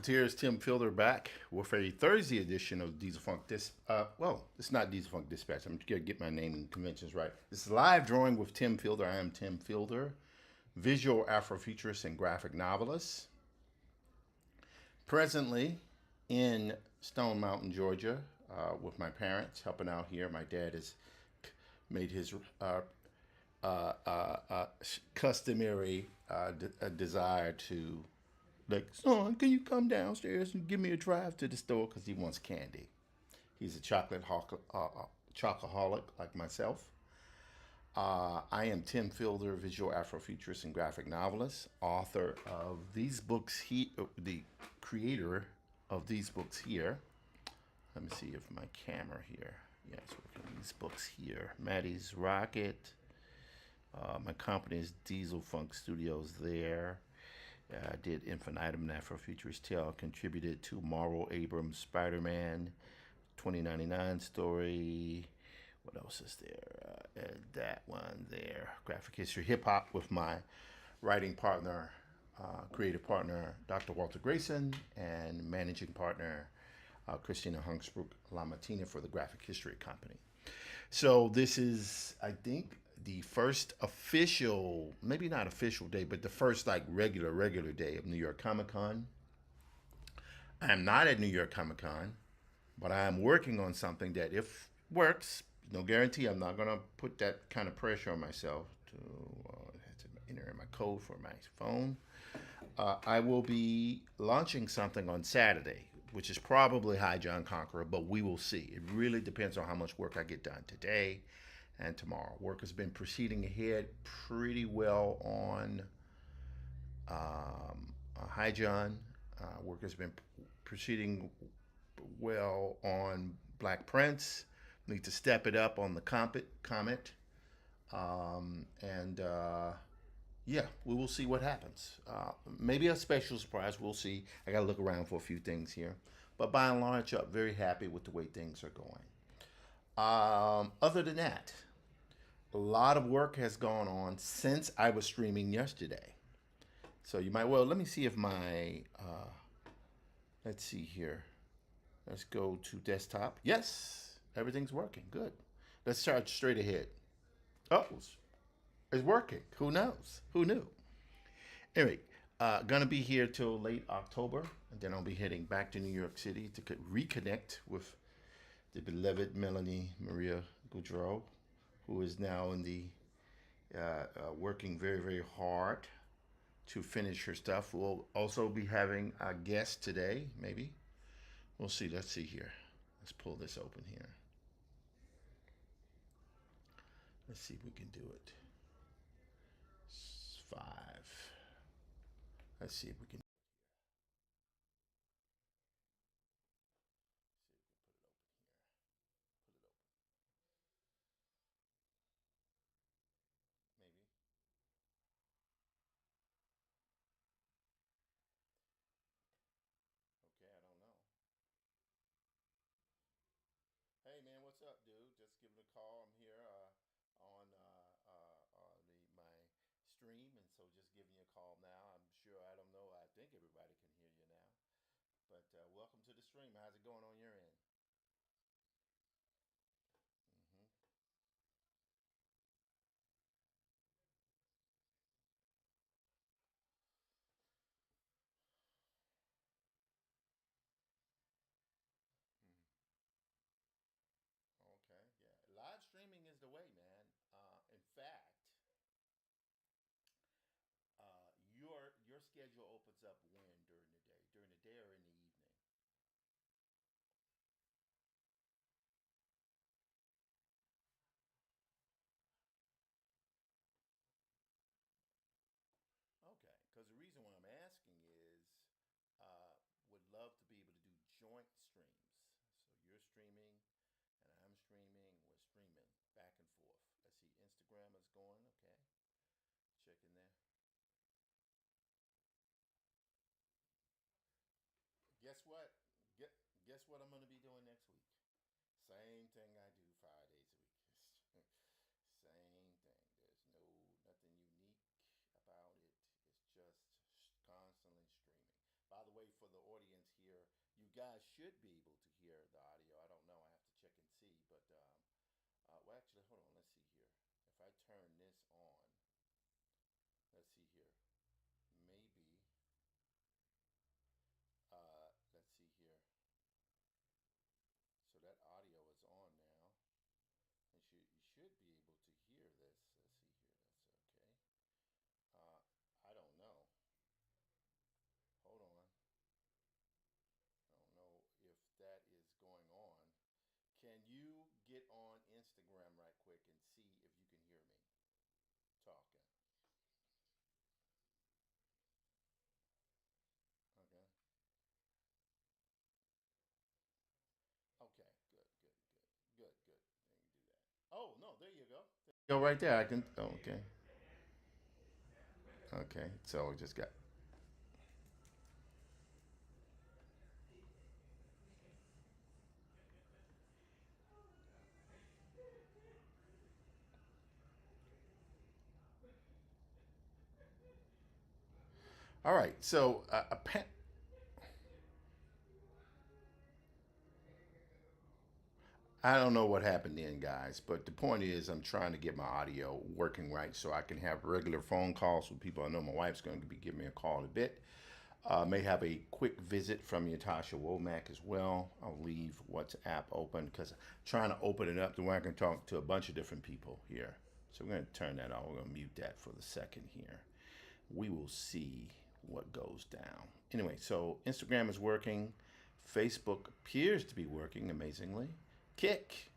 Rocketeers, Tim Fielder back with a Thursday edition of Diesel Funk well, it's not Diesel Funk Dispatch. I'm gonna get my name and conventions right. This is live drawing with Tim Fielder. I am Tim Fielder, visual Afrofuturist and graphic novelist. Presently in Stone Mountain, Georgia, with my parents helping out here. My dad has made his customary desire to, like, son, can you come downstairs and give me a drive to the store because he wants candy. He's a chocoholic like myself. I am Tim Fielder, visual Afrofuturist and graphic novelist, author of these books. The creator of these books here. Let me see if my camera here. Yeah, it's working. These books here. Maddie's Rocket. My company is Diesel Funk Studios there. I did Infinitum and Afrofuturist Tale. Contributed to Marvel Abrams Spider-Man 2099 story. What else is there? That one there. Graphic History Hip Hop with my writing partner, creative partner, Dr. Walter Grayson, and managing partner, Christina Hungsbrook Lamartina for the Graphic History Company. So this is, I think, the first official, maybe not official day, but the first like regular day of New York Comic Con. I am not at New York Comic Con, but I am working on something that, if works, no guarantee. I'm not gonna put that kind of pressure on myself to enter in my code for my phone. I will be launching something on Saturday, which is probably High John Conqueror, but we will see. It really depends on how much work I get done today and tomorrow. Work has been proceeding ahead pretty well on High John. Work has been proceeding well on Black Prince. Need to step it up on the Comet. And yeah, we will see what happens. Maybe a special surprise. We'll see. I got to look around for a few things here. But by and large, I'm very happy with the way things are going. Other than that, a lot of work has gone on since I was streaming yesterday. So you might, well, let me see if let's see here. Let's go to desktop. Yes, everything's working. Good. Let's start straight ahead. Oh, it's working. Who knows? Who knew? Anyway, gonna be here till late October, and then I'll be heading back to New York City to reconnect with the beloved Melanie Maria Goudreau, who is now in the working very hard to finish her stuff. We'll also be having a guest today, maybe. We'll see. Let's see here. Let's pull this open here. Let's see if we can do it. 5. Let's see if we can. Maybe. Okay, I don't know. Hey man, what's up, dude? Just giving a call. I'm here on my stream, and so just giving you a call now. I'm sure, I don't know. I think everybody can hear you now. But welcome to the stream. How's it going on your end? Mm-hmm. Mm-hmm. Okay, yeah. Live streaming is the way, man. In fact, your schedule opens up when during the day? During the day or in the evening? Okay, because the reason why I'm asking is, would love to be able to do joint streams. So you're streaming and I'm streaming. We're streaming back and forth. Let's see, Instagram is going. Okay, checking there. Guess what? Get, guess what I'm going to be doing next week? Same thing I do 5 days a week. Same thing. There's nothing unique about it. It's just constantly streaming. By the way, for the audience guys should be able to hear the audio. I don't know. I have to check and see. But well, actually, hold on. Let's see here. If I turn this on, let's see here. Maybe. Let's see here. So that audio is on now, and you should be able to hear this. Let's see here. That's okay. I don't know. Hold on. I don't know if that is going on. Can you get on Instagram right quick and see if you can hear me talking? Okay. Okay. Good. Good. Good. Good. Good. Then you do that. Oh no! There you go. Go right there. I can. Oh, okay. Okay. So I just got. All right. So I don't know what happened then, guys, but the point is, I'm trying to get my audio working right so I can have regular phone calls with people. I know my wife's going to be giving me a call in a bit. May have a quick visit from Natasha Womack as well. I'll leave WhatsApp open because I'm trying to open it up to where I can talk to a bunch of different people here. So we're going to turn that on. We're going to mute that for the second here. We will see what goes down. Anyway, so Instagram is working. Facebook appears to be working amazingly. Kick.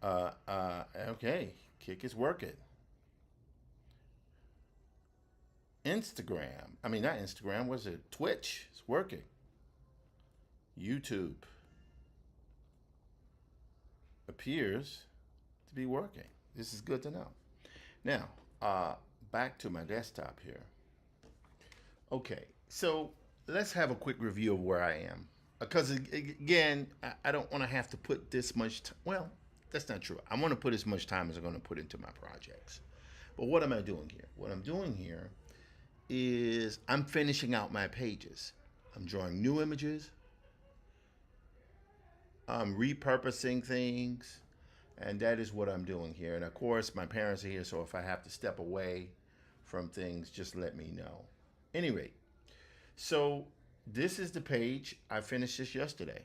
Okay. Kick is working. Instagram. I mean, not Instagram. Was it Twitch? It's working. YouTube appears to be working. This is good to know. Now, back to my desktop here. Okay, so let's have a quick review of where I am. Because again, I don't want to have to put this much time. Well, that's not true. I want to put as much time as I'm going to put into my projects. But what am I doing here? What I'm doing here is I'm finishing out my pages. I'm drawing new images. I'm repurposing things. And that is what I'm doing here. And of course, my parents are here, so if I have to step away from things, just let me know. Anyway, so this is the page. I finished this yesterday.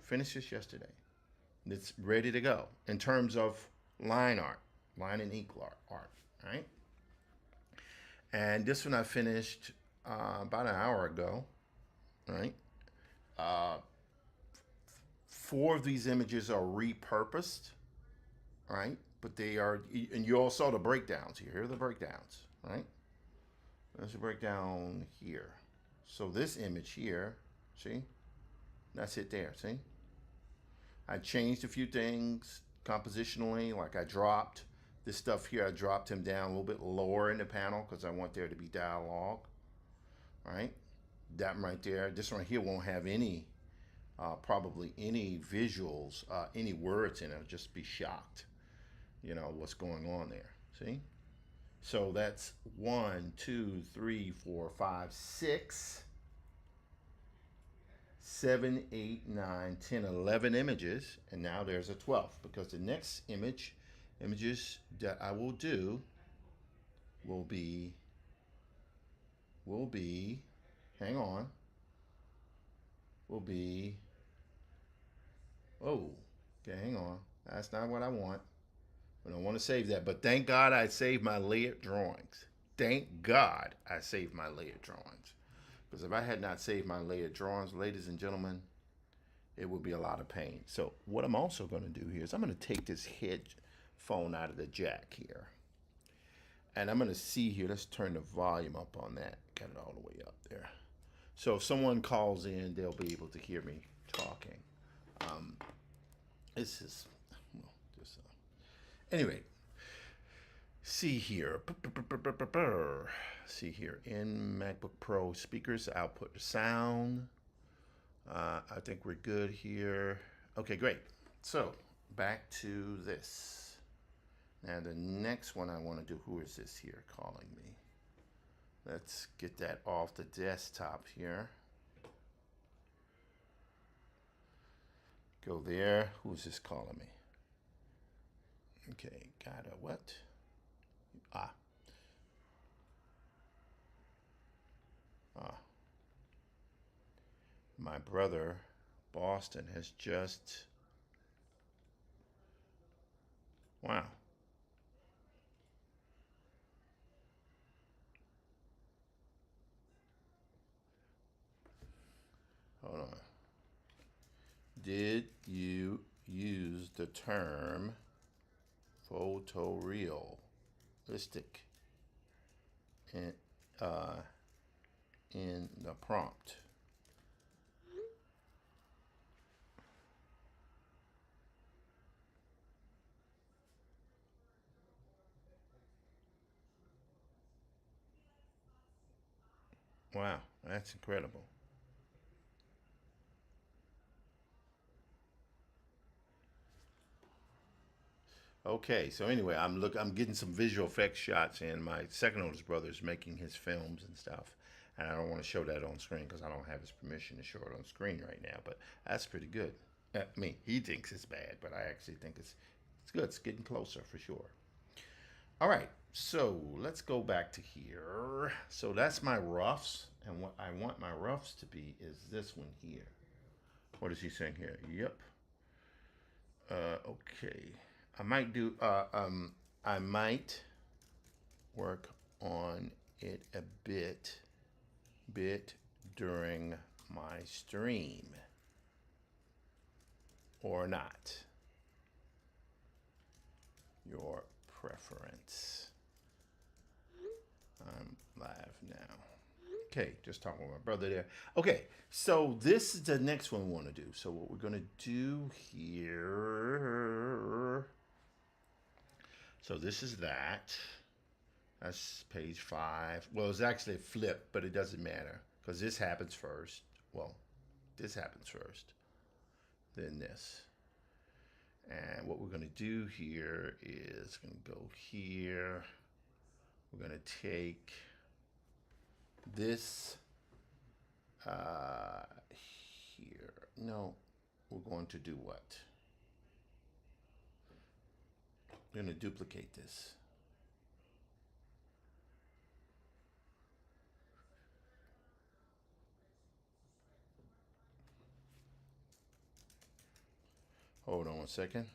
Finished this yesterday. It's ready to go in terms of line art, line and ink art. Right? And this one I finished about an hour ago. Right? Uh, Four of these images are repurposed. Right? But they are, and you all saw the breakdowns here. Here are the breakdowns. Right? There's a breakdown here. So this image here, see? That's it there, see? I changed a few things compositionally, like I dropped this stuff here. I dropped him down a little bit lower in the panel because I want there to be dialogue, right? That one right there. This one here won't have any, probably any visuals, any words in it. I'll just be shocked, you know, what's going on there, see? So that's 1, 2, 3, 4, 5, 6, 7, 8, 9, 10, 11 images, and now there's a 12th because the next images that I will do will be will be hang on will be oh okay, hang on, that's not what I want. I don't want to save that, but thank God I saved my layered drawings. Thank God I saved my layered drawings, because if I had not saved my layered drawings, ladies and gentlemen, it would be a lot of pain. So what I'm also going to do here is I'm going to take this headphone out of the jack here. And I'm going to see here, let's turn the volume up on that. Got it all the way up there. So if someone calls in, they'll be able to hear me talking. This is, well, just, anyway, see here. See here, in MacBook Pro speakers, output sound. I think we're good here. Okay, great. So back to this. Now the next one I want to do, who is this here calling me? Let's get that off the desktop here. Go there. Who's this calling me? Okay, got a what? Ah. Ah. My brother, Boston, has just... Wow. Hold on. Did you use the term photorealistic in, in the prompt? Wow, that's incredible. Okay, so anyway, I'm getting some visual effects shots, and my second oldest brother is making his films and stuff, and I don't want to show that on screen because I don't have his permission to show it on screen right now. But that's pretty good. I mean, he thinks it's bad, but I actually think it's good. It's getting closer for sure. All right, so let's go back to here. So that's my roughs, and what I want my roughs to be is this one here. What is he saying here? Yep. Okay. I might do. I might work on it a bit during my stream, or not. Your preference. I'm live now. Okay, just talking with my brother there. Okay, so this is the next one we want to do. So what we're going to do here. So this is that. That's page 5. Well, it's actually a flip, but it doesn't matter because this happens first. Well, this happens first, then this. And what we're going to do here is going to go here. We're going to take this here. No, we're going to do what? We're going to duplicate this. Hold on one second.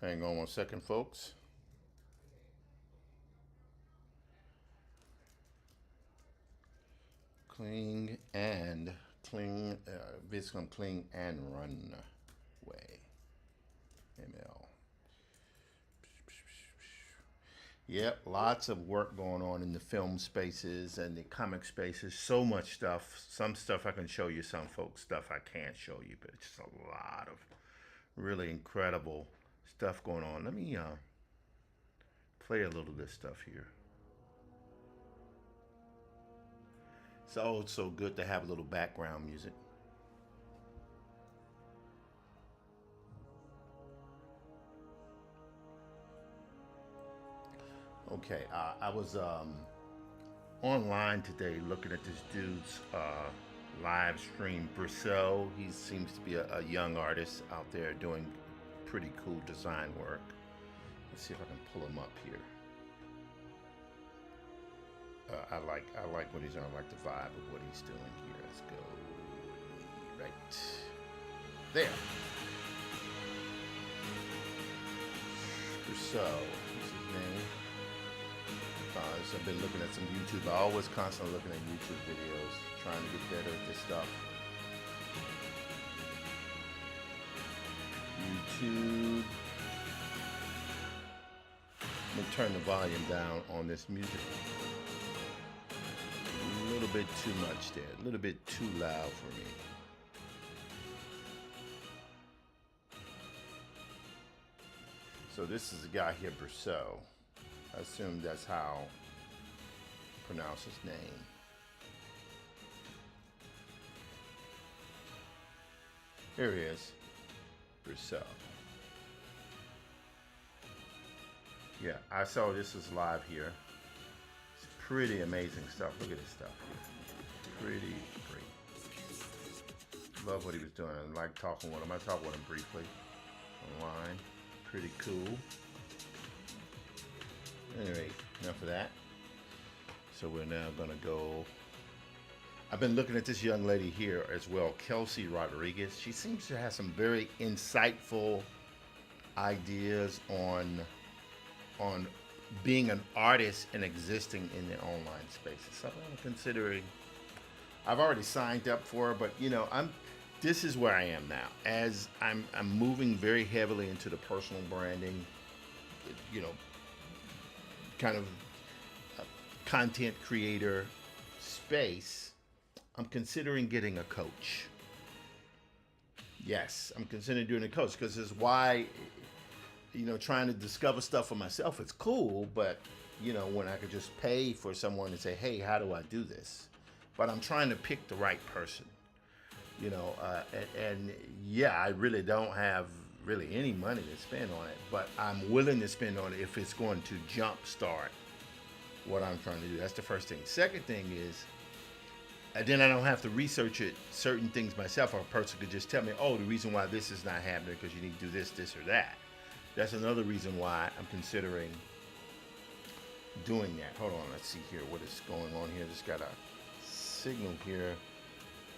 Hang on one second, folks. Cling and cling, Viscom cling and runway. ML. Yep, lots of work going on in the film spaces and the comic spaces. So much stuff. Some stuff I can show you, some folks stuff I can't show you, but it's just a lot of really incredible stuff going on. Let me play a little of this stuff here. It's always so good to have a little background music. Okay, I was online today looking at this dude's live stream. Brissell, he seems to be a young artist out there doing pretty cool design work. Let's see if I can pull him up here. I like what he's doing. I like the vibe of what he's doing here. Let's go right there. Brissell, what's his name? So I've been looking at some YouTube. I always constantly looking at YouTube videos, trying to get better at this stuff. YouTube. I'm gonna turn the volume down on this music. A little bit too much there. A little bit too loud for me. So this is a guy here, Brousseau. I assume that's how you pronounce his name. Here he is, Brousseau. Yeah, I saw this was live here. It's pretty amazing stuff. Look at this stuff here. Pretty great. Love what he was doing. I like talking with him. I talked with him briefly online. Pretty cool. Anyway, enough of that. So we're now gonna go. I've been looking at this young lady here as well, Kelsey Rodriguez. She seems to have some very insightful ideas on being an artist and existing in the online space. It's something I'm considering. I've already signed up for her, but you know, this is where I am now. As I'm moving very heavily into the personal branding, you know, kind of content creator space. I'm considering getting a coach. Yes, I'm considering doing a coach because it's why, you know, trying to discover stuff for myself, it's cool, but, you know, when I could just pay for someone to say, hey, how do I do this? But I'm trying to pick the right person, you know, and yeah, I really don't have really any money to spend on it, but I'm willing to spend on it if it's going to jumpstart what I'm trying to do. That's the first thing. Second thing is, and then I don't have to research it, certain things myself. Or a person could just tell me, oh, the reason why this is not happening because you need to do this, this, or that. That's another reason why I'm considering doing that. Hold on, let's see here what is going on here. Just got a signal here.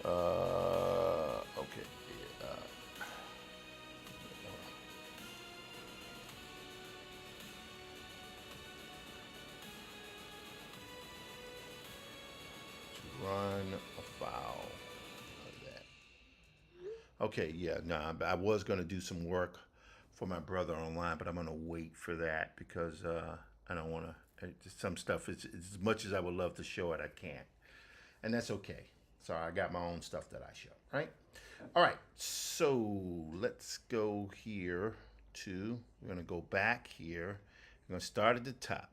Okay. Run afoul of that. Okay, yeah, no, I was going to do some work for my brother online, but I'm going to wait for that because I don't want to. Some stuff, it's as much as I would love to show it, I can't. And that's okay. So I got my own stuff that I show, right? All right, so let's go here to, we're going to go back here. We're going to start at the top.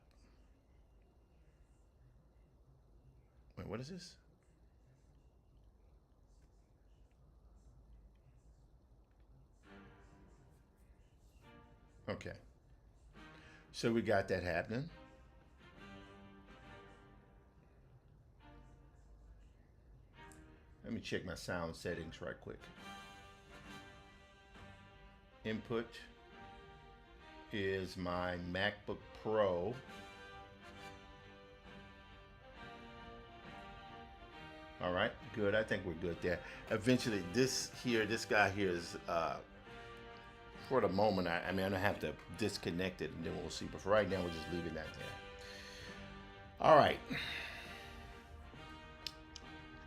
Wait, what is this? Okay. So we got that happening. Let me check my sound settings right quick. Input is my MacBook Pro. All right, good. I think we're good there. Eventually, this guy here is, for the moment, I mean, I'm gonna have to disconnect it and then we'll see. But for right now, we're just leaving that there. All right.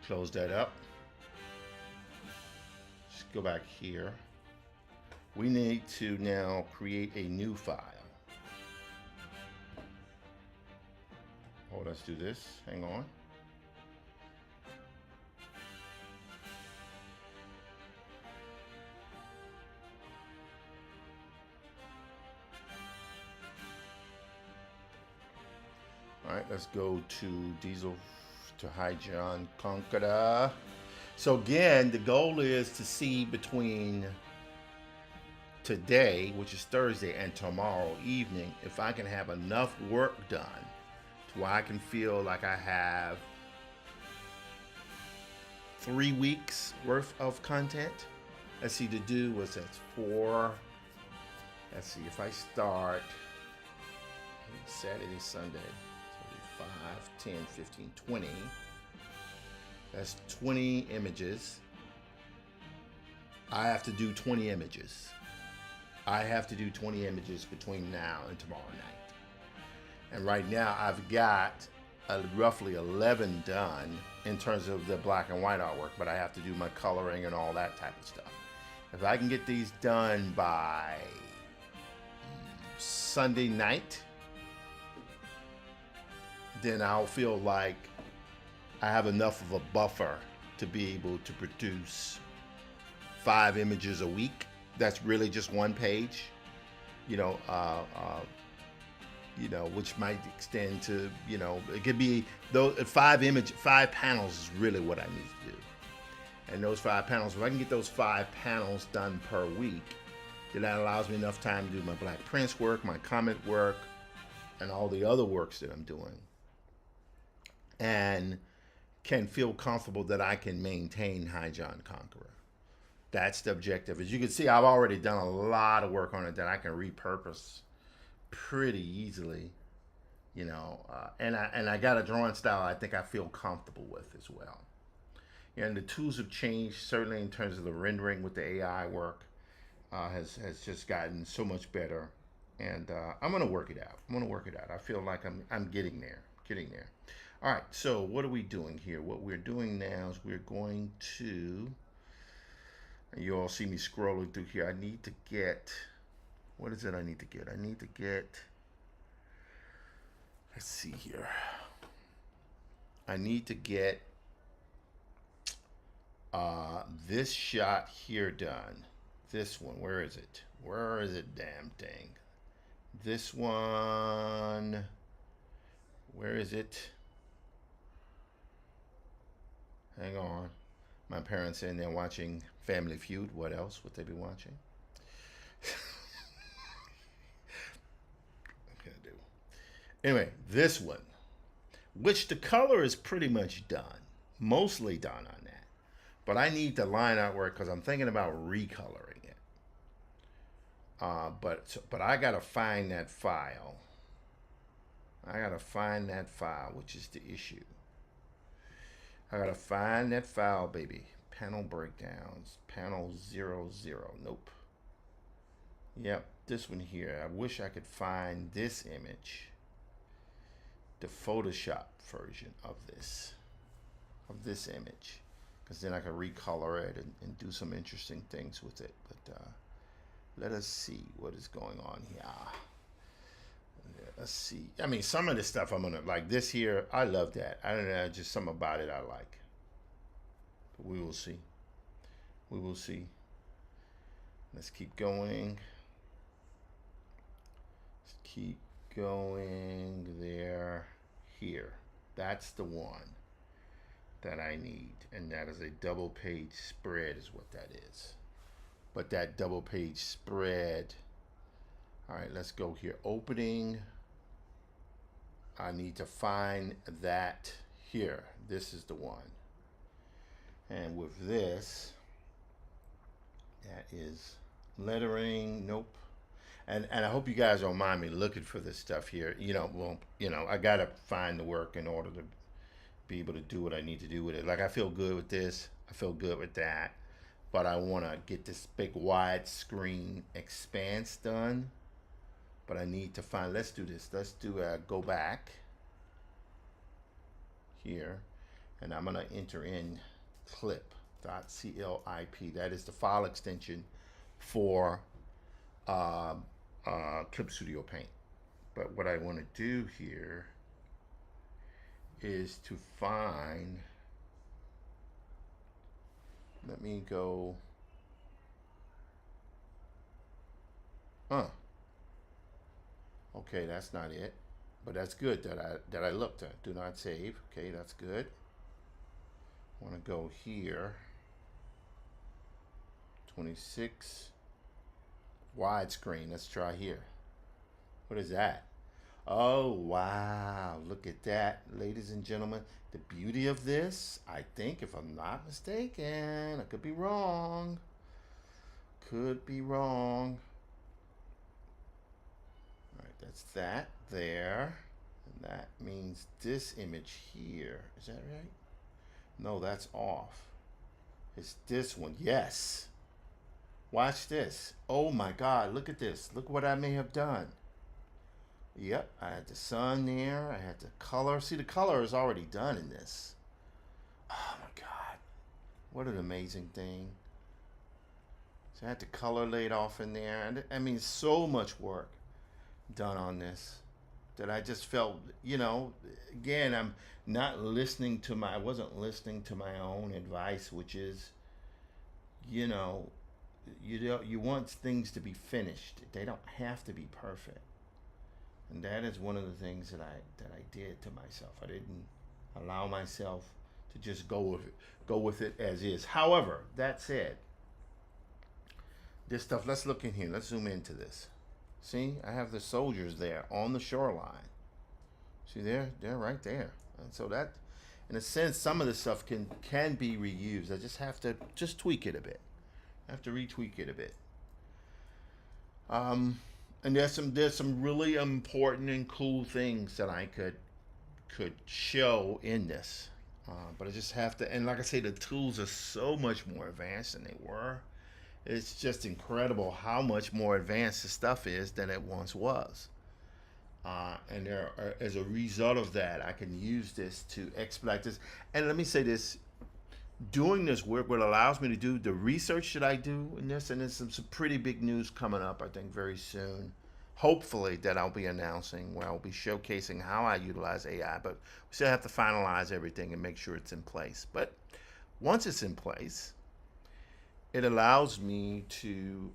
Close that up. Just go back here. We need to now create a new file. Oh, let's do this. Hang on. All right, let's go to Diesel to Hydron Concorda. So again, the goal is to see between today, which is Thursday, and tomorrow evening, if I can have enough work done to where I can feel like I have 3 weeks worth of content. Let's see, to do was that's 4. Let's see, if I start Saturday, Sunday, 5, 10, 15, 20. That's 20 images. I have to do 20 images. I have to do 20 images between now and tomorrow night. And right now I've got roughly 11 done in terms of the black and white artwork, but I have to do my coloring and all that type of stuff. If I can get these done by Sunday night, then I'll feel like I have enough of a buffer to be able to produce 5 images a week. That's really just one page, you know, which might extend to, it could be those 5 panels is really what I need to do. And those 5 panels, if I can get those 5 panels done per week, then that allows me enough time to do my Black Prince work, my comic work, and all the other works that I'm doing. And can feel comfortable that I can maintain High John Conqueror. That's the objective. As you can see, I've already done a lot of work on it that I can repurpose pretty easily, and I got a drawing style I think I feel comfortable with as well. And the tools have changed, certainly in terms of the rendering with the AI work, has just gotten so much better. And I'm gonna work it out. I feel like I'm getting there. All right. So what are we doing here? What we're doing now is we're going to. You all see me scrolling through here. I need to get. What is it I need to get? I need to get. Let's see here. I need to get this shot here done. This one. Where is it? Where is it? Damn thing. This one. Where is it? Hang on. My parents in there watching Family Feud. What else would they be watching? What can I do? Anyway, this one, which the color is pretty much done. Mostly done on that. But I need the line artwork because I'm thinking about recoloring it. But I got to find that file. Which is the issue. I gotta find that file, baby. Panel breakdowns. Panel 00. Nope. Yep, this one here. I wish I could find this image. The Photoshop version of this image. Because then I can recolor it and do some interesting things with it. But let us see what is going on here. Let's see. I mean, some of this stuff I'm gonna like. This here, I love that. I don't know, just something about it I like. But we will see. Let's keep going. There. Here. That's the one that I need, and that is a double page spread, is what that is. But that double page spread. All right, let's go here. Opening. I need to find that here. This is the one. And with this, that is lettering. Nope. And I hope you guys don't mind me looking for this stuff here. I got to find the work in order to be able to do what I need to do with it. Like, I feel good with this. I feel good with that. But I want to get this big widescreen expanse done. But I need to find, let's do this. Let's do a go back here. And I'm going to enter in clip.clip. That is the file extension for Clip Studio Paint. But what I want to do here is to find, let me go, okay, that's not it, but that's good that I looked at. Do not save. Okay, that's good. I want to go here. 26 widescreen. Let's try here. What is that? Oh wow! Look at that, ladies and gentlemen. The beauty of this, I think, if I'm not mistaken, I could be wrong. That's that there. And that means this image here. Is that right? No, that's off. It's this one. Yes. Watch this. Oh my God, look at this. Look what I may have done. Yep, I had the sun there. I had the color. See, the color is already done in this. Oh my God. What an amazing thing. So I had the color laid off in there. And I mean, so much work done on this that I just felt, again, I'm not listening to I wasn't listening to my own advice, which is, you know, you want things to be finished. They don't have to be perfect. And that is one of the things that I did to myself. I didn't allow myself to just go with it as is. However, that said, this stuff, let's look in here. Let's zoom into this. See, I have the soldiers there on the shoreline. See, they're right there. And so that, in a sense, some of the stuff can be reused. I just have to just tweak it a bit. I have to retweak it a bit. And there's some really important and cool things that I could show in this. But I just have to, and like I say, the tools are so much more advanced than they were. It's just incredible how much more advanced the stuff is than it once was. And as a result of that, I can use this to expedite this. And let me say this: doing this work, what allows me to do the research that I do in this, and there's some pretty big news coming up, I think, very soon. Hopefully, that I'll be announcing, where I'll be showcasing how I utilize AI. But we still have to finalize everything and make sure it's in place. But once it's in place, it allows me to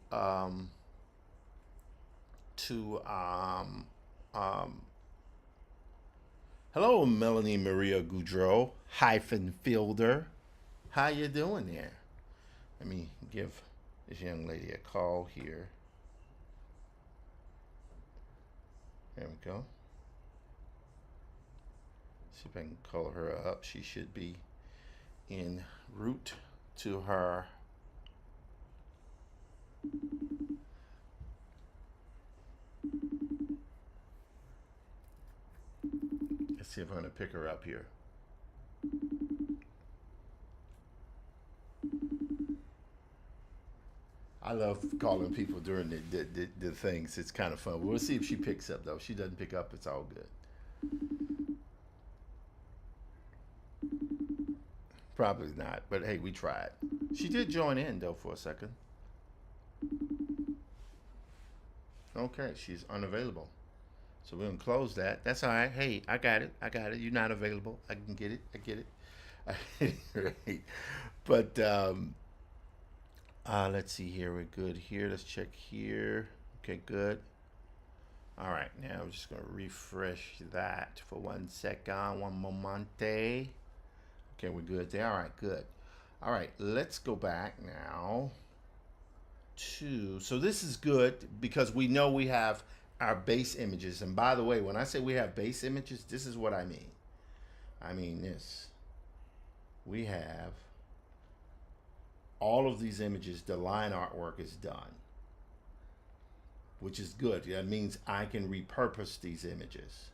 hello, Melanie Maria Goudreau Fielder. How you doing there? Let me give this young lady a call here. There we go. See if I can call her up. She should be en route to her. Let's see if I'm going to pick her up here. I love calling people during the things. It's kind of fun. We'll see if she picks up, though. If she doesn't pick up, it's all good. Probably not, but hey, we tried. She did join in, though, for a second. Okay, she's unavailable. So we're going to close that. That's all right. Hey, I got it. You're not available. I can get it. I get it. Right. But let's see here. We're good here. Let's check here. Okay, good. All right, now I'm just going to refresh that for 1 second. One momente. Okay, we're good there. All right, good. All right, let's go back now to, so this is good because we know we have our base images. And by the way, when I say we have base images, this is what I mean. I mean this. We have all of these images, the line artwork is done, which is good. That means I can repurpose these images.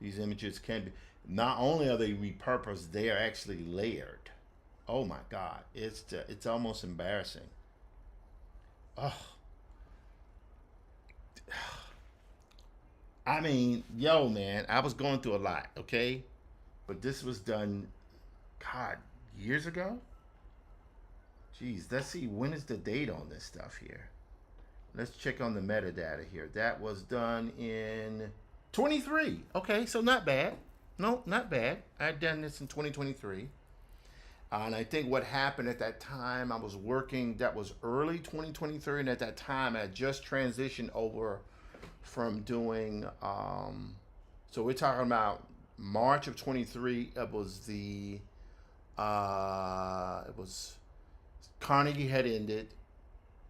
These images can be, not only are they repurposed, they are actually layered. Oh my God, it's almost embarrassing. Oh, I mean, yo, man, I was going through a lot, okay? But this was done, God, years ago? Jeez, let's see, when is the date on this stuff here? Let's check on the metadata here. That was done in 23. Okay, so not bad. No, not bad. I had done this in 2023. And I think what happened at that time, I was working, that was early 2023. And at that time, I had just transitioned over from doing, so we're talking about March of 23. It was Carnegie had ended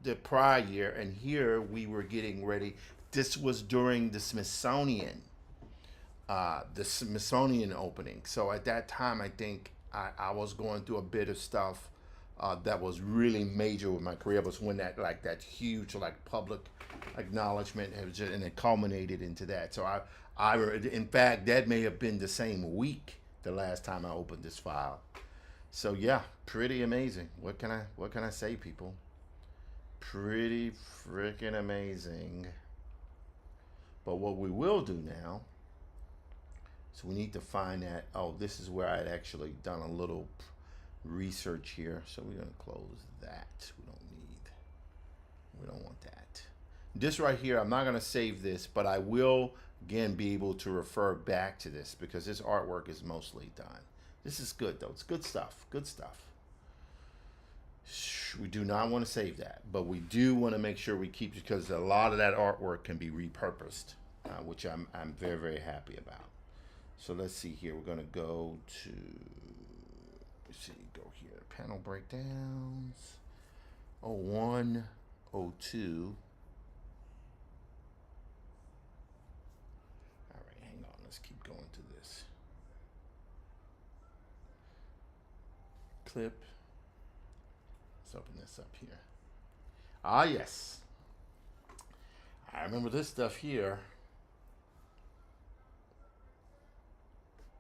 the prior year, and here we were getting ready. This was during the Smithsonian opening. So at that time, I think I was going through a bit of stuff that was really major with my career. It was when that huge public acknowledgement and it culminated into that. So I in fact, that may have been the same week the last time I opened this file. So yeah, pretty amazing. What can I say, people? Pretty freaking amazing. But what we will do now, so we need to find that, oh, this is where I had actually done a little research here. So we're going to close that. We don't want that. This right here, I'm not going to save this, but I will again, be able to refer back to this because this artwork is mostly done. This is good though. It's good stuff. Good stuff. We do not want to save that, but we do want to make sure we keep, because a lot of that artwork can be repurposed, which I'm very, very happy about. So let's see here. We're going to go to, let's see, go here. Panel breakdowns. 01, 02. All right, hang on. Let's keep going to this. Clip. Let's open this up here. Ah, yes. I remember this stuff here.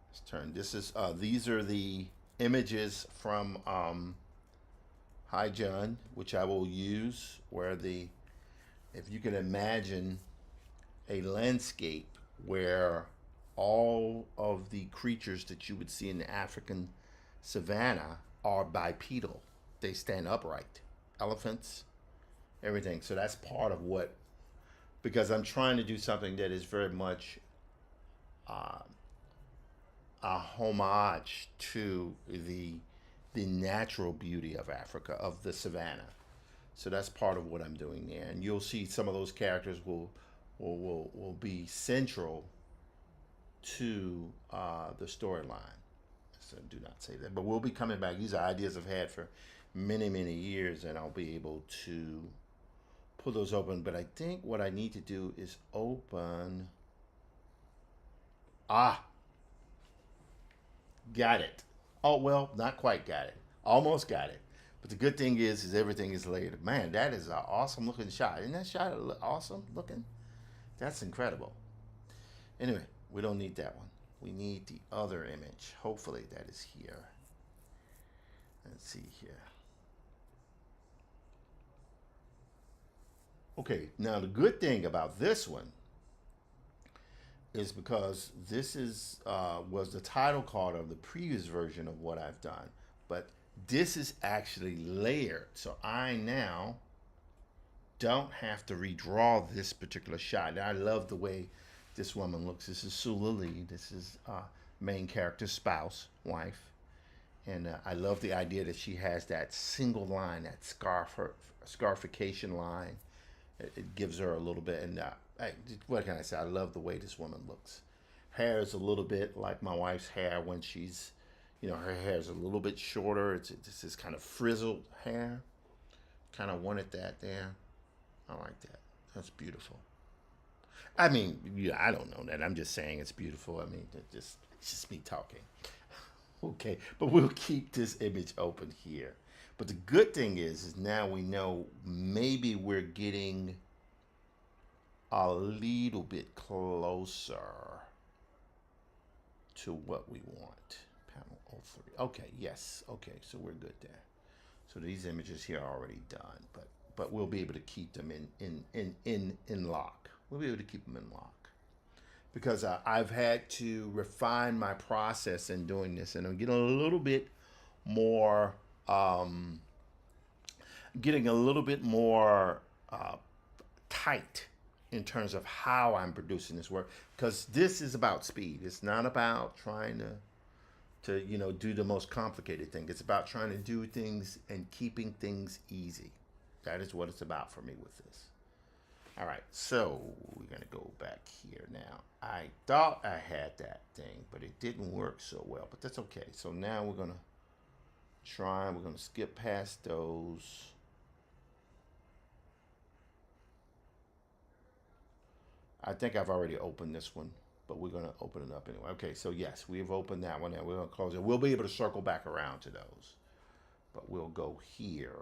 Let's turn. This is these are the images from Haijan, which I will use, where if you can imagine a landscape where all of the creatures that you would see in the African savanna are bipedal. They stand upright. Elephants, everything. So that's part of what, because I'm trying to do something that is very much a homage to the natural beauty of Africa, of the savannah. So that's part of what I'm doing there, and you'll see some of those characters will be central to the storyline. So do not say that, but we'll be coming back. These are ideas I've had for many years, and I'll be able to pull those open. But I think what I need to do is open. Got it. Oh, well, not quite got it. Almost got it. But the good thing is everything is layered. Man, that is an awesome looking shot. Isn't that shot awesome looking? That's incredible. Anyway, we don't need that one. We need the other image. Hopefully that is here. Let's see here. Okay, now the good thing about this one is because this was the title card of the previous version of what I've done, but this is actually layered, so I now don't have to redraw this particular shot. And I love the way this woman looks. This is Sula Lee. This is main character's spouse, wife, and I love the idea that she has that single line, that scarification line. It gives her a little bit, and what can I say? I love the way this woman looks. Hair is a little bit like my wife's hair when she's, her hair is a little bit shorter. It's this kind of frizzled hair. Kind of wanted that there. I like that. That's beautiful. I mean, I don't know that. I'm just saying it's beautiful. I mean, it's just me talking. Okay, but we'll keep this image open here. But the good thing is now we know maybe we're getting a little bit closer to what we want. Panel 03. Okay, yes. Okay, so we're good there. So these images here are already done, but we'll be able to keep them in lock. We'll be able to keep them in lock. Because I've had to refine my process in doing this, and I'm getting a little bit more tight in terms of how I'm producing this work, because this is about speed. It's not about trying to do the most complicated thing. It's about trying to do things and keeping things easy. That is what it's about for me with this. All right, so we're gonna go back here now. I thought I had that thing, but it didn't work so well, but that's okay. So now we're gonna skip past those. I think I've already opened this one, but we're gonna open it up anyway. Okay, so yes, we've opened that one and we're gonna close it. We'll be able to circle back around to those, but we'll go here.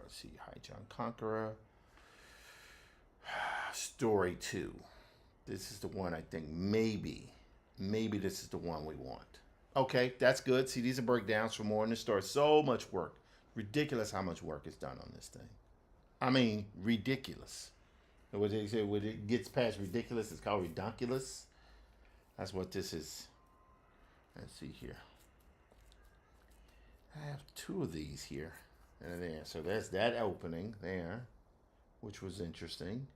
Let's see, Haijan Conqueror. Story 2. This is the one I think maybe this is the one we want. Okay, that's good. See, these are breakdowns for more in the story. So much work. Ridiculous how much work is done on this thing. I mean, ridiculous. What they say, when it gets past ridiculous, it's called redonkulous. That's what this is. Let's see here. I have 2 of these here and there. So there's that opening there, which was interesting.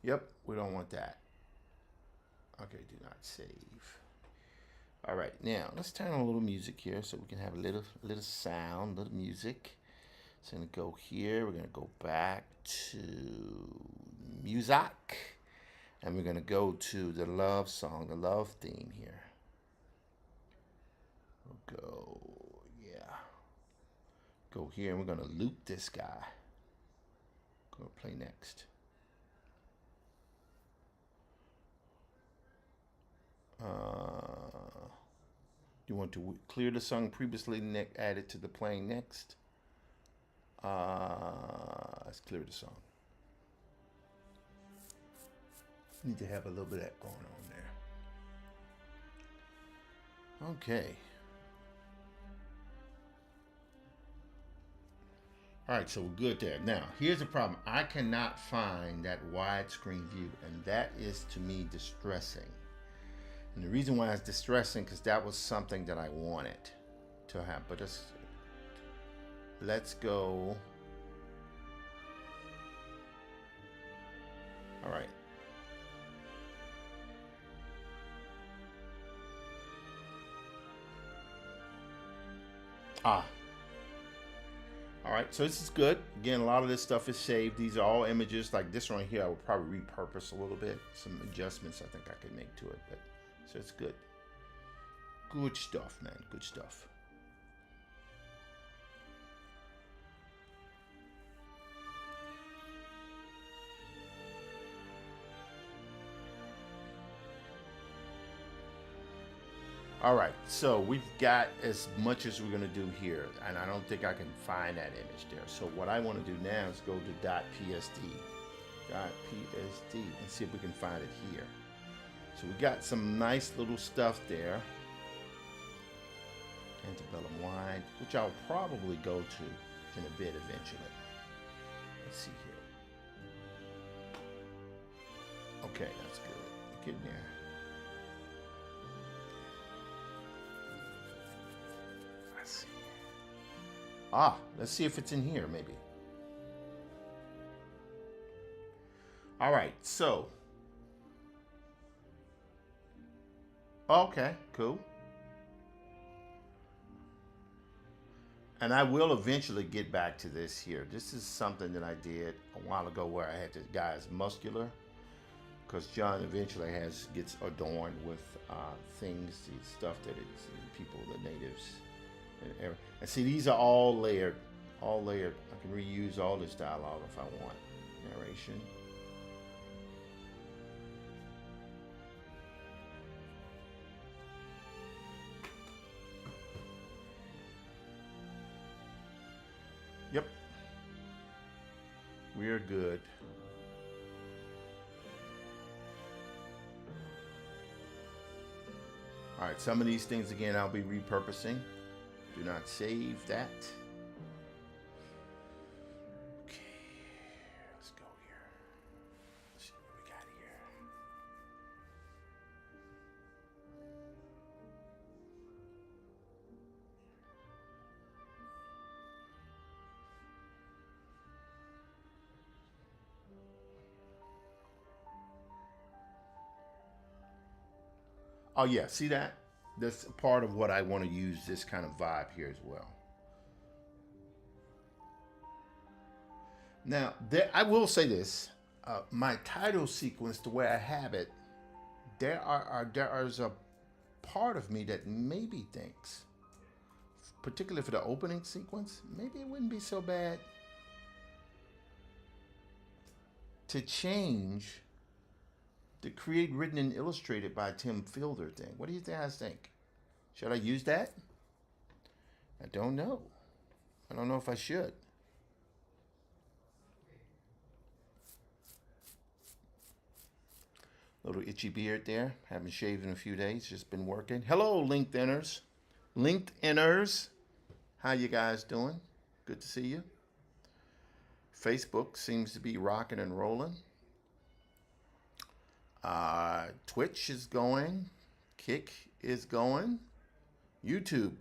Yep, we don't want that. Okay, do not save. All right, now let's turn on a little music here so we can have a little sound, little music. It's gonna go here. We're gonna go back to music, and we're gonna go to the love song, the love theme here. We'll go, yeah. Go here, and we're gonna loop this guy. Go play next. You want to clear the song previously added to the playing next? Let's clear the song. Need to have a little bit of that going on there. Okay. All right, so we're good there. Now, here's the problem. I cannot find that widescreen view, and that is, to me, distressing. And the reason why it's distressing, because that was something that I wanted to have. But let's go. All right. All right, so this is good. Again, a lot of this stuff is saved. These are all images. Like this one here, I would probably repurpose a little bit. Some adjustments I think I could make to it. But so it's good. Good stuff, man. Good stuff. All right, so we've got as much as we're gonna do here, and I don't think I can find that image there. So what I want to do now is go to .psd, and see if we can find it here. So we got some nice little stuff there. Antebellum wide, which I'll probably go to in a bit eventually. Let's see here. Okay, that's good. Getting there. Let's see if it's in here, maybe. All right, so. Okay, cool. And I will eventually get back to this here. This is something that I did a while ago where I had this guy's muscular. Because John eventually gets adorned with things, the stuff that it's people, the natives. And see, these are all layered. All layered. I can reuse all this dialogue if I want. Narration. Yep. We're good. All right, some of these things, again, I'll be repurposing. Do not save that. Okay, let's go here. Let's see what we got here. Oh yeah, see that? That's part of what I want to use this kind of vibe here as well. Now, I will say this: my title sequence, the way I have it, there is a part of me that maybe thinks, particularly for the opening sequence, maybe it wouldn't be so bad to change the Create, Written, and Illustrated by Tim Fielder thing. What do you guys think? Should I use that? I don't know. I don't know if I should. Little itchy beard there. Haven't shaved in a few days. Just been working. Hello, LinkedIners. LinkedIners. How you guys doing? Good to see you. Facebook seems to be rocking and rolling. Twitch is going. Kick is going. YouTube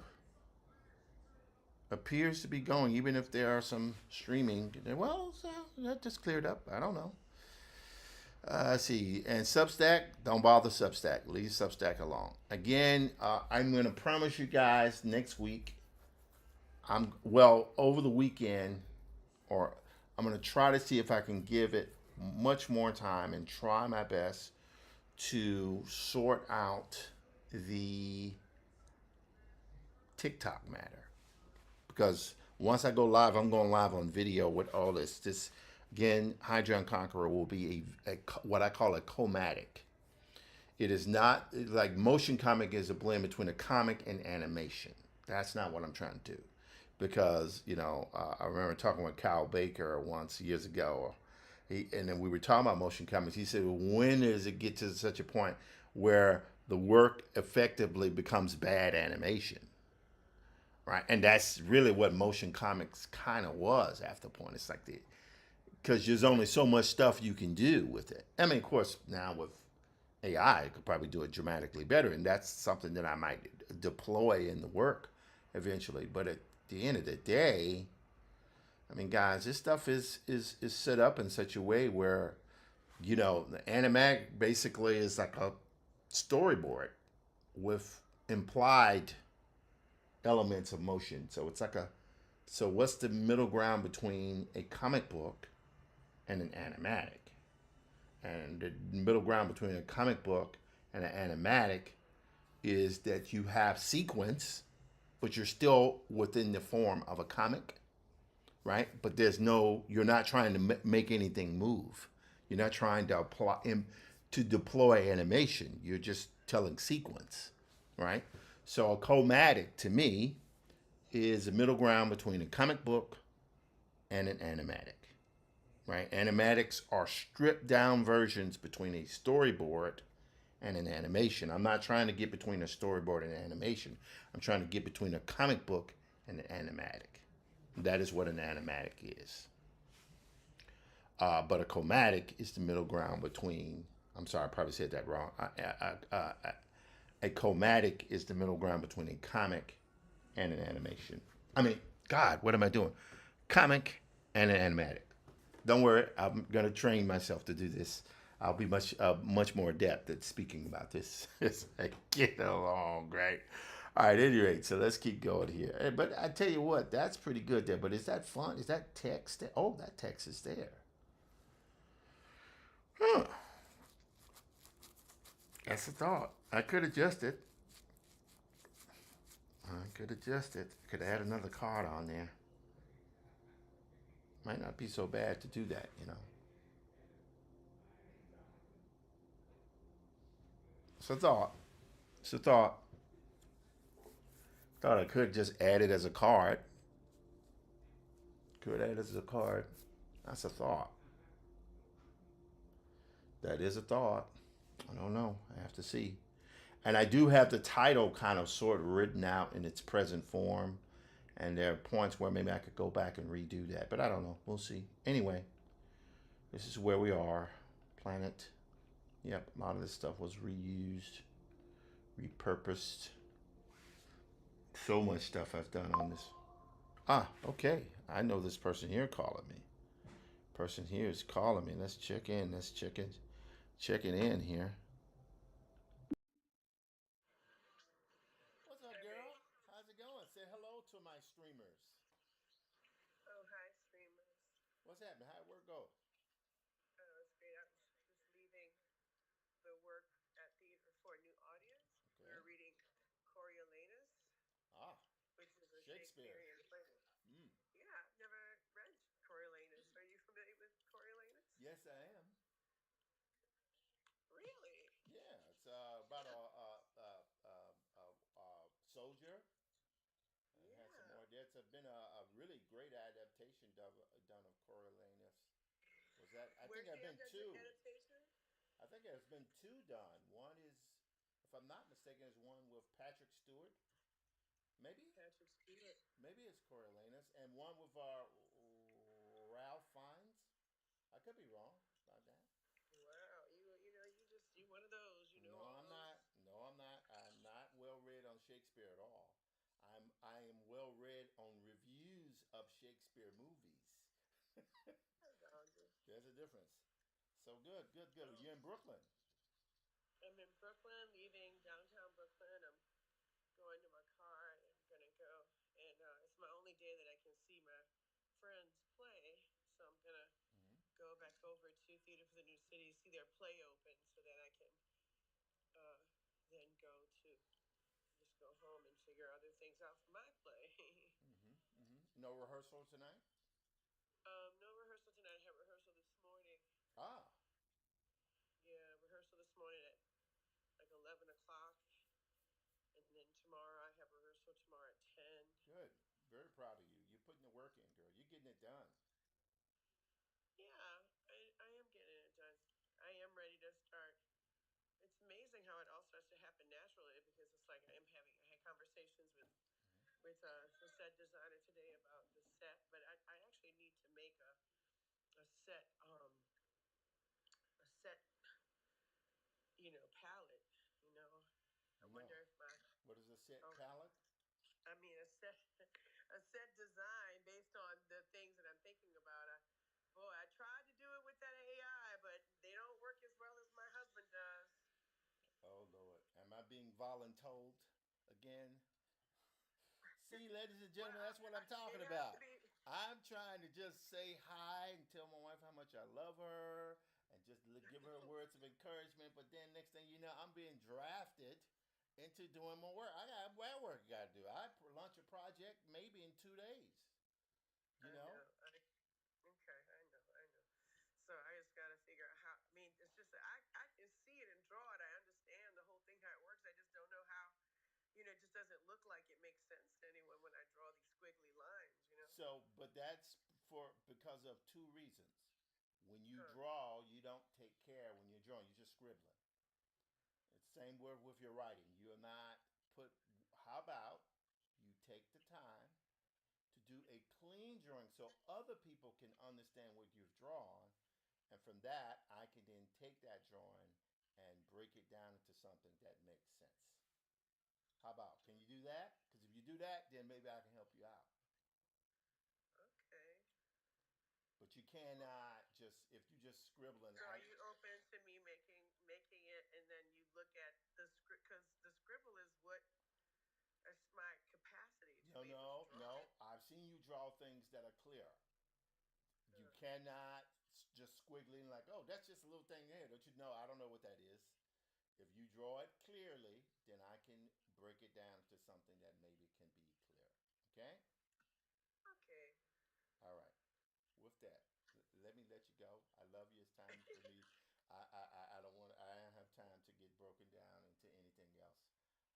appears to be going, even if there are some streaming. Well, so that just cleared up. I don't know. Let's see. And Substack, don't bother Substack. Leave Substack alone. Again, I'm going to promise you guys next week. Over the weekend, or I'm going to try to see if I can give it much more time and try my best to sort out the TikTok matter. Because once I go live, I'm going live on video with all this. This again, Hydra and Conqueror will be a what I call a comatic. It is not like motion comic is a blend between a comic and animation. That's not what I'm trying to do. Because, I remember talking with Kyle Baker once years ago. And then we were talking about motion comics. He said, well, when does it get to such a point where the work effectively becomes bad animation? Right. And that's really what motion comics kind of was after a point. It's like because there's only so much stuff you can do with it. I mean, of course, now with AI, could probably do it dramatically better, and that's something that I might deploy in the work eventually. But at the end of the day, I mean, guys, this stuff is set up in such a way where the animatic basically is like a storyboard with implied elements of motion. So it's like so what's the middle ground between a comic book and an animatic? And the middle ground between a comic book and an animatic is that you have sequence, but you're still within the form of a comic, right? But you're not trying to make anything move. You're not trying to deploy animation. You're just telling sequence, right? So a comatic to me is a middle ground between a comic book and an animatic, right? Animatics are stripped down versions between a storyboard and an animation. I'm not trying to get between a storyboard and an animation. I'm trying to get between a comic book and an animatic. That is what an animatic is. But a chromatic is the middle ground between. I'm sorry, I probably said that wrong. A chromatic is the middle ground between a comic and an animation. I mean, God, what am I doing? Comic and an animatic. Don't worry, I'm gonna train myself to do this. I'll be much more adept at speaking about this as I get along, right? All right, at any rate, so let's keep going here. But I tell you what, that's pretty good there. But is that fun? Is that text there? Oh, that text is there. Huh. That's a thought. I could adjust it. I could adjust it. Could add another card on there. Might not be so bad to do that, It's a thought. It's a thought. Thought I could just add it as a card. Could add it as a card. That's a thought. That is a thought. I don't know. I have to see. And I do have the title kind of sort of written out in its present form. And there are points where maybe I could go back and redo that. But I don't know. We'll see. Anyway, this is where we are. Planet. Yep, a lot of this stuff was reused, repurposed. So much stuff I've done on this. Ah, okay. I know this person here calling me. Person here is calling me. Let's check in. Let's checking in here. What's up, girl? Hey. How's it going? Say hello to my streamers. Oh, hi, streamers. What's happening? How would work go? Oh, it's great. I was just leaving the work at theater for a new audience. We Okay. were reading Coriolanus, Ah, which is a Shakespeare. Shakespearean play. Mm. Yeah, I've never read Coriolanus. Are you familiar with Coriolanus? Yes, I am. Really? Yeah, it's about a soldier. And has some Yeah. more. There's been a really great adaptation done of Coriolanus. Was that? I think Where's there the have been two. adaptation? I think there's been two done. One is, if I'm not mistaken, is one with Patrick Stewart. Maybe, Patrick Stewart. maybe it's Coriolanus, and one with Ralph Fiennes. I could be wrong about that. Wow, you one of those. You know No, all I'm those. not. No, I'm not. I'm not well read on Shakespeare at all. I am well read on reviews of Shakespeare movies. I found you. There's a difference. So good, good, good. Oh, You're in Brooklyn. I'm in Brooklyn, leaving downtown Brooklyn. I'm going to my car and I'm gonna go. And it's my only day that I can see my friends play, so I'm gonna Hmm. go back over to Theater for the New City, see their play open, so that I can uh, then just go home and figure other things out for my play. Hmm. Hmm. No rehearsal tonight? No rehearsal tonight. I had rehearsal this morning. Ah, Yeah, rehearsal this morning at like 11 o'clock, and then tomorrow I have rehearsal tomorrow at 10. good. Very proud of you. You're putting the work in, girl. You're getting it done. Yeah, I am getting it done. I am ready to start. It's amazing how it all starts to happen naturally because it's like I had conversations with the set designer today about the set, but I actually need to make a set a set palette. I No. wonder if my What is a set oh palette? I mean a set a set design based on the things that I'm thinking about. Boy, I tried to do it with that AI, but they don't work as well as my husband does. Oh, Lord. Am I being voluntold again? See, ladies and Well, gentlemen, that's what I'm it talking has to about. be. I'm trying to just say hi and tell my wife how much I love her and just give her words of encouragement. But then next thing you know, I'm being drafted into doing more work. I got work I got to do. I launch a project maybe in 2 days. You I know? know. Okay, I know. I know. So I just got to figure out how. I mean, it's just that I can see it and draw it. I understand the whole thing how it works. I just don't know how. It just doesn't look like it makes sense to anyone when I draw these squiggly lines. So, but that's for because of two reasons. When you Huh. draw, you don't take care when you're drawing. You're just scribbling. It's same word with your writing. You're not put. How about you take the time to do a clean drawing so other people can understand what you've drawn, and from that I can then take that drawing and break it down into something that makes sense. How about? Can you do that? Because if you do that, then maybe I can help you out. Okay. But you cannot just if you just scribbling. So are you open to me making it, and then you look at the script because the scribble is what is my capacity to No, be able to no, draw. no. I've seen you draw things that are clear. You Huh. cannot just squiggling like, oh, that's just a little thing there. Don't you know? I don't know what that is. If you draw it clearly, then I can break it down to something that maybe can be clear. Okay? Okay. All right. With that, let me let you go. I love you. It's time for me. I don't want. I don't have time to get broken down into anything else.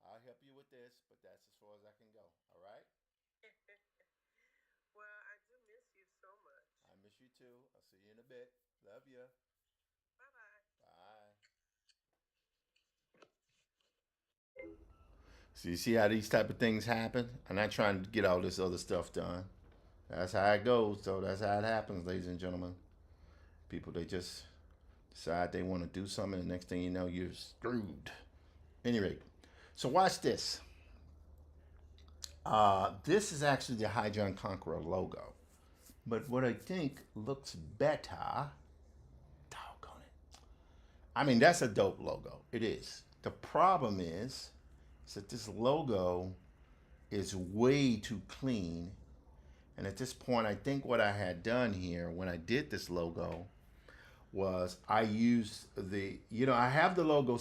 I'll help you with this, but that's as far as I can go. All right? Well, I do miss you so much. I miss you too. I'll see you in a bit. Love you. Bye bye. Bye. So you see how these type of things happen? I'm not trying to get all this other stuff done. That's how it goes. So that's how it happens, ladies and gentlemen. People they just decide they want to do something, and the next thing you know, you're screwed. Any rate, so watch this. This is actually the High John Conqueror logo, but what I think looks better. Doggone it! I mean, that's a dope logo. It is. The problem is that this logo is way too clean. And at this point, I think what I had done here when I did this logo was I used I have the logo,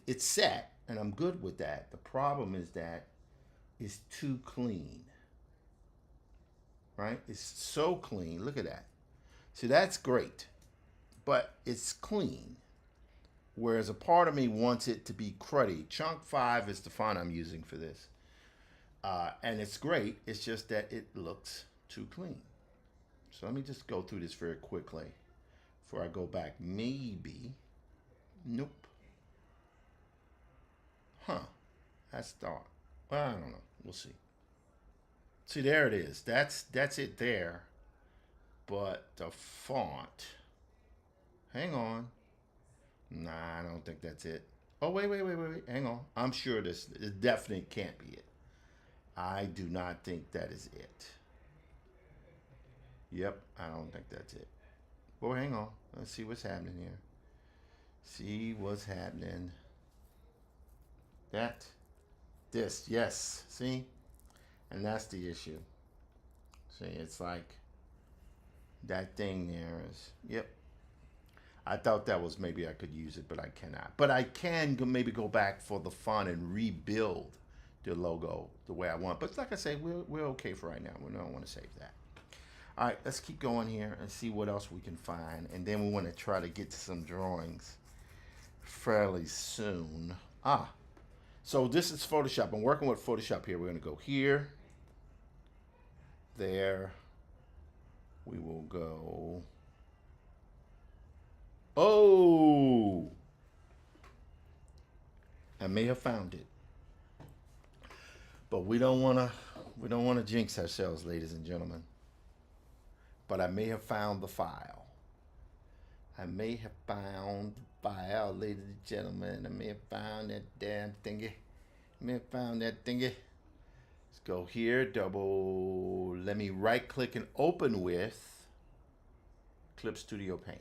it's set, and I'm good with that. The problem is that it's too clean, right? It's so clean. Look at that. See, that's great, but it's clean. Whereas a part of me wants it to be cruddy. Chunk 5 is the font I'm using for this. And it's great. It's just that it looks too clean. So let me just go through this very quickly before I go back. Maybe. Nope. Huh. That's dark. Well, I don't know. We'll see. See, there it is. That's it there. But the font. Hang on. Nah, I don't think that's it. Oh, wait. Hang on. I'm sure this definitely can't be it. I do not think that is it. Yep, I don't think that's it. Well, hang on. Let's see what's happening here. See what's happening. This, yes. See? And that's the issue. See, it's like that thing there is, yep. I thought that was maybe I could use it, but I cannot. But I can maybe go back for the fun and rebuild the logo the way I want. But like I say, we're okay for right now. We don't want to save that. All right, let's keep going here and see what else we can find. And then we want to try to get to some drawings fairly soon. So this is Photoshop. I'm working with Photoshop here. We're going to go here, there. We will go. Oh, I may have found it, but we don't want to jinx ourselves, ladies and gentlemen. But I may have found the file. I may have found the file, ladies and gentlemen. I may have found that damn thingy. I may have found that thingy. Let's go here, double. Let me right click and open with Clip Studio Paint.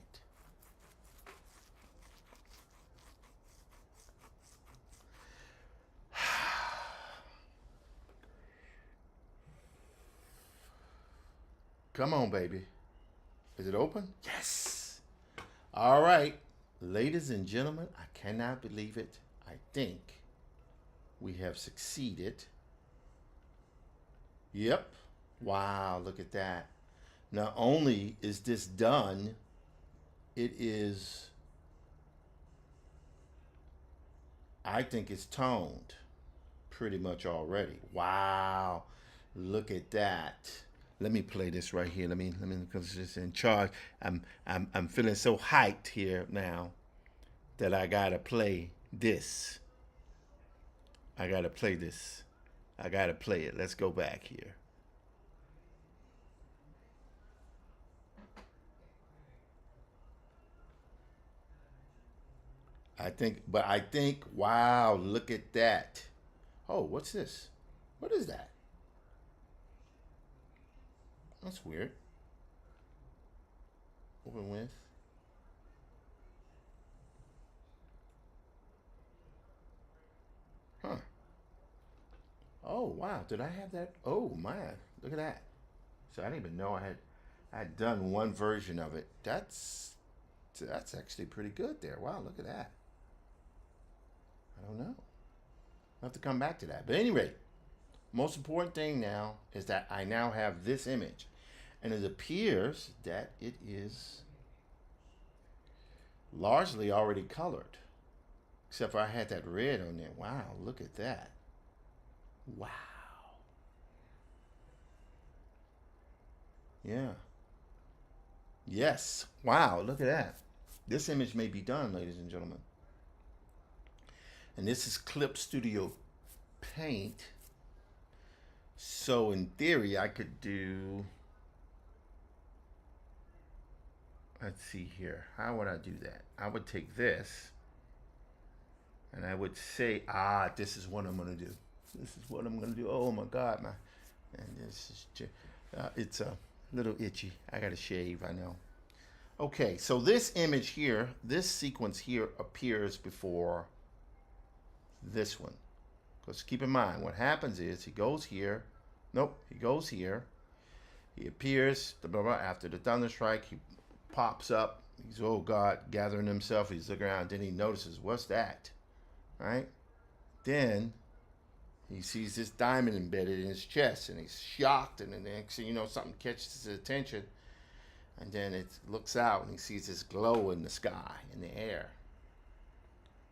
Come on, baby. Is it open? Yes. All right. Ladies and gentlemen, I cannot believe it. I think we have succeeded. Yep. Wow, look at that. Not only is this done, it is, I think it's toned pretty much already. Wow. Look at that. Let me play this right here. Let me because it's in charge. I'm feeling so hyped here now that I gotta play this. I gotta play this. I gotta play it. Let's go back here. I think, wow, look at that. Oh, what's this? What is that? That's weird. Open with. Huh. Oh, wow. Did I have that? Oh, man. Look at that. So I didn't even know I had done one version of it. That's actually pretty good there. Wow, look at that. I don't know. I'll have to come back to that. But anyway, most important thing now is that I now have this image. And it appears that it is largely already colored. Except for I had that red on there. Wow, look at that. Wow. Yeah. Yes. Wow, look at that. This image may be done, ladies and gentlemen. And this is Clip Studio Paint. So in theory, I could do, let's see here. How would I do that? I would take this and I would say, this is what I'm going to do. This is what I'm going to do. Oh my God, and this is, it's a little itchy. I got to shave, I know. Okay, so this image here, this sequence here appears before this one. Because keep in mind, what happens is he goes here. Nope, he goes here. He appears, blah, blah, after the thunderstrike, he pops up. He's, oh God, gathering himself. He's looking around. Then he notices, what's that? Right? Then he sees this diamond embedded in his chest, and he's shocked. And then the next thing you know, something catches his attention. And then it looks out, and he sees this glow in the sky, in the air.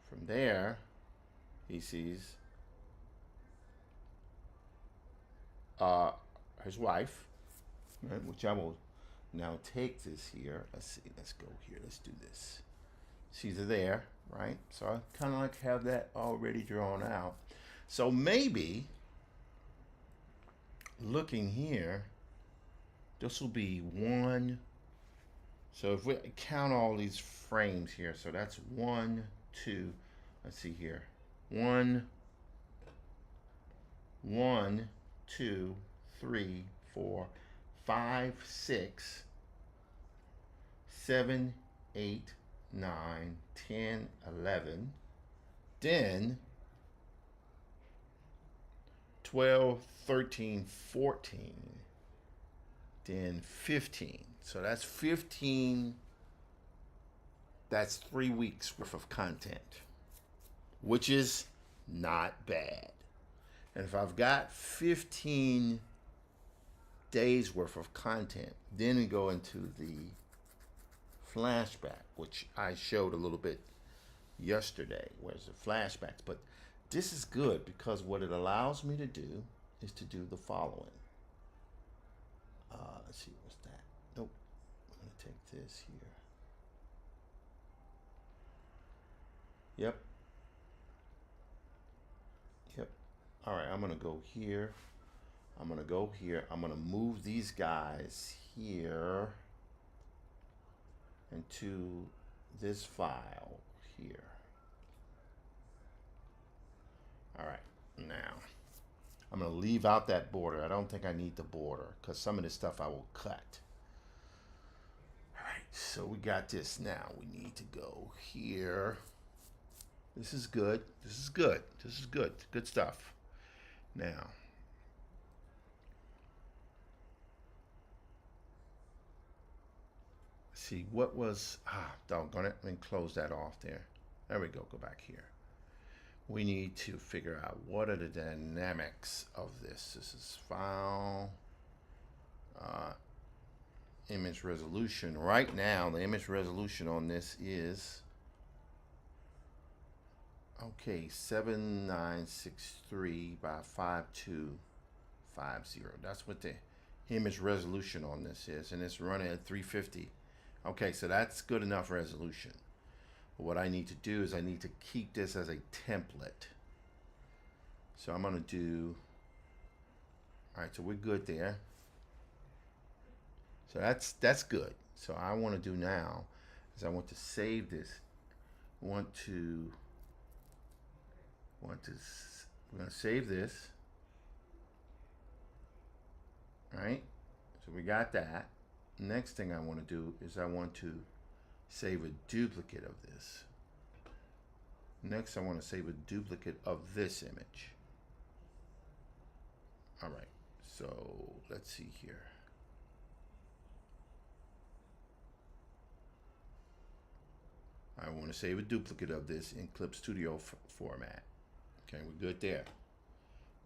From there, he sees his wife, right, which I will now take this here. Let's see. Let's go here. Let's do this. She's there, right? So I kind of like have that already drawn out. So maybe looking here, this will be one. So if we count all these frames here, so that's 1, 2. Let's see here. 1, 2, 3, 4, 5, 6, 7, 8, 9, 10, 11. Then 12, 13, 14. Then 15. So that's 15. That's 3 weeks worth of content, which is not bad. And if I've got 15 days worth of content, then we go into the flashback, which I showed a little bit yesterday. Where's the flashbacks? But this is good because what it allows me to do is to do the following. Let's see, what's that? Nope. I'm going to take this here. Yep. Yep. All right, I'm going to go here. I'm going to go here. I'm going to move these guys here into this file here. All right, now I'm going to leave out that border. I don't think I need the border because some of this stuff I will cut. All right, so we got this now. We need to go here. This is good. This is good. This is good. Good stuff. Now, see what was, doggone it. Let me close that off there. There we go. Go back here. We need to figure out what are the dynamics of this. This is file, image resolution. Right now, the image resolution on this is, okay, 7963 by 5250. That's what the image resolution on this is, and it's running at 350. Okay, so that's good enough resolution. But what I need to do is I need to keep this as a template. So I'm going to do, all right, so we're good there. So that's good. So I want to do now is I want to save this. We're going to save this. All right? So we got that. Next thing I want to do is I want to save a duplicate of this. Next, I want to save a duplicate of this image. All right, so let's see here. I want to save a duplicate of this in Clip Studio format. Okay, we're good there.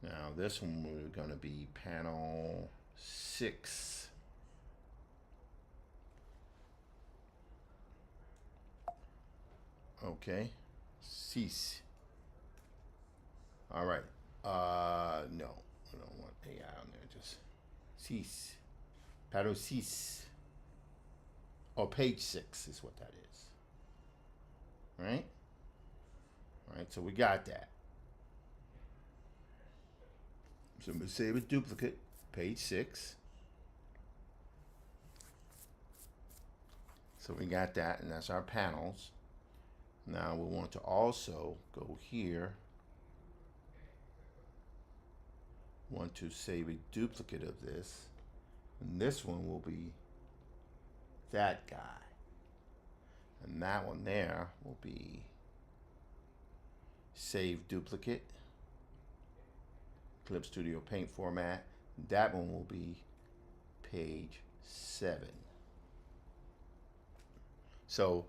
Now this one we're going to be panel 6. Okay, cease. All right. No, I don't want AI on there. Just cease. Panel 6. Or page 6 is what that is. All right. All right. So we got that. So I'm gonna save a duplicate. Page 6. So we got that, and that's our panels. Now we want to also go here. Want to save a duplicate of this. And this one will be that guy. And that one there will be save duplicate. Clip Studio Paint format. That one will be page 7. So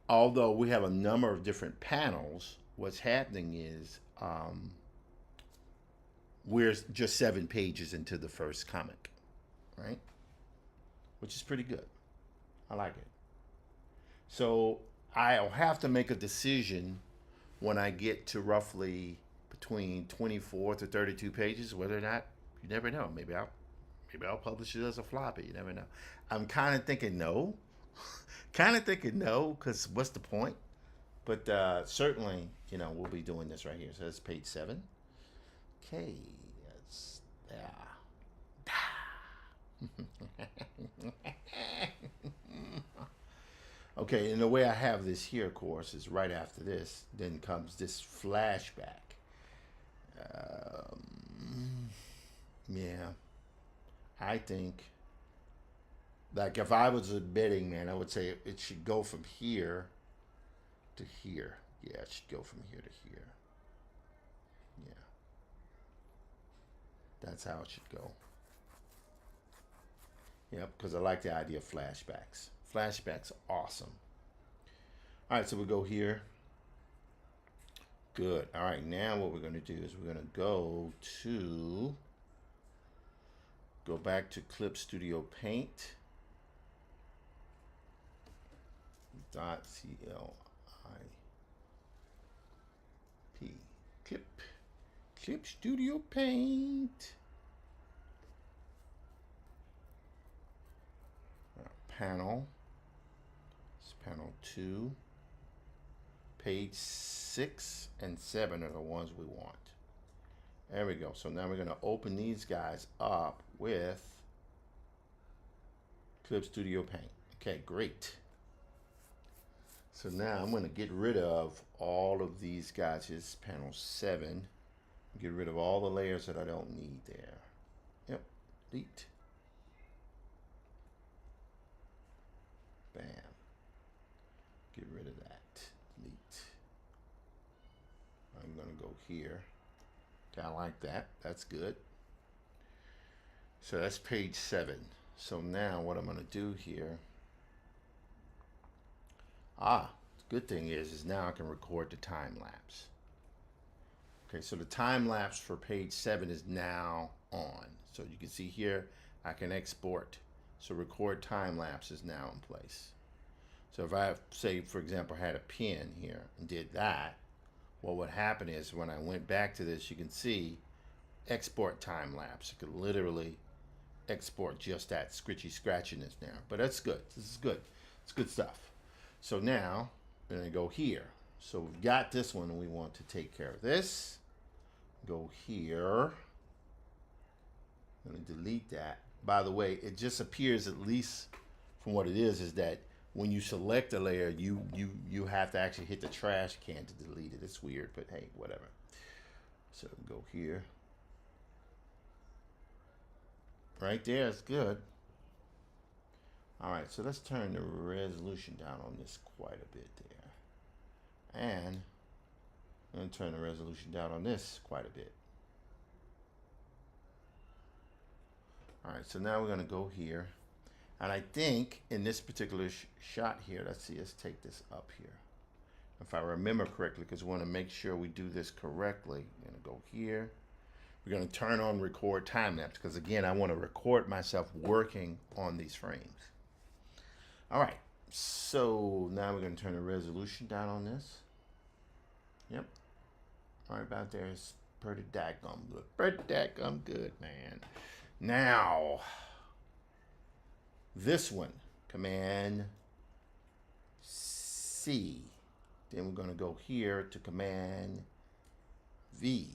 although we have a number of different panels, what's happening is we're just 7 pages into the first comic, right? Which is pretty good. I like it. So I'll have to make a decision when I get to roughly between 24 to 32 pages, whether or not, you never know. Maybe I'll publish it as a floppy. You never know. I'm kind of thinking no. Because what's the point? But certainly, we'll be doing this right here. So that's page 7. Okay, that's okay, and the way I have this here, of course, is right after this. Then comes this flashback. Yeah, I think, like, if I was a betting man, I would say it should go from here to here. Yeah, it should go from here to here. Yeah. That's how it should go. Yep, because I like the idea of flashbacks. Flashbacks are awesome. All right, so we go here. Good. All right, now what we're going to do is we're going to go back to Clip Studio Paint. .clip. Clip Studio Paint. Panel. It's panel 2. Page 6 and 7 are the ones we want. There we go. So now we're going to open these guys up with Clip Studio Paint. Okay, great. So now I'm going to get rid of all of these guys. Here's panel 7. Get rid of all the layers that I don't need there. Yep, delete. Bam. Get rid of that. Delete. I'm going to go here. I like that. That's good. So that's page 7. So now what I'm going to do here. The good thing is now I can record the time lapse. Okay, so the time lapse for page 7 is now on. So you can see here, I can export. So record time lapse is now in place. So if I, say, for example, had a pen here and did that, what would happen is when I went back to this, you can see export time lapse. You could literally export just that scratchiness now. But that's good. This is good. It's good stuff. So now we're going to go here. So we've got this one and we want to take care of this. Go here. I'm going to delete that. By the way, it just appears, at least from what it is that when you select a layer, you have to actually hit the trash can to delete it. It's weird, but hey, whatever. So go here. Right there, it's good. All right, so let's turn the resolution down on this quite a bit there. And I'm going to turn the resolution down on this quite a bit. All right, so now we're going to go here. And I think in this particular shot here, let's take this up here. If I remember correctly, because we want to make sure we do this correctly, I'm going to go here. We're going to turn on record time lapse because, again, I want to record myself working on these frames. All right, so now we're going to turn the resolution down on this. Yep. Right about there is pretty daggum good. Pretty daggum good, man. Now, this one, Command C. Then we're going to go here to Command V.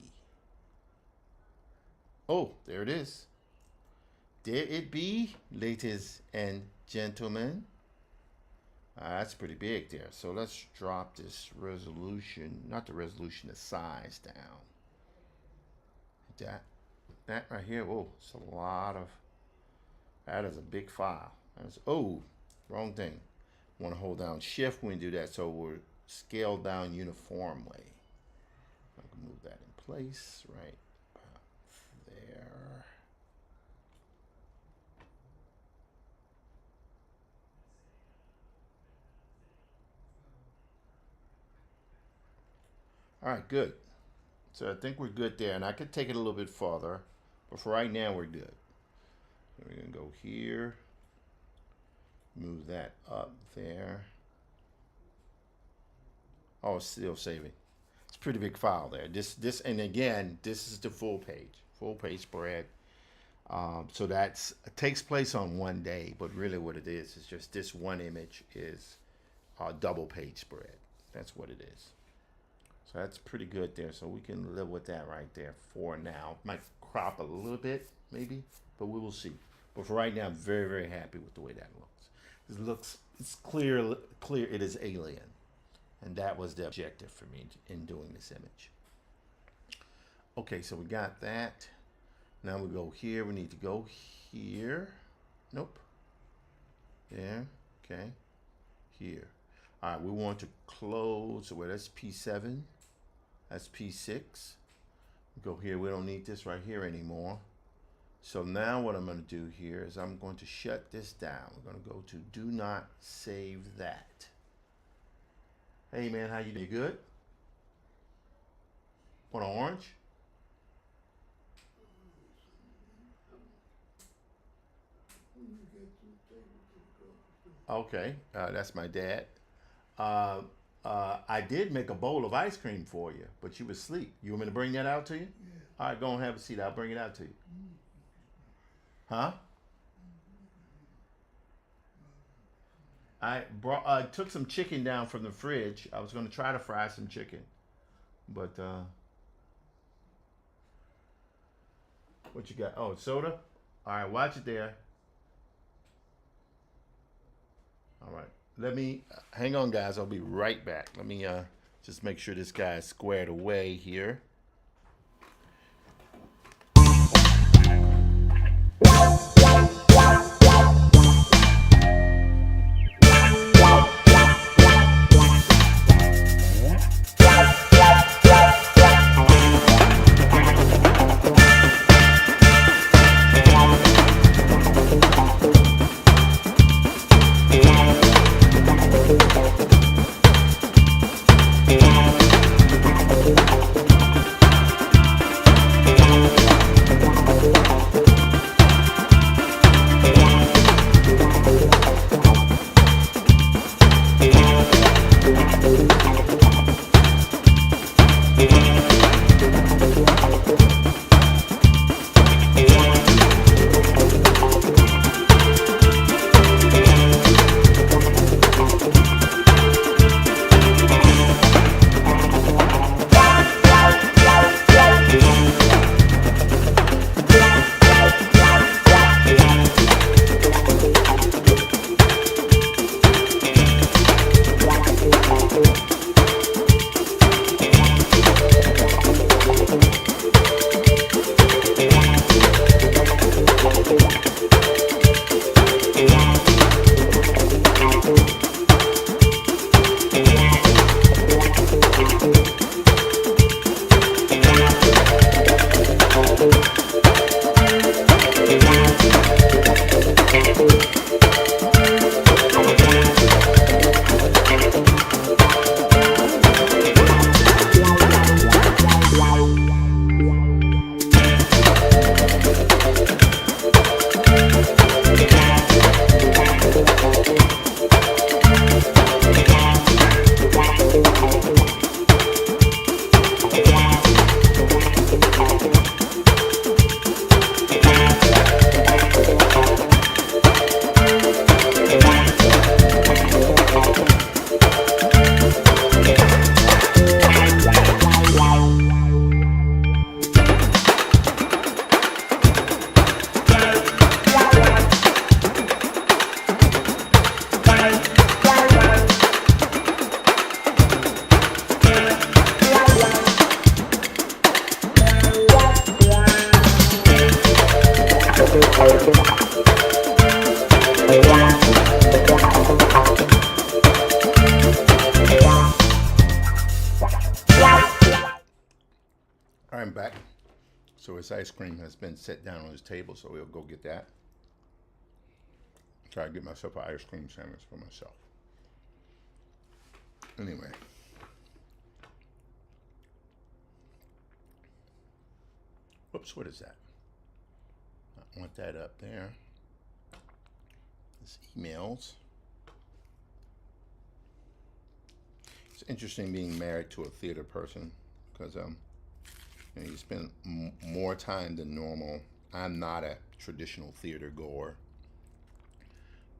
Oh, there it is. There it be, ladies and gentlemen. That's pretty big there. So let's drop this resolution, not the resolution, the size down. That right here, oh, it's a lot of, that is a big file. That's, oh, wrong thing. Want to hold down Shift when we do that, so we're scaled down uniformly. I can move that in place right about there. All right, good. So I think we're good there, and I could take it a little bit farther, but for right now we're good. So we're gonna go here, move that up there. Oh, it's still saving. It's a pretty big file there. This, and again, this is the full page spread. So it takes place on one day, but really what it is just this one image is a double page spread. That's what it is. So that's pretty good there. So we can live with that right there for now. Might crop a little bit, maybe, but we will see. But for right now, I'm very, very happy with the way that looks. It's clear. It is alien. And that was the objective for me in doing this image. Okay, so we got that. Now we go here. We need to go here. Nope. There. Okay. Here. All right, we want to close. Well, that's P7. That's P6. Go here. We don't need this right here anymore. So now what I'm going to do here is I'm going to shut this down. We're going to go to do not save that. Hey man, how you doing? You good? Want an orange? Okay, that's my dad. Uh, I did make a bowl of ice cream for you, but you was asleep. You want me to bring that out to you? Yeah. All right, go and have a seat. I'll bring it out to you. Huh? I took some chicken down from the fridge. I was going to try to fry some chicken, but what you got? Oh, soda. All right, watch it there. All right, let me hang on, guys. I'll be right back. Let me just make sure this guy is squared away here. I'm back. So his ice cream has been set down on his table, so we'll go get that. Try to get myself an ice cream sandwich for myself. Anyway. Whoops, what is that? I want that up there. This emails. It's interesting being married to a theater person because you know, you spend more time than normal. I'm not a traditional theater goer,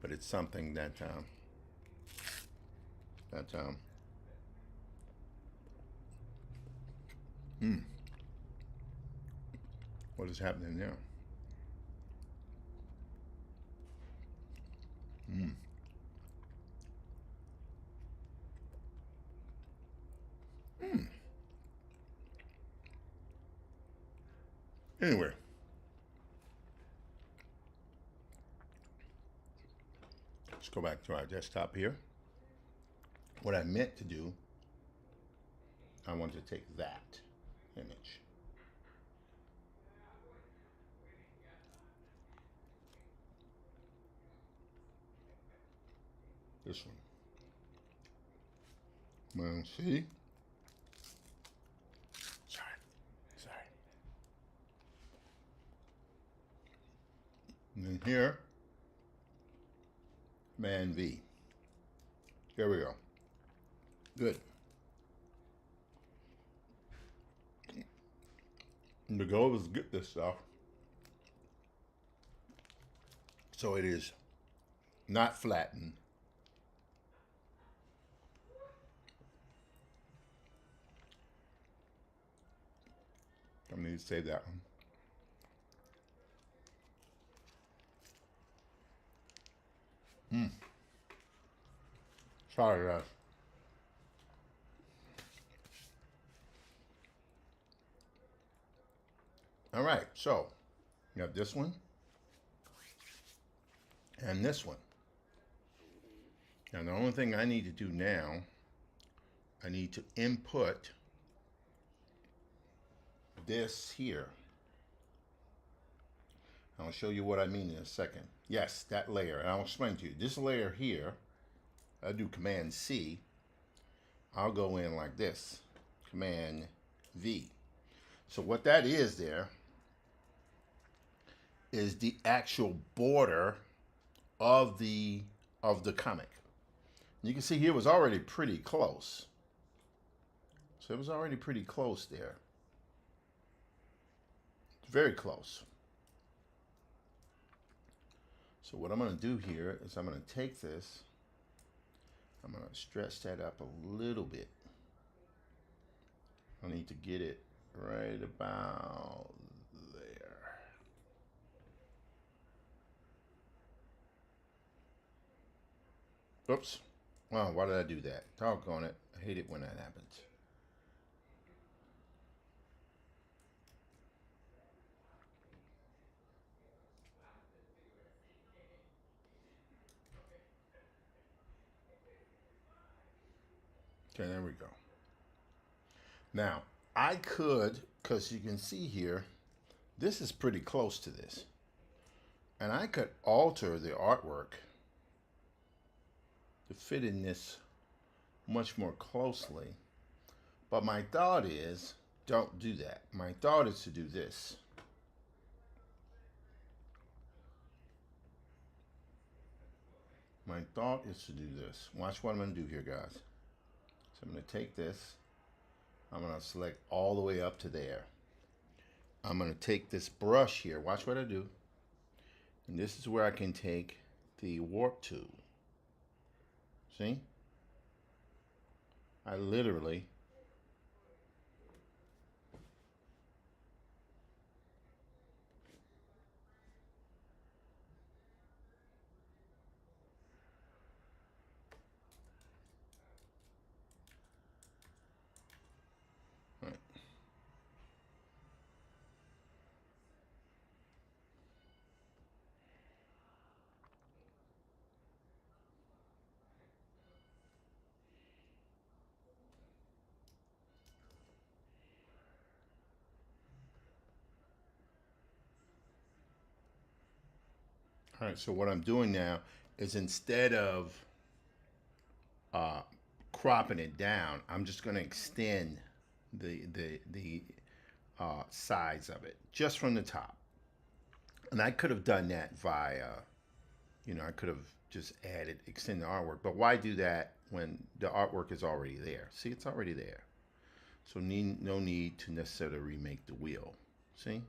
but it's something that what is happening there? Anyway, let's go back to our desktop here. What I meant to do, I wanted to take that image. This one. Well, see? Sorry. Sorry. And then here, Command V. There we go. Good. And the goal is to get this stuff so it is not flattened. I need to save that one. Sorry, guys. All right, so you have this one and this one. Now, the only thing I need to do now, I need to input this here. I'll show you what I mean in a second. Yes, that layer, and I'll explain to you. This layer here, I do Command C. I'll go in like this, Command V. So what that is there is the actual border of the comic. You can see here it was already pretty close. So it was already pretty close there. Very close. So what I'm going to do here is I'm going to take this, I'm going to stretch that up a little bit. I need to get it right about there. Oops. Wow, why did I do that? Doggone it. I hate it when that happens. Okay, there we go. Now, I could, because you can see here, this is pretty close to this. And I could alter the artwork to fit in this much more closely. But my thought is, don't do that. My thought is to do this. My thought is to do this. Watch what I'm going to do here, guys. So I'm going to take this. I'm going to select all the way up to there. I'm going to take this brush here. Watch what I do. And this is where I can take the warp tool. See? I literally all right, so what I'm doing now is instead of uh, cropping it down, I'm just going to extend the size of it just from the top. And I could have done that via, I could have just added, extend the artwork. But why do that when the artwork is already there? See, it's already there. So no need to necessarily remake the wheel. See?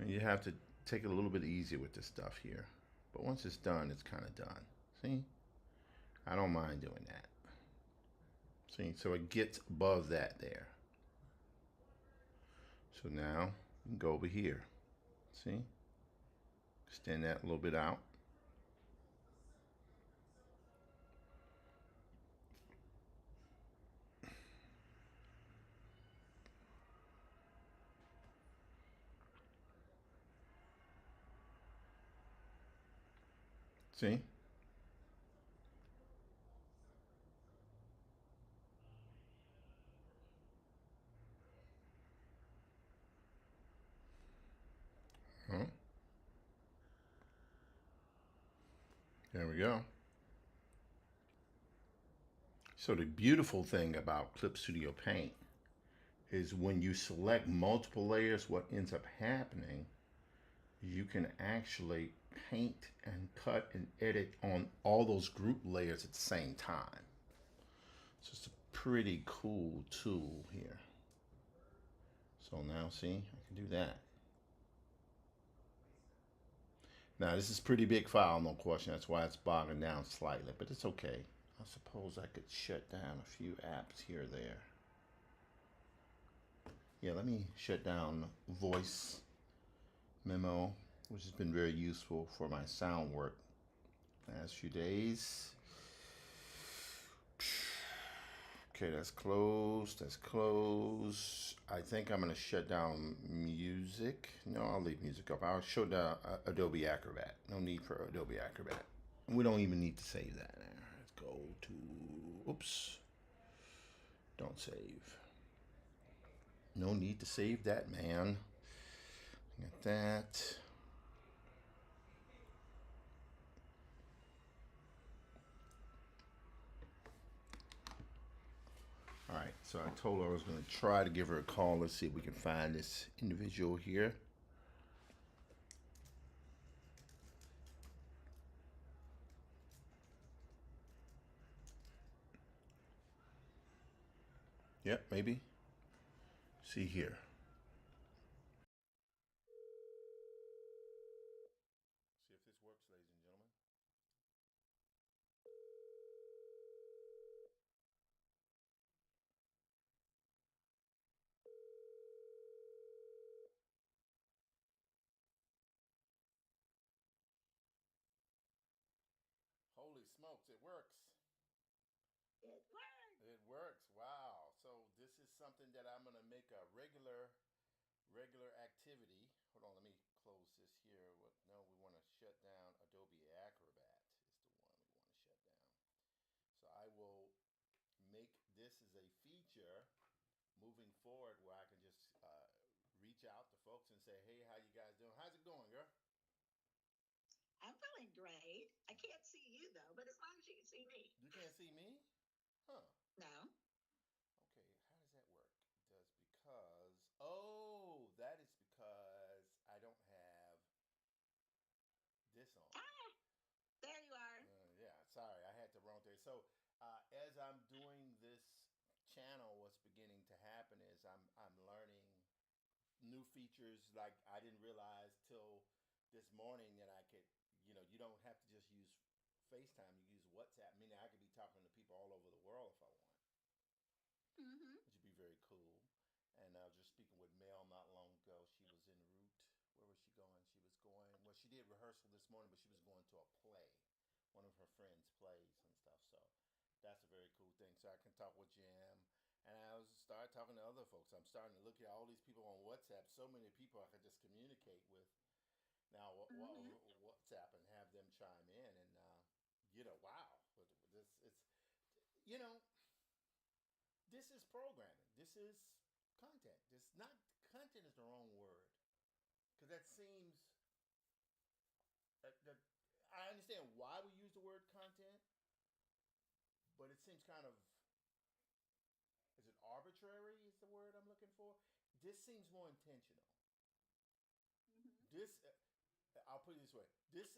And you have to take it a little bit easier with this stuff here. But once it's done, it's kind of done. See? I don't mind doing that. See? So it gets above that there. So now, you can go over here. See? Extend that a little bit out. See? we go. So the beautiful thing about Clip Studio Paint is when you select multiple layers, what ends up happening, you can actually paint and cut and edit on all those group layers at the same time. So it's a pretty cool tool here. So now see, I can do that. Now this is pretty big file, no question. That's why it's bogging down slightly, but it's okay. I suppose I could shut down a few apps here or there. Yeah, let me shut down Voice Memo, which has been very useful for my sound work last few days. Okay, that's closed. That's closed. I think I'm gonna shut down music. No, I'll leave music up. I'll shut down Adobe Acrobat. No need for Adobe Acrobat. We don't even need to save that. Let's go to, oops. Don't save. No need to save that, man. Got that. All right, so I told her I was going to try to give her a call. Let's see if we can find this individual here. Yep, maybe. See here. See if this works, ladies and gentlemen. Holy smokes, it works. It worked. It works. Wow. So this is something that I'm going to make a regular activity. Hold on, let me close this here. What? No, we want to shut down Adobe Acrobat is the one we want to shut down. So I will make this as a feature moving forward where I can just reach out to folks and say, hey, how you guys doing? How's it going, girl? I'm feeling great. I can't see you though, but as long as you can see me. You can't see me? Huh. No. Okay, how does that work? Does because, oh, that is because I don't have this on. Ah, there you are. Yeah, sorry, I had the wrong thing. So as I'm doing this channel, what's beginning to happen is I'm learning new features like I didn't realize till this morning that I could, you don't have to just use FaceTime, you use WhatsApp, meaning I could be talking to people all over the world if I want, Mm-hmm. which would be very cool. And I was just speaking with Mel not long ago. She was en route. Where was she going? She was going, well, she did rehearsal this morning, but she was going to a play, one of her friends' plays and stuff. So that's a very cool thing. So I can talk with Jim. And I was started talking to other folks. I'm starting to look at all these people on WhatsApp. So many people I could just communicate with now. Mm-hmm. WhatsApp and have them chime in, and wow, this it's you know this is programming. This is content. This not content is the wrong word because that seems that I understand why we use the word content, but it seems kind of is it arbitrary? Is the word I'm looking for? This seems more intentional. Mm-hmm. This I'll put it this way. This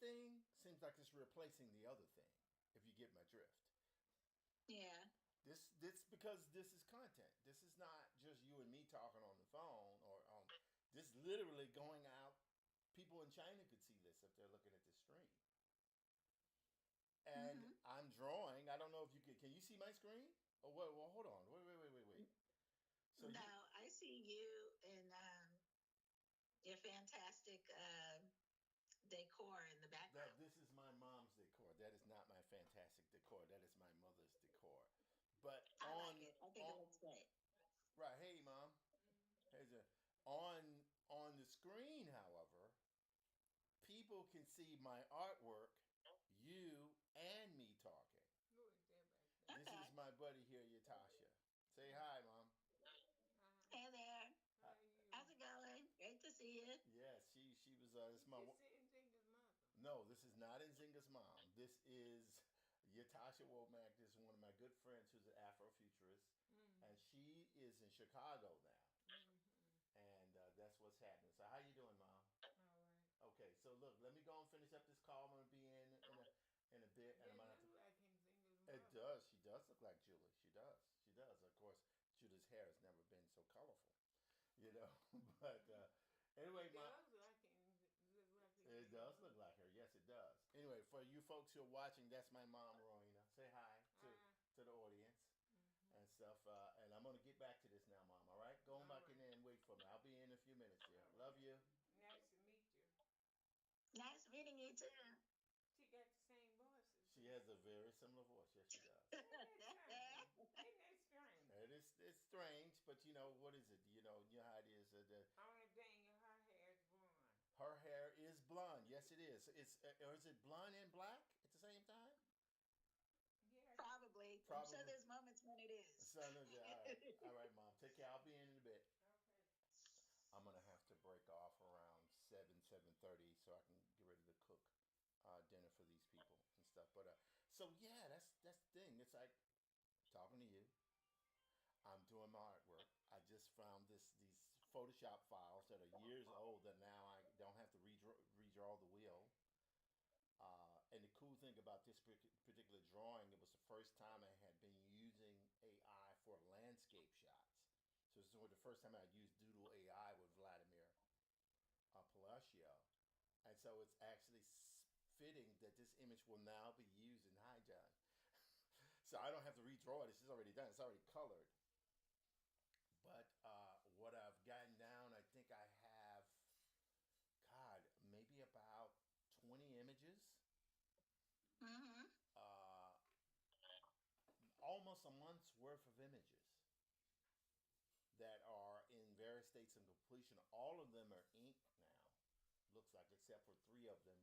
thing seems like it's replacing the other thing. If you get my drift. Yeah. This because this is content. This is not just you and me talking on the phone or on. This literally going out. People in China could see this if they're looking at this stream. And Mm-hmm. I'm drawing. I don't know if you can. Can you see my screen? Oh well, hold on. Wait. So No, I see you and your fantastic decor in the background. this is my mom's decor. That is not my fantastic decor. That is my mother's decor. But I like it. I think it looks great. right, hey mom. Here's a on on the screen, however, people can see my artwork, you and me talking. This Okay. is my buddy here, Yatasha. Say hi, mom. Hey there. How's it going? Great to see you. Yes, she was. It's my. No, this is not Nzinga's mom. This is Yatasha Womack. This is one of my good friends who's an Afrofuturist, and she is in Chicago now, and that's what's happening. So how you doing, Mom? All right. Okay, so look, let me go and finish up this call. I'm gonna be in a bit, and I'm That gonna have to. do like Nzinga's It mother. does. She does look like Julie. She does. She does. Of course, Julie's hair has never been so colorful, you know. But anyway, It my does like look like it Nzinga's does look mother. like her. Yes, it does. Anyway, for you folks who are watching, that's my mom, Rowena. Say hi Ah. to the audience Mhm. and stuff. And I'm gonna get back to this now, Mom. All right, go on All back in right. there and wait for me. I'll be in a few minutes here. All Love right. you. Nice to meet you. Nice meeting you too. She got the same voice as She me. has a very similar voice. Yes, she does. Ain't that something? Ain't that strange? It's strange, but you know what is it? You know how it is. Only thing her hair is blonde. Her hair is blonde. Yes, it is. It's or is it blonde and black at the same time? Yeah. Probably. I'm sure Probably. there's moments when it is. Son of all right, Mom. Take care. I'll be in a bit. Okay. I'm gonna have to break off around 7:30 so I can get ready to cook dinner for these people and stuff. But so yeah, that's the thing. It's like talking to you. I'm doing my artwork. I just found these Photoshop files that are years old that now I don't have to redraw the wheel. And the cool thing about this particular drawing, it was the first time I had been using AI for landscape shots. So this was the first time I used Doodle AI with Vladimir Palacio. And so it's actually fitting that this image will now be used in HiJohn. So I don't have to redraw it. It's just already done. It's already colored. But what I've gotten down, I think I have, God, maybe about 20 images. Mm-hmm. Uh, Almost a month's worth of images that are in various states of completion. All of them are ink now, looks like, except for three of them.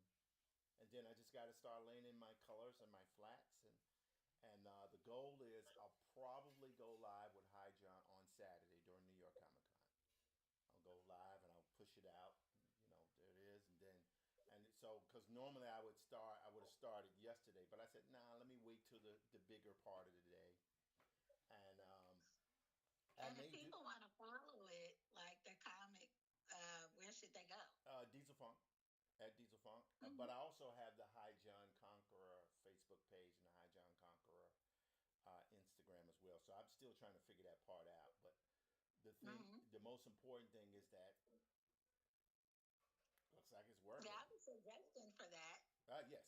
And then I just got to start laying in my colors and my flats, and the goal is I'll probably go live with High John on Saturday during New York Comic Con. I'll go live and I'll push it out. There it is, and then so because normally I would have started yesterday, but I said nah, let me wait till the bigger part of the day, and I And if may do people want to follow it, like the comic, where should they go? Diesel Funk at Diesel Funk, but Mm-hmm. I also have the High John Conqueror Facebook page and the High John Conqueror Instagram as well. So I'm still trying to figure that part out, but Mm-hmm. the most important thing is that looks like it's Yeah, working. I have a suggestion for that. Yes.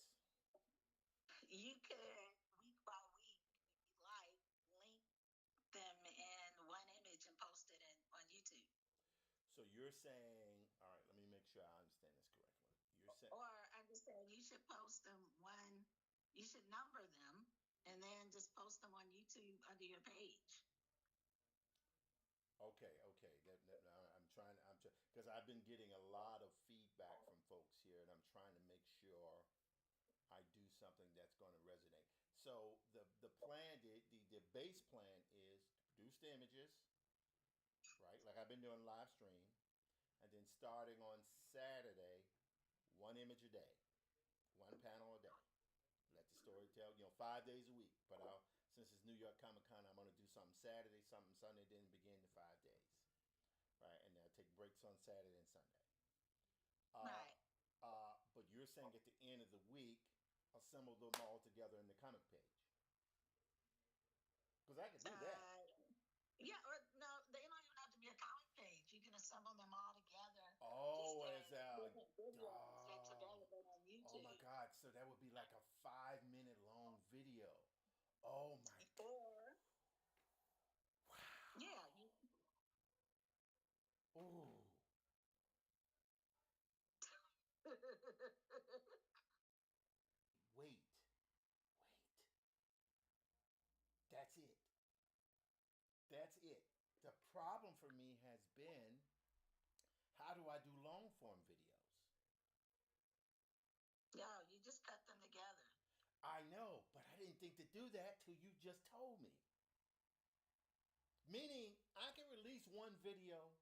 You could, week by week, if you like, link them in one image and post it on YouTube. So you're saying, all right, let me make sure I understand this correctly. You're saying, Or I'm just saying you should post them you should number them and then just post them on YouTube under your page. okay. I'm trying, because I've been getting a lot of feedback from folks here, and I'm trying to make sure I do something that's going to resonate. So the plan, the base plan is to produce the images, right? Like I've been doing live stream, and then starting on Saturday, one image a day, one panel a day. Let the story tell, 5 days a week. But since it's New York Comic Con, I'm gonna do something Saturday, something Sunday, then begin the 5 days, right? And I'll take breaks on Saturday and Sunday. Uh, Right. but you're saying at the end of the week, assemble them all together in the comic page, because I can do that. Uh, yeah, or no, they don't even have to be a comic page. You can assemble them all together just Oh, as as different videos that's oh, available on oh my YouTube. God! So that would be like a 5 minute long video. Oh my Or, yeah, Wow. you, Ooh. Wait. Wait. That's it. That's it. The problem for me has been how do I do long form videos? no, you just cut them together. I know, but I didn't think to do that till you just told me. Meaning I can release one video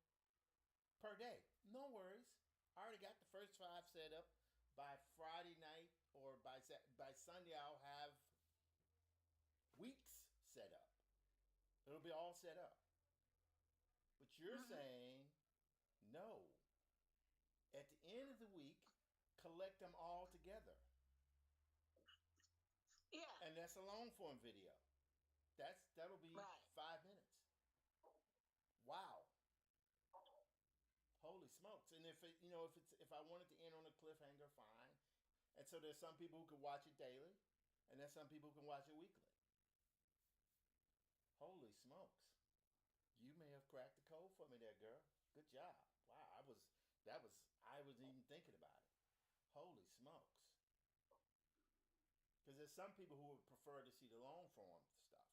per day. No worries. I already got the first five set up. by Friday night or by Sunday, I'll have weeks set up. It'll be all set up. But you're Mm-hmm. saying no. At the end of the week, collect them all together. Yeah. And that's a long form video. That'll be Right. 5 minutes. Wow. Holy smokes! And if I wanted to end on a cliffhanger, fine. And so there's some people who can watch it daily, and there's some people who can watch it weekly. Holy smokes! You may have cracked the code for me there, girl. Good job. Wow, I was even thinking about it. Holy smokes! Because there's some people who would prefer to see the long form stuff.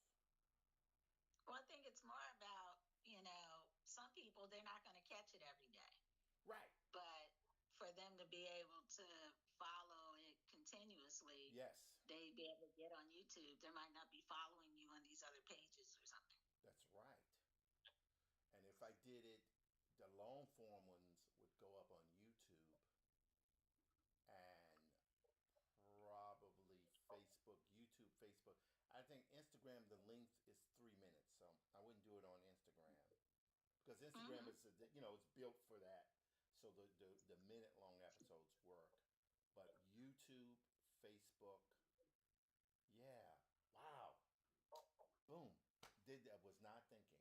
Well, I think it's more about, some people, they're not going to catch it every day. Right. But for them to be able to follow it continuously, Yes. they be able to get on YouTube. They might not be following you on these other pages or something. That's right. And if I did it, the long form ones would go up on YouTube and probably Facebook, YouTube, Facebook. I think Instagram, the length is 3 minutes, so I wouldn't do it on Instagram because Instagram is, it's built for that. So the minute long episodes work, but YouTube, Facebook, yeah, wow, boom, did that. Was not thinking.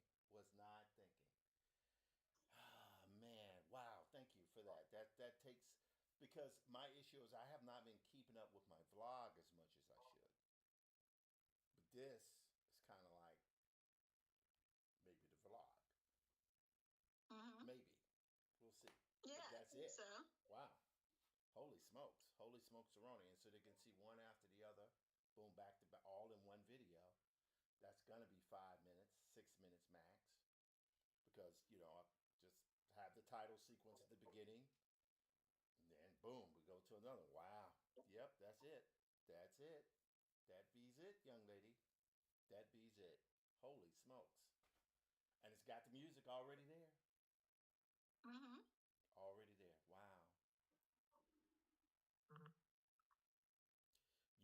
Ah, man, wow, thank you for that. That takes, because my issue is I have not been keeping up with my vlog as much as I should. But this is kind of like maybe the vlog. Mm-hmm. Maybe. We'll see. Yeah, But I that's think it. so. Wow. Holy smokes. Holy smokes, Aroni. And so they can see one after the other. Boom, back to back, all in one video. That's going to be 5 minutes, 6 minutes max. Because, I just have the title sequence at the beginning. And then, boom, we go to another. Wow. Yep, that's it. That's it. That bees it, young lady. That bees it. Holy smokes. And it's got the music already there. Mm-hmm. Already there. Wow.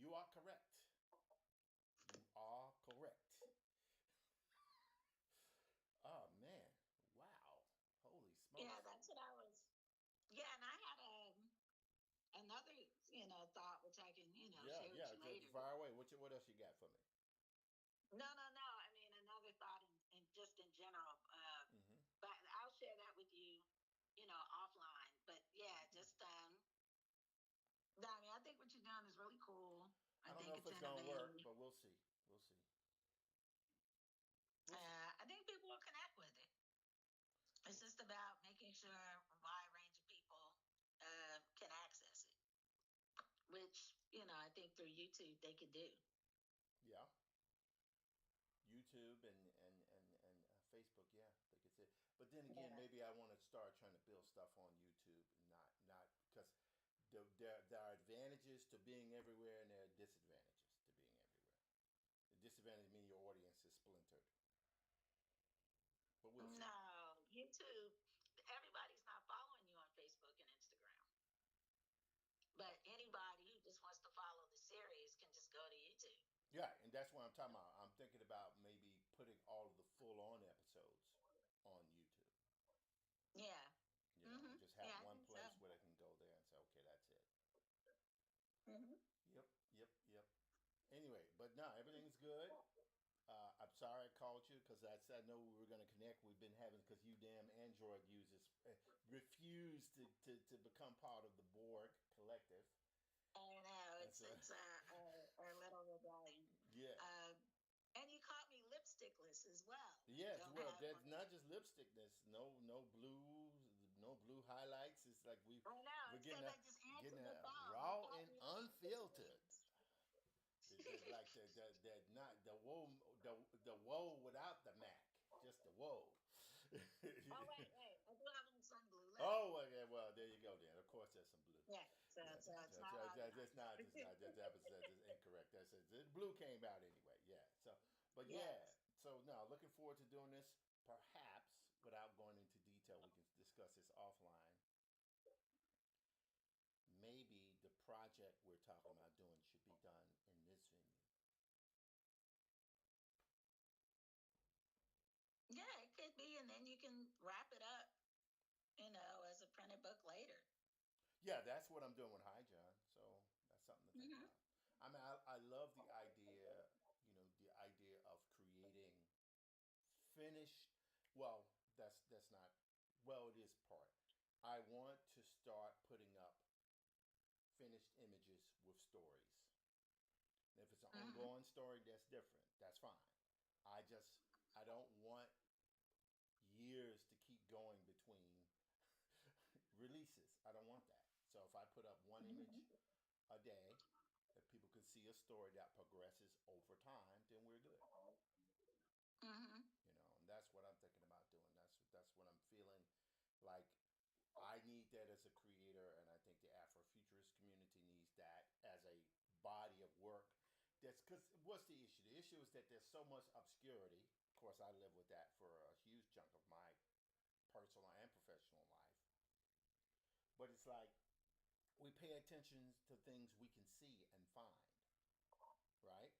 You are correct. You are correct. Oh, man. Wow. Holy smokes. Yeah, that's what I was. Yeah, and I had another, thought which I can, share with you later. Fire away. What else you got for me? No. I mean, another thought in just in general. Mm-hmm. But I'll share that with you, offline. But yeah, just no, I mean, I think what you're doing is really cool. I don't think know if it's it's going to innovative. work, but we'll see. We'll see. I think people will connect with it. It's just about making sure a wide range of people can access it, which, I think through YouTube they could do. Yeah. YouTube and Facebook, yeah, they could say. But then again, maybe I want to start trying to build stuff on YouTube, not because there are advantages to being everywhere and there are disadvantages to being everywhere. The disadvantage means your audience is splintered. But we'll see. No, YouTube, everybody's not following you on Facebook and Instagram. But anybody who just wants to follow the series can just go to YouTube. Yeah, and that's what I'm talking about. I'm thinking about maybe putting all of the full-on episodes on YouTube. Yeah. Just have one place where they can go there and say, okay, that's it. Mm-hmm. Yep. Anyway, but no, everything's good. I'm sorry I called you because I know we were going to connect. We've been having, because you damn Android users refuse to become part of the Borg collective. I know, it's a little rebellion. Yeah. And you caught me lipstickless as well. Yes, well, that's not just lipstickness. No blue highlights. It's like we're getting raw and unfiltered. Like the woe without the Mac, just the woe. Oh wait, I do have on some blue. Oh, okay, well there you go. Then of course there's some blue. Yeah, so it's not. That's incorrect. That's it. The blue came out anyway. Yeah. So, but yeah. So no, looking forward to doing this. Perhaps without going into detail, we can discuss this offline. Maybe the copy, and then you can wrap it up, as a printed book later. Yeah, that's what I'm doing with Hi John. So that's something to think Mm-hmm. about. I mean, I love the idea, the idea of creating finished. Well, that's not. Well, it is part. I want to start putting up finished images with stories. And if it's an Mm-hmm. ongoing story, that's different. That's fine. I just I don't want years to keep going between releases. I don't want that. So if I put up one image Mm-hmm. a day that people can see a story that progresses over time, then we're good. Mm-hmm. And that's what I'm thinking about doing. That's what I'm feeling like I need that as a creator, and I think the Afrofuturist community needs that as a body of work. That's because what's the issue? The issue is that there's so much obscurity. Of course, I live with that for a huge chunk of my personal and professional life. But it's like we pay attention to things we can see and find, right?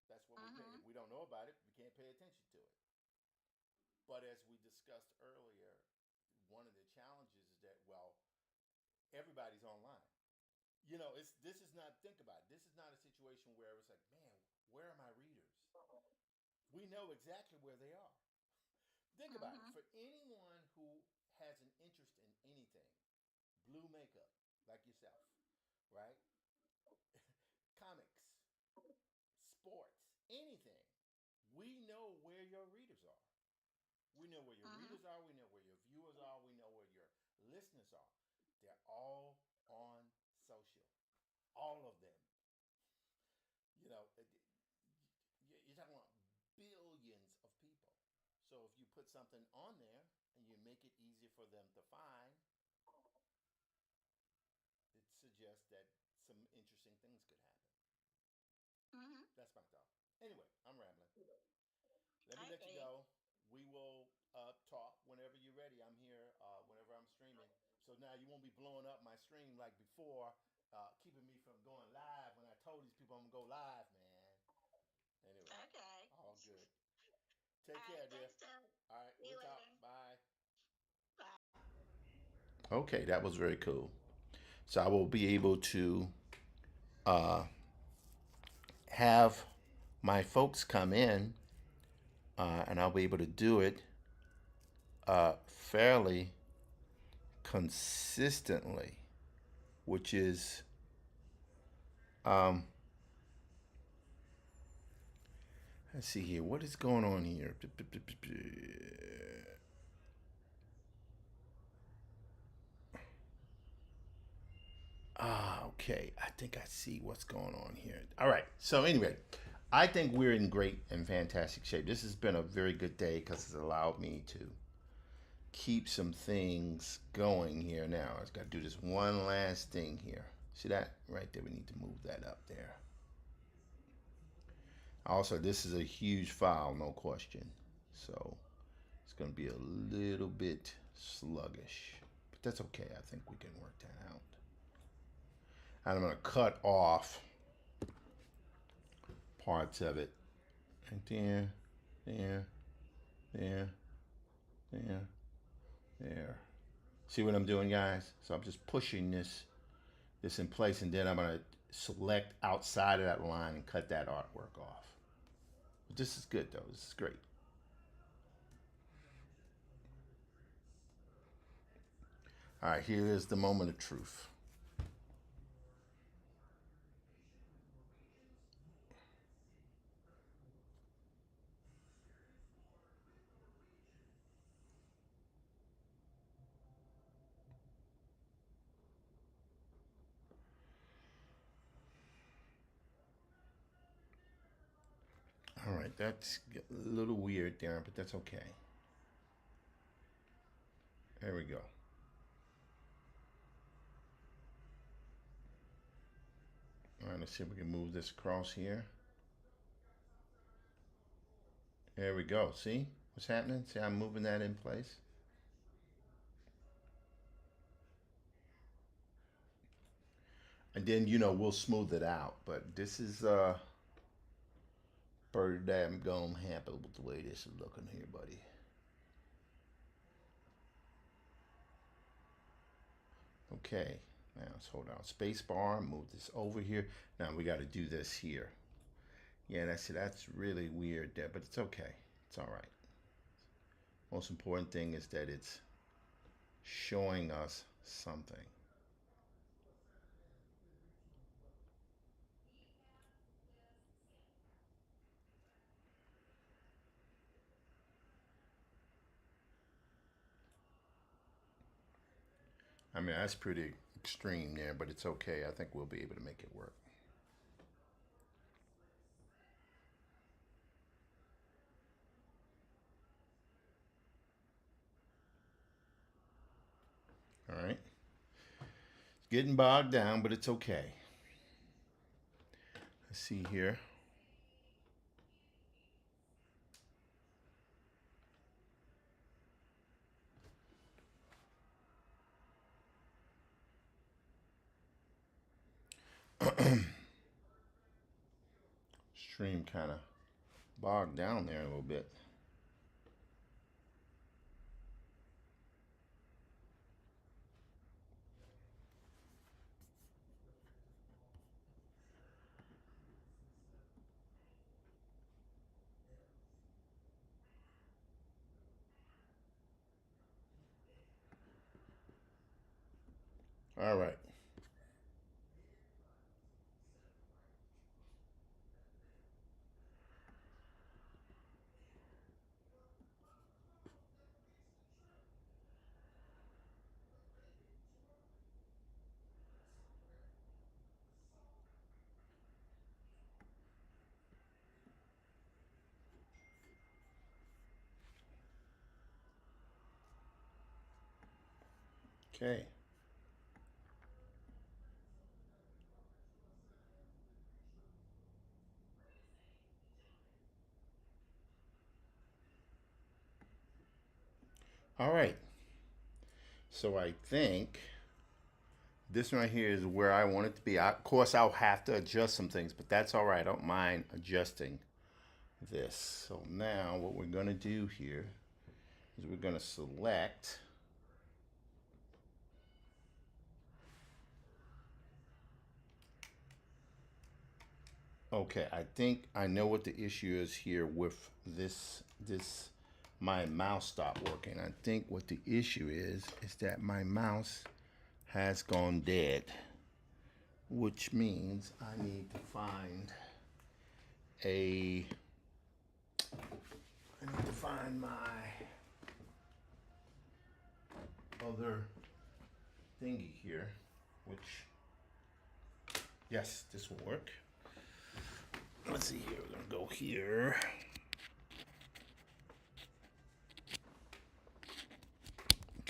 That's what we pay. Mm-hmm. If we don't know about it, we can't pay attention to it. But as we discussed earlier, one of the challenges is that, well, everybody's online. It's this is not think about it. This is not a situation where it's like, man, where are my readers? We know exactly where they are. Think about it. Mm-hmm. For anyone who has an interest in anything, blue makeup, like yourself, right? Comics, sports, anything. We know where your readers are. We know where your Mm-hmm. readers are. We know where your viewers are. We know where your listeners are. They're all on social. All of them. You know, you're talking about billions of people. So if you put something on there and you make it easy for them to find, it suggests that some interesting things could happen. Mm-hmm. That's my thought. Anyway, I'm rambling. Let me I let you agree. go. We will talk whenever you're ready. I'm here whenever I'm streaming. So now you won't be blowing up my stream like before, keeping me from going live when I told these people I'm going to go live, man. Anyway, Okay. all good. All Take right. care, dear. Thanks, Doug. All right, See you we'll talk. later. Bye. Bye. Okay, that was very cool. So I will be able to uh, have my folks come in, and I'll be able to do it fairly consistently, which is um, let's see here. What is going on here? Okay. I think I see what's going on here. All right. So anyway, I think we're in great and fantastic shape. This has been a very good day because it's allowed me to keep some things going here. Now I just got to do this one last thing here. See that right there? We need to move that up there. Also, this is a huge file, no question. So it's going to be a little bit sluggish, but that's okay. I think we can work that out. And I'm going to cut off parts of it. Right there, there, there, there, there. See what I'm doing, guys? So I'm just pushing this in place, and then I'm going to select outside of that line and cut that artwork off. But this is good, though. This is great. All right, here is the moment of truth. All right, that's a little weird there, but that's okay. There we go. All right, let's see if we can move this across here. There we go. See what's happening? See, I'm moving that in place. And then, we'll smooth it out. But this is pretty damn gum happy with the way this is looking here, buddy. Okay, now let's hold down space bar, move this over here. Now we got to do this here. Yeah, that's really weird there, but it's okay. It's all right. Most important thing is that it's showing us something. I mean, that's pretty extreme there, but it's okay. I think we'll be able to make it work. All right. It's getting bogged down, but it's okay. Let's see here. Stream kind of bogged down there a little bit. All right. Okay. All right. So I think this right here is where I want it to be. Of course, I'll have to adjust some things, but that's all right. I don't mind adjusting this. So now what we're going to do here is we're going to select. Okay, I think I know what the issue is here with this my mouse stopped working. I think what the issue is that my mouse has gone dead, which means I need to find my other thingy here, which, yes, this will work. Let's see here, we're gonna go here.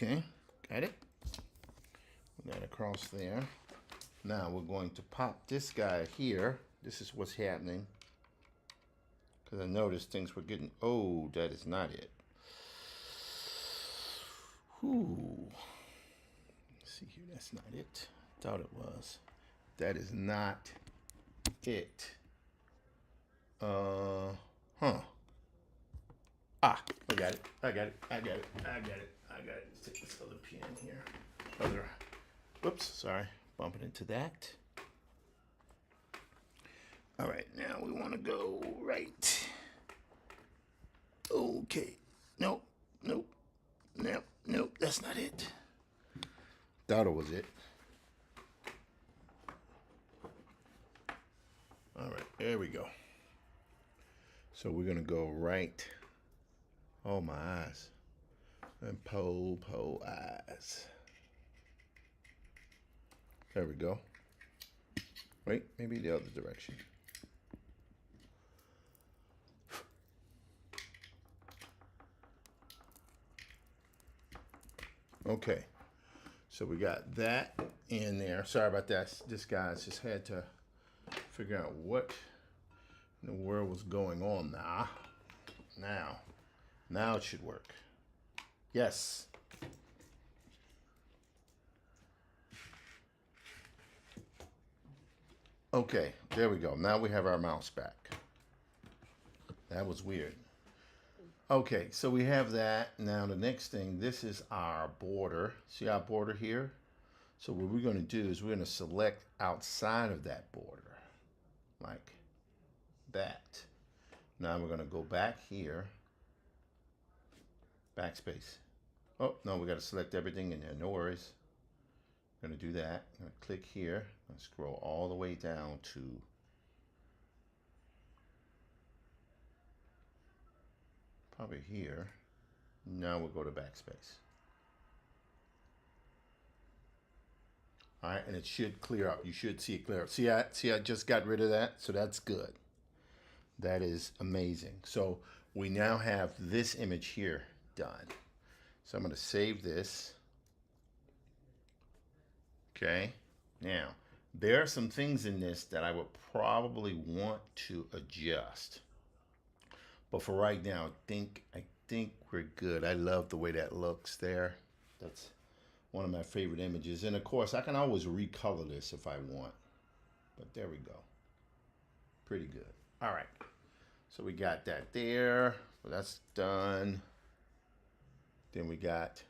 Okay, got it. Put that across there. Now we're going to pop this guy here. This is what's happening. Because I noticed things were getting, oh, that is not it. Whew. Let's see here, that's not it. Thought it was. That is not it. Huh. Ah, I got it. Let's take this other pin here. Whoops, sorry. Bumping into that. All right, now we want to go right. Okay. Nope. That's not it. Thought it was it. All right, there we go. So we're gonna go right. Oh, my eyes. And pole eyes. There we go. Wait, maybe the other direction. Okay, so we got that in there. Sorry about that. This guy's just had to figure out what in the world was going on Now it should work. Yes. Okay, there we go. Now we have our mouse back. That was weird. Okay, so we have that. Now the next thing, this is our border. See our border here? So what we're going to do is we're going to select outside of that border, like that. Now we're going to go back here, backspace. Oh, no, we got to select everything in there. No worries. I'm going to do that. I'm going to click here and scroll all the way down to probably here. Now we'll go to backspace. All right, and it should clear up. You should see it clear up. See, I just got rid of that, so that's good. That is amazing. So we now have this image here done. So I'm going to save this. Okay. Now, there are some things in this that I would probably want to adjust. But for right now, I think we're good. I love the way that looks there. That's one of my favorite images. And of course, I can always recolor this if I want. But there we go. Pretty good. All right. So we got that there. So that's done. Then we got,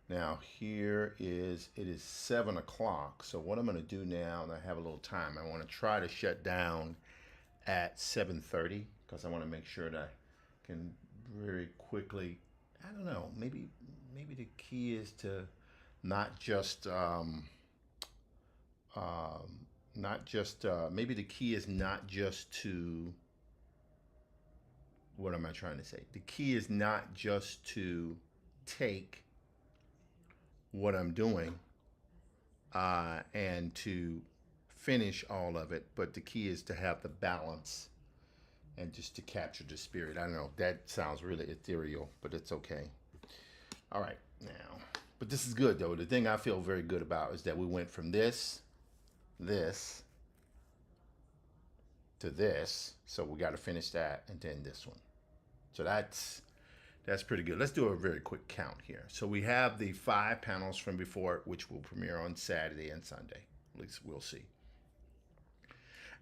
now here is, it is 7 o'clock. So what I'm going to do now, and I have a little time, I want to try to shut down at 7:30 because I want to make sure that I can very quickly, I don't know, maybe the key is to not just maybe the key is not just to, what am I trying to say? The key is not just to take what I'm doing and to finish all of it, but the key is to have the balance and just to capture the spirit. I don't know, that sounds really ethereal, but it's okay. All right, now, but this is good though. The thing I feel very good about is that we went from this to this, so we got to finish that and then this one. So that's pretty good. Let's do a very quick count here. So we have the 5 panels from before, which will premiere on Saturday and Sunday. At least we'll see.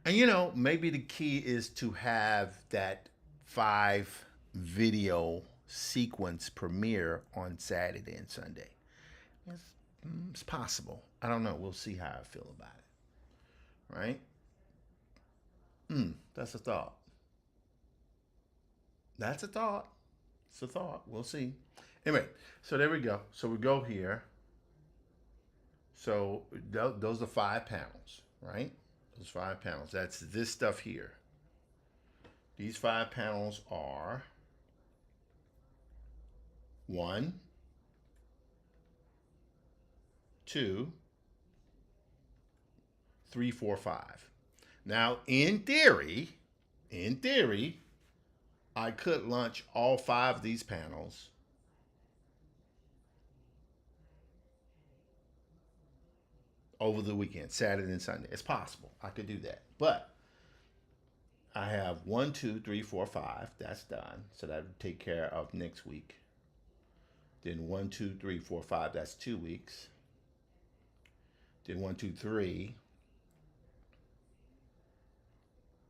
And you know, maybe the key is to have that 5 video sequence premiere on Saturday and Sunday. It's possible. I don't know. We'll see how I feel about it. Right? That's a thought. That's a thought. It's a thought. We'll see. Anyway, so there we go. So we go here. So those are 5 panels, right? Those 5 panels. That's this stuff here. These 5 panels are 1, 2, 3, 4, 5. Now, in theory, I could launch all 5 of these panels over the weekend, Saturday and Sunday. It's possible. I could do that. But I have 1, 2, 3, 4, 5. That's done. So that would take care of next week. Then 1, 2, 3, 4, 5. That's 2 weeks. Then 1, 2, 3.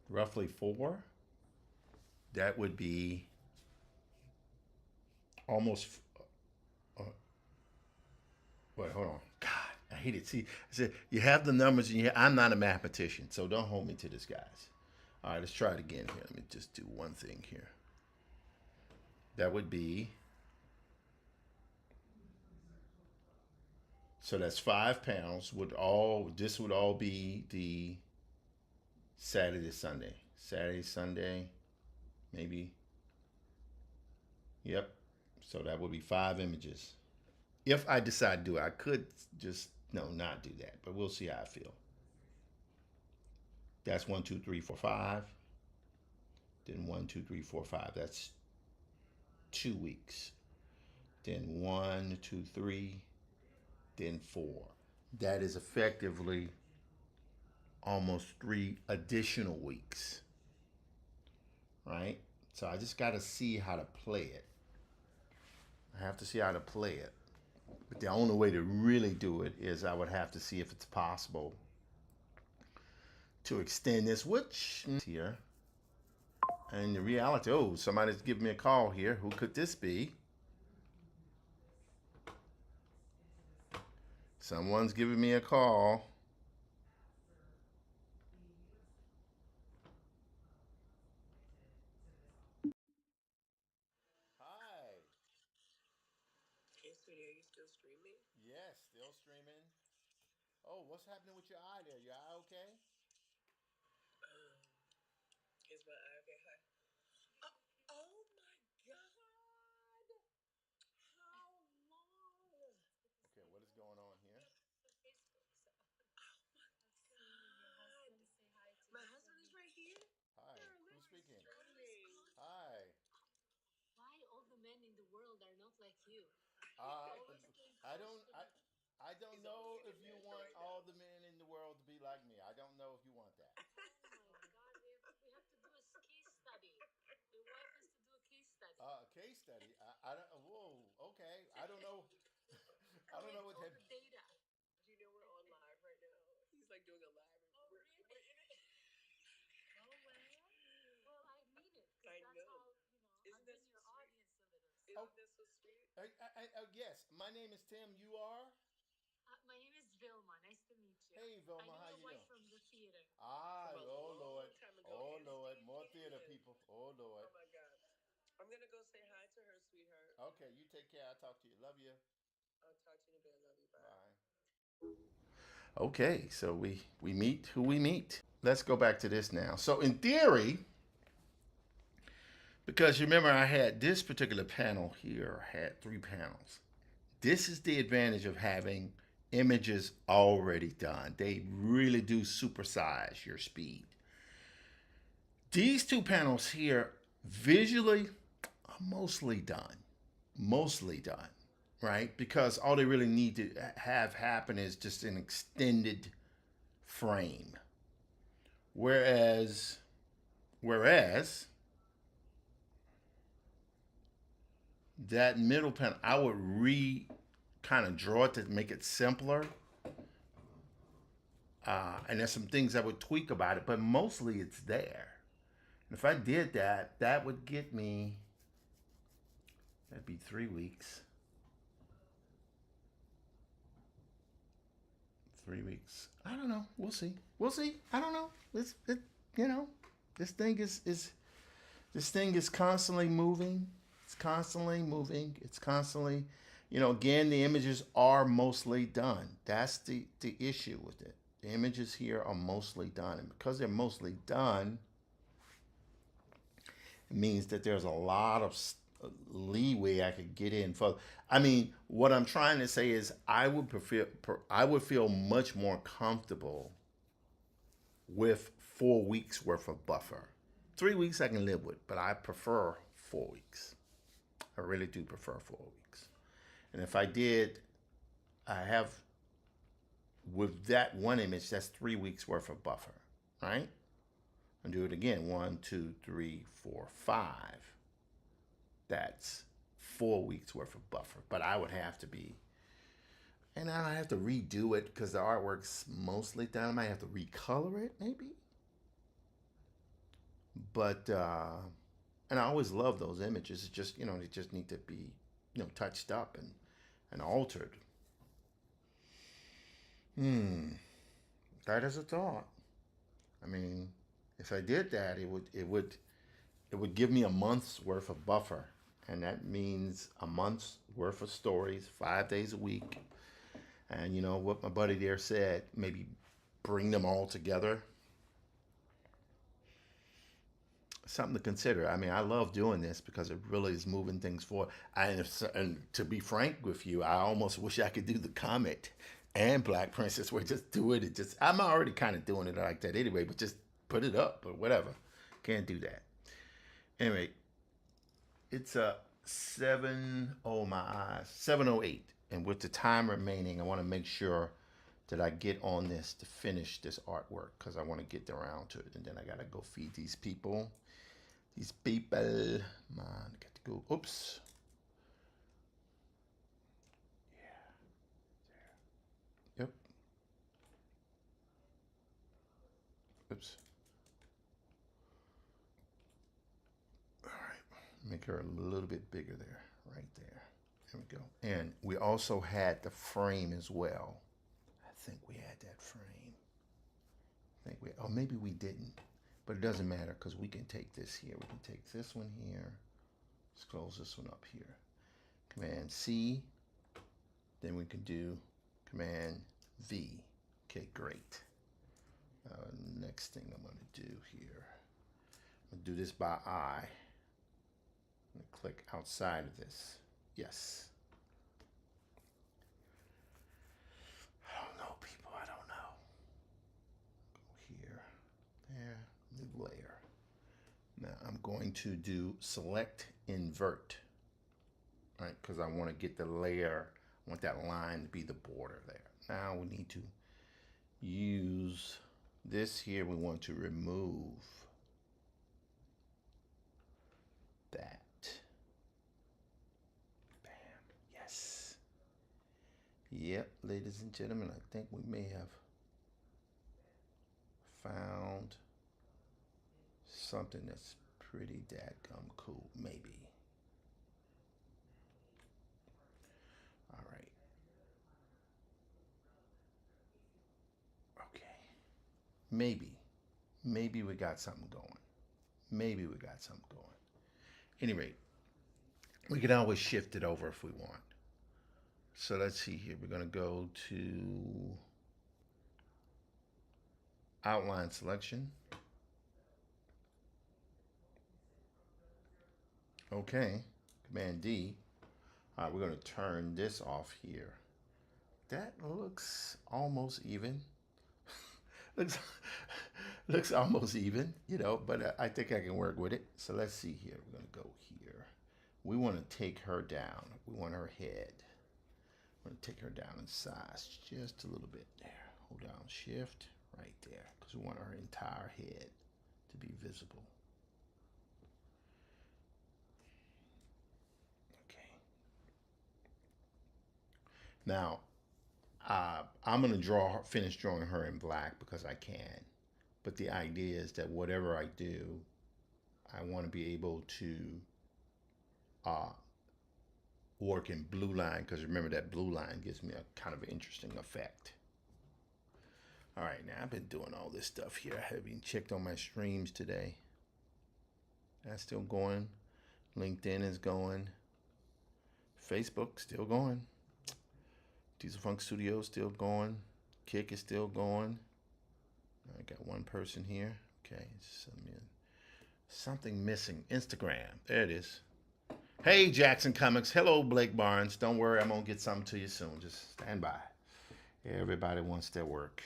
Roughly 4. That would be almost. Wait, hold on. God, I hate it. See, I said you have the numbers, and I'm not a mathematician, so don't hold me to this, guys. All right, let's try it again here. Let me just do one thing here. That would be. So that's 5 panels. This would all be the Saturday, Sunday, maybe. Yep. So that would be 5 images. If I decide to do it, I could just not do that, but we'll see how I feel. That's 1, 2, 3, 4, 5. Then 1, 2, 3, 4, 5. That's 2 weeks. Then 1, 2, 3. Then 4. That is effectively almost 3 additional weeks. Right? So I just got to see how to play it. I have to see how to play it. But the only way to really do it is I would have to see if it's possible to extend this, which here. And the reality, somebody's giving me a call here. Who could this be? Someone's giving me a call. Hi. Hey, sweetie, are you still streaming? Yes, still streaming. Oh, what's happening with your eye there? Your eye okay? Um, is my eye okay? Hi. Oh my God! How long? Okay, what is going on here? God. My husband is right here. Hi, They're who's literally speaking? streaming. Hi. Why all the men in the world are not like you? Uh, Always came I close don't. to I, me. I don't He's on the know if Canadian you America want right now. all the men in the world to be like me. I don't know if you want that. Oh my God, we have to do a case study. My wife has to do a case study. A case study. I don't. Whoa. Okay. I don't know. I don't know Collect what all that. the data. Do you know we're on live right now? He's like doing a live. Oh, We're really? in it. Oh, well, I mean it. I Because that's know. how, Isn't I've that been so your sweet? audience a little. So. Oh, Isn't that so sweet? yes. My name is Tim. You are. My name is Vilma. Nice to meet you. Hey, I Vilma. know How your you wife doing? from the theater. Ah. From a Oh Lord. long time ago. Oh And Lord. Steve More theater Cannon. people. Oh Lord. Oh my God. I'm gonna go say hi to her, sweetheart. Okay. You take care. I'll talk to you. Love you. I'll talk to you in a bit. I love you. Bye. Bye. Okay, so we meet who we meet. Let's go back to this now. So in theory, because you remember I had this particular panel here, had 3 panels. This is the advantage of having images already done. They really do supersize your speed. These 2 panels here, visually, are mostly done. Mostly done, right? Because all they really need to have happen is just an extended frame. Whereas that middle panel, I would kind of draw it to make it simpler. And there's some things I would tweak about it, but mostly it's there. And if I did that, that would get me, that'd be 3 weeks. 3 weeks. I don't know. We'll see. We'll see. I don't know. You know, this thing is constantly moving. It's constantly moving. It's constantly, again, the images are mostly done. That's the issue with it. The images here are mostly done. And because they're mostly done, it means that there's a lot of leeway I could get in for. I mean, what I'm trying to say is I would feel much more comfortable with 4 weeks worth of buffer. 3 weeks I can live with, but I prefer 4 weeks. I really do prefer 4 weeks. And if I did, I have, with that one image, that's 3 weeks worth of buffer, right? And do it again. 1, 2, 3, 4, 5. That's 4 weeks worth of buffer. But I would have to be, and I have to redo it because the artwork's mostly done. I might have to recolor it, maybe. But and I always love those images. It's just they just need to be touched up and altered. That is a thought. I mean, if I did that, it would give me a month's worth of buffer, and that means a month's worth of stories, 5 days a week. And you know what my buddy there said, maybe bring them all together. Something to consider. I mean, I love doing this because it really is moving things forward. And to be frank with you, I almost wish I could do the Comet and Black Princess, where just do it. I'm already kind of doing it like that anyway, but just put it up or whatever. Can't do that. Anyway, it's a 7:08, and with the time remaining, I want to make sure that I get on this to finish this artwork because I want to get around to it, and then I gotta go feed these people. These people, man, I got to go. Oops. Yep. Oops. All right. Make her a little bit bigger there. Right there. There we go. And we also had the frame as well. think we had that frame. Oh, maybe we didn't, but it doesn't matter because we can take this here. We can take this one here. Let's close this one up here. Command C. Then we can do Command V. Okay, great. Next thing I'm going to do here, I'm going to do this by eye. I'm going to click outside of this. Yes. I don't know, people. I don't know. Go here, there, new layer. Now I'm going to do select invert, right? Because I want to get the layer. I want that line to be the border there. Now we need to use this here. We want to remove that. Bam. Yes. Yep, ladies and gentlemen, I think we may have found something that's pretty dadgum cool. Maybe. All right. Okay. Maybe we got something going. Maybe we got something going. Any rate, we can always shift it over if we want. So let's see here. We're going to go to outline selection. Okay. Command D. All right, we're going to turn this off here. That looks almost even. looks almost even, you know, but I think I can work with it. So let's see here. We're going to go here. We want to take her down. We want her head. We're going to take her down in size just a little bit there. Hold down shift right there because we want her entire head to be visible. Okay. Now, I'm going to finish drawing her in black because I can. But the idea is that whatever I do, I want to be able to work in blue line because remember that blue line gives me a kind of interesting effect. All right, now I've been doing all this stuff here. I haven't even checked on my streams today. That's still going. LinkedIn is going. Facebook still going. Diesel Funk Studio still going. Kick is still going. I got one person here. Okay, something missing. Instagram. There it is. Hey, Jackson Comics. Hello, Blake Barnes. Don't worry, I'm going to get something to you soon. Just stand by. Everybody wants their work.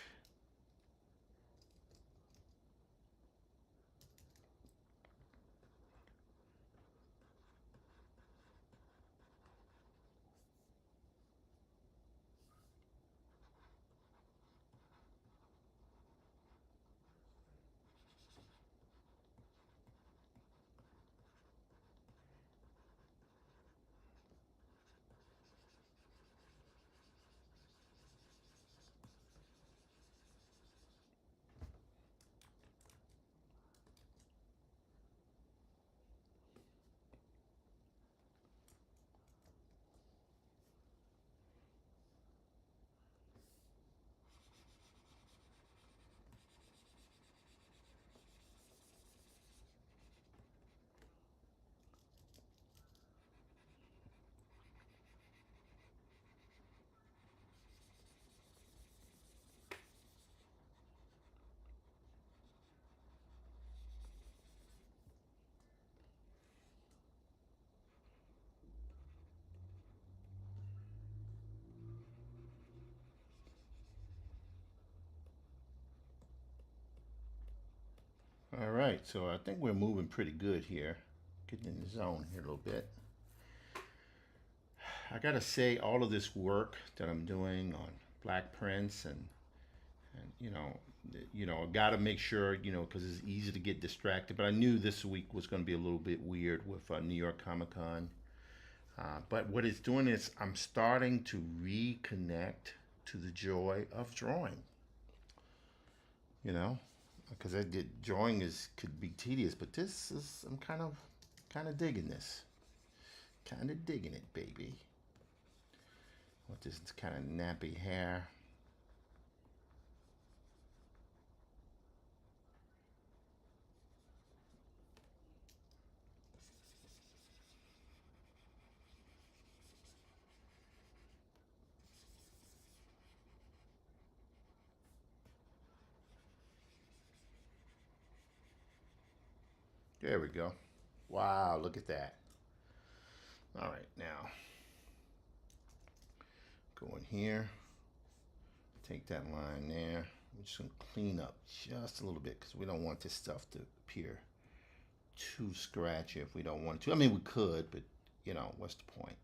All right, so I think we're moving pretty good here. Getting in the zone here a little bit. I gotta say, all of this work that I'm doing on black prints and I gotta make sure, because it's easy to get distracted. But I knew this week was going to be a little bit weird with New York Comic Con. But what it's doing is I'm starting to reconnect to the joy of drawing. Because drawing could be tedious, but I'm kind of digging this. Kind of digging it, baby. With this kind of nappy hair. There we go. Wow, look at that. All right, now go in here, take that line there. We're just gonna clean up just a little bit because we don't want this stuff to appear too scratchy if we don't want to. I mean, we could, but you know, what's the point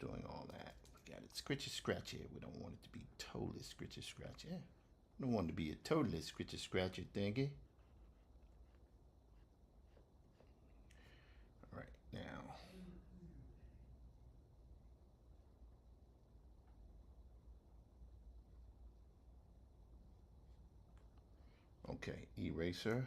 doing all that? We got it scritchy scratchy. We don't want it to be totally scritchy scratchy. We don't want it to be a totally scritchy scratchy thingy. All right, now. Okay, eraser.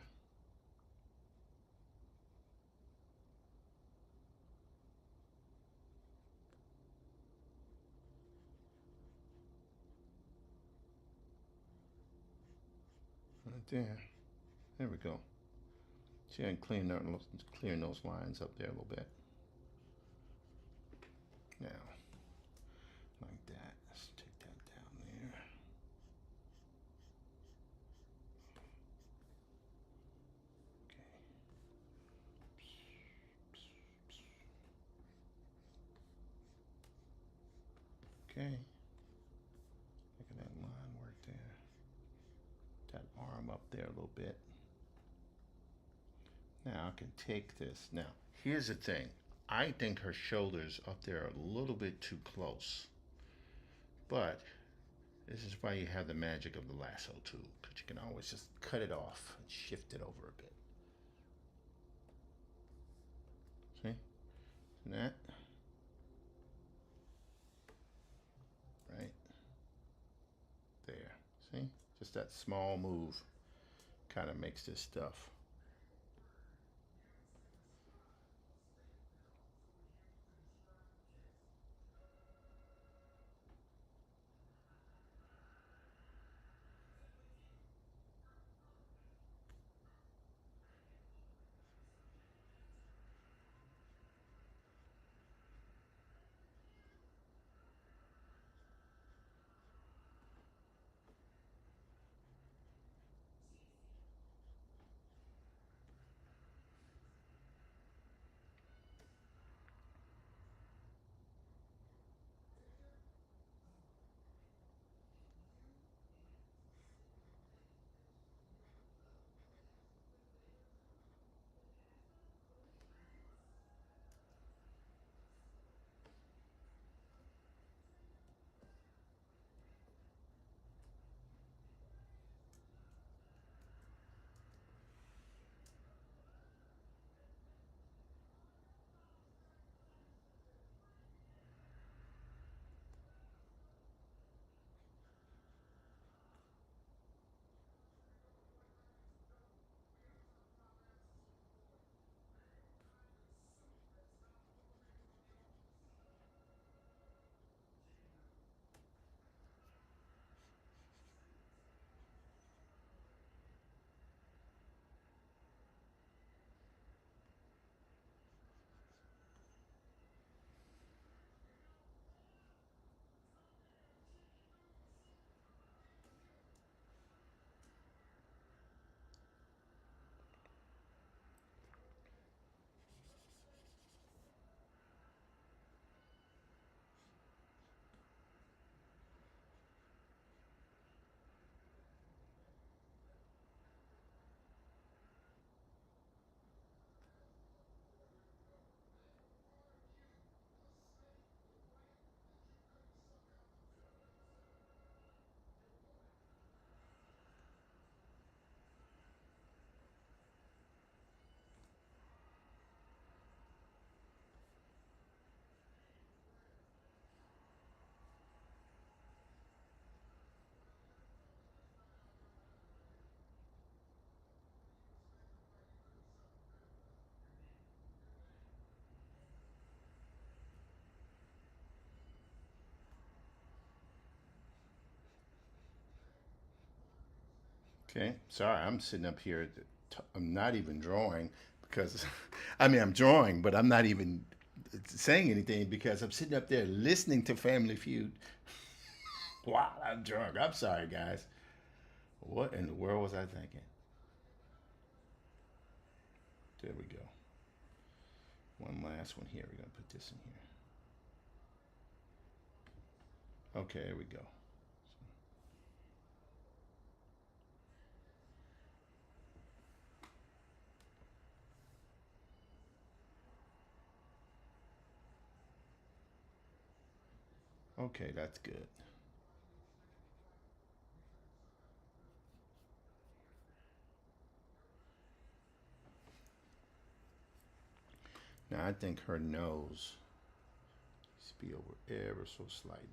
Right there. There we go. See, I can clearing those lines up there a little bit. Now, like that. Let's take that down there. Okay. Okay. Making that line work there. That arm up there a little bit. Now I can take this. Now, here's the thing. I think her shoulders up there are a little bit too close. But this is why you have the magic of the lasso tool, because you can always just cut it off and shift it over a bit. See? And that. Right there. See? Just that small move kind of makes this stuff. Okay, sorry, I'm sitting up here. I'm not even drawing because, I mean, I'm drawing, but I'm not even saying anything because I'm sitting up there listening to Family Feud while I'm drunk. I'm sorry, guys. What in the world was I thinking? There we go. One last one here. We're going to put this in here. Okay, there we go. Okay, that's good. Now I think her nose needs to be over ever so slightly.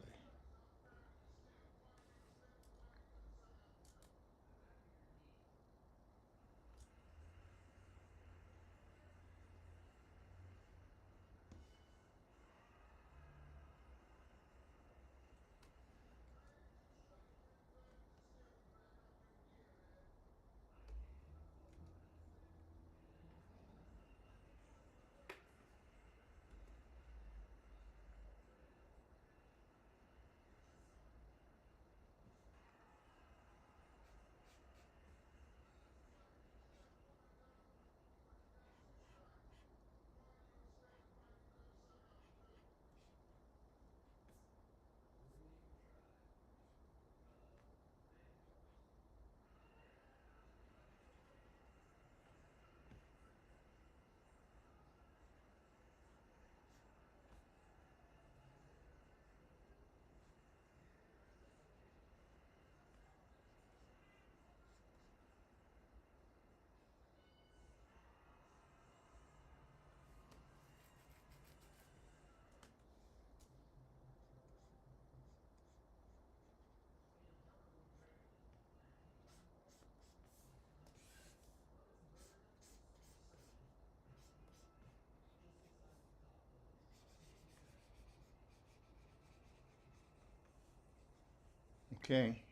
Okay.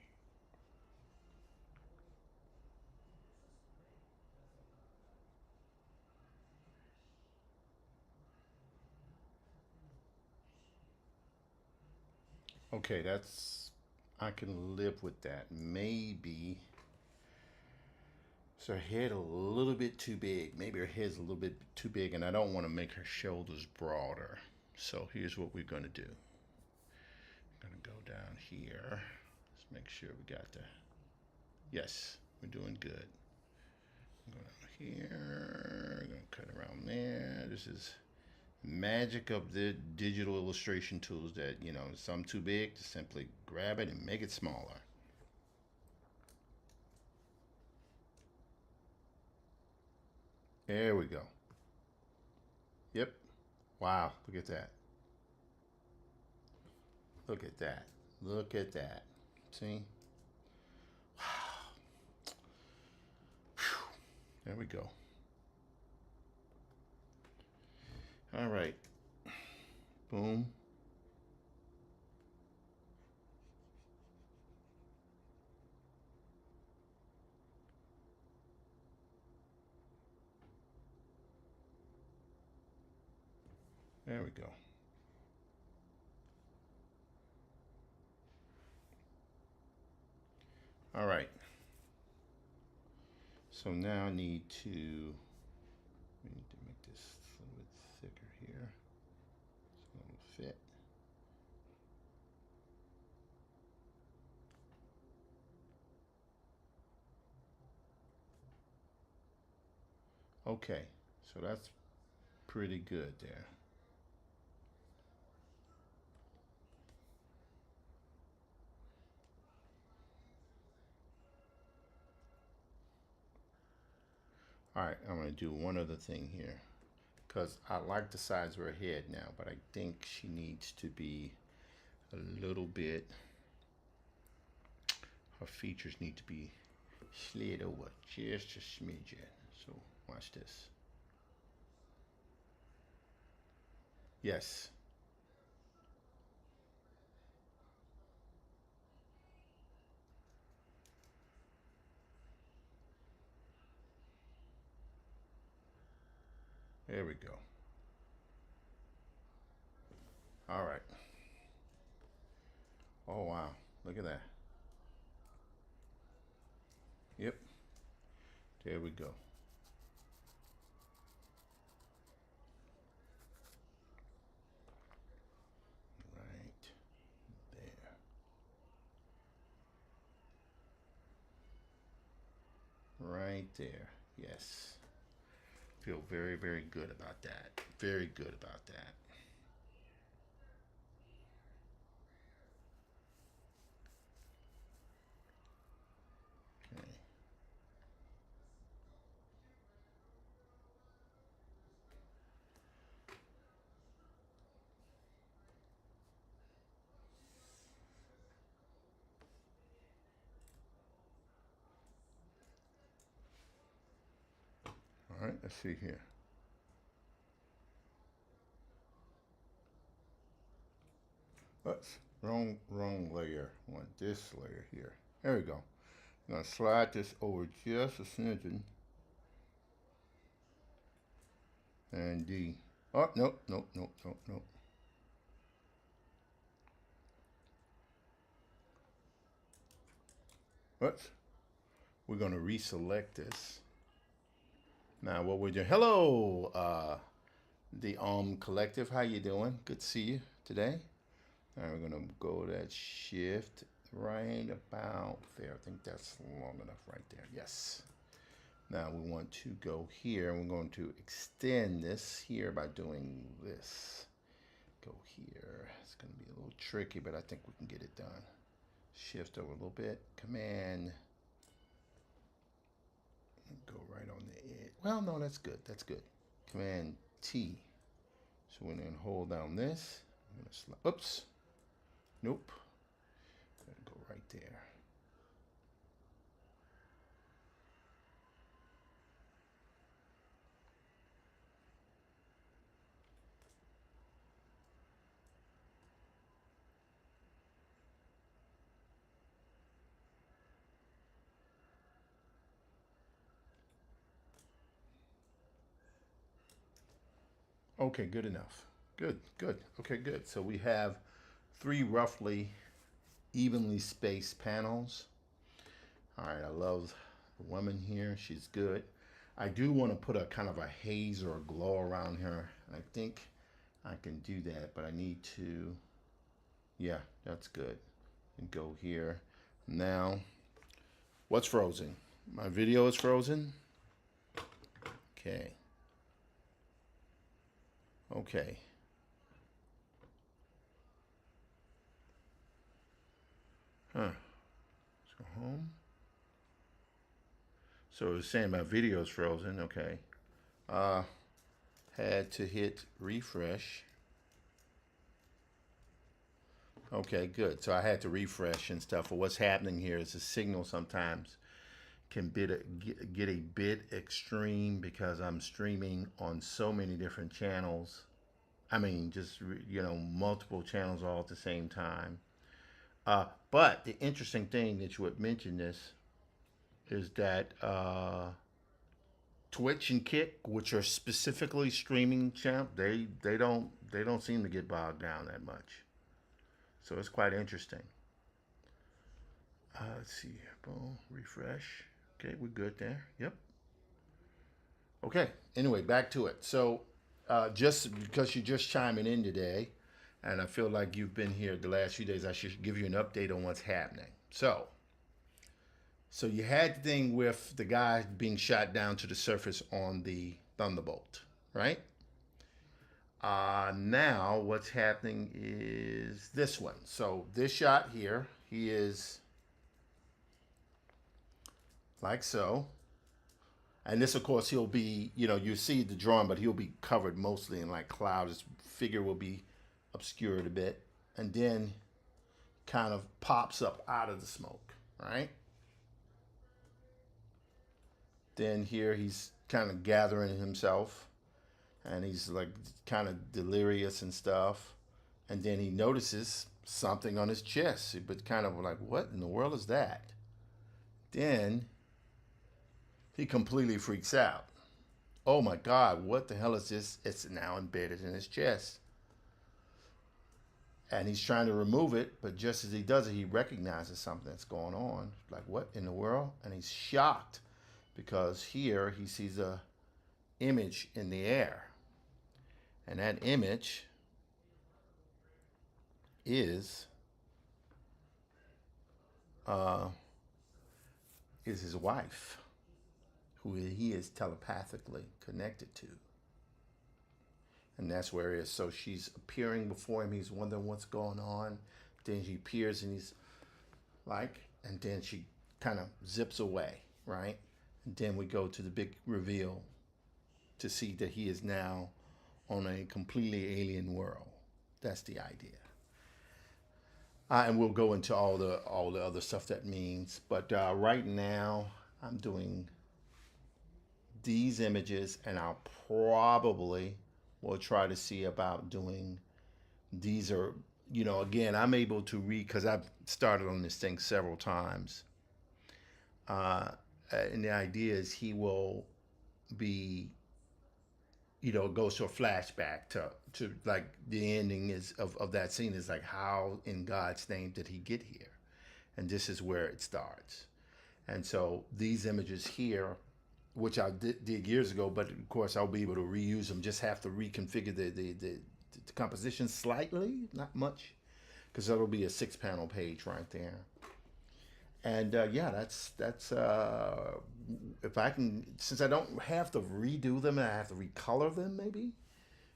Okay, that's, I can live with that. Maybe is her head a little bit too big? Maybe her head's a little bit too big, and I don't want to make her shoulders broader. So here's what we're going to do. I'm going to go down here. Let's make sure we got the, yes, we're doing good. Go down here, going to cut around there. This is magic of the digital illustration tools that, you know, some too big, to simply grab it and make it smaller. There we go. Yep. Wow, look at that. Look at that. Look at that. See? Wow. Whew. There we go. All right. Boom. There we go. All right. So now I need to, we need to make this a little bit thicker here so it'll fit. Okay, so that's pretty good there. All right, I'm gonna do one other thing here because I like the size of her head now, but I think she needs to be a little bit, her features need to be slid over just a smidgen. So watch this. Yes. There we go. All right. Oh, wow. Look at that. Yep. There we go. there. Yes. Feel very, very good about that. Very good about that. Okay. All right, let's see here. Oops, wrong layer. I want this layer here. There we go. I'm gonna slide this over just a smidgen. And D. Oh, nope. Oops. We're gonna reselect this. Now what we're doing, hello, the Collective, how you doing? Good to see you today. All right, we're gonna go that shift right about there. I think that's long enough right there. Yes. Now we want to go here. We're going to extend this here by doing this. Go here. It's gonna be a little tricky, but I think we can get it done. Shift over a little bit. Command. Go right on the edge. Well, no, that's good. That's good. Command T. So we're gonna hold down this. I'm gonna slide. Oops. Nope. Gotta go right there. Okay, good enough. Good. Okay, good. So we have 3 roughly evenly spaced panels. All right, I love the woman here. She's good. I do want to put a kind of a haze or a glow around her. I think I can do that, but I need to, yeah, that's good. And go here. Now, what's frozen? My video is frozen? Okay. Okay. Huh. Let's go home. So it was saying my video is frozen. Okay. Had to hit refresh. Okay, good. So I had to refresh and stuff. But what's happening here is the signal sometimes can get a bit extreme because I'm streaming on so many different channels. I mean, just, multiple channels all at the same time. But the interesting thing that you would mention this is that Twitch and Kick, which are specifically streaming channels, they don't seem to get bogged down that much. So it's quite interesting. Let's see here. Boom. Refresh. Okay, we're good there. Yep. Okay. Anyway, back to it. So, just because you're just chiming in today, and I feel like you've been here the last few days, I should give you an update on what's happening. So you had the thing with the guy being shot down to the surface on the Thunderbolt, right? Now what's happening is this one. So this shot here, he is like so. And this, of course, he'll be, you see the drawing, but he'll be covered mostly in like cloud. His figure will be obscured a bit. And then kind of pops up out of the smoke, right? Then here he's kind of gathering himself. And he's like kind of delirious and stuff. And then he notices something on his chest, but kind of like, what in the world is that? Then he completely freaks out. Oh my God, what the hell is this? It's now embedded in his chest. And he's trying to remove it, but just as he does it, he recognizes something that's going on. Like, what in the world? And he's shocked because here he sees a image in the air. And that image is his wife, who he is telepathically connected to. And that's where it is. So she's appearing before him. He's wondering what's going on. Then she appears and he's like, and then she kind of zips away, right? And then we go to the big reveal to see that he is now on a completely alien world. That's the idea. And we'll go into all the other stuff that means. But right now, I'm doing these images, and I'll probably will try to see about doing these. Are, you know, again, I'm able to read because I've started on this thing several times. And the idea is he will be, you know, it goes to a flashback to like the ending is of that scene is like, how in God's name did he get here? And this is where it starts. And so these images here, which I did years ago, but of course I'll be able to reuse them. Just have to reconfigure the composition slightly, not much, because that'll be a 6-panel page right there. And yeah, that's if I can, since I don't have to redo them and I have to recolor them maybe,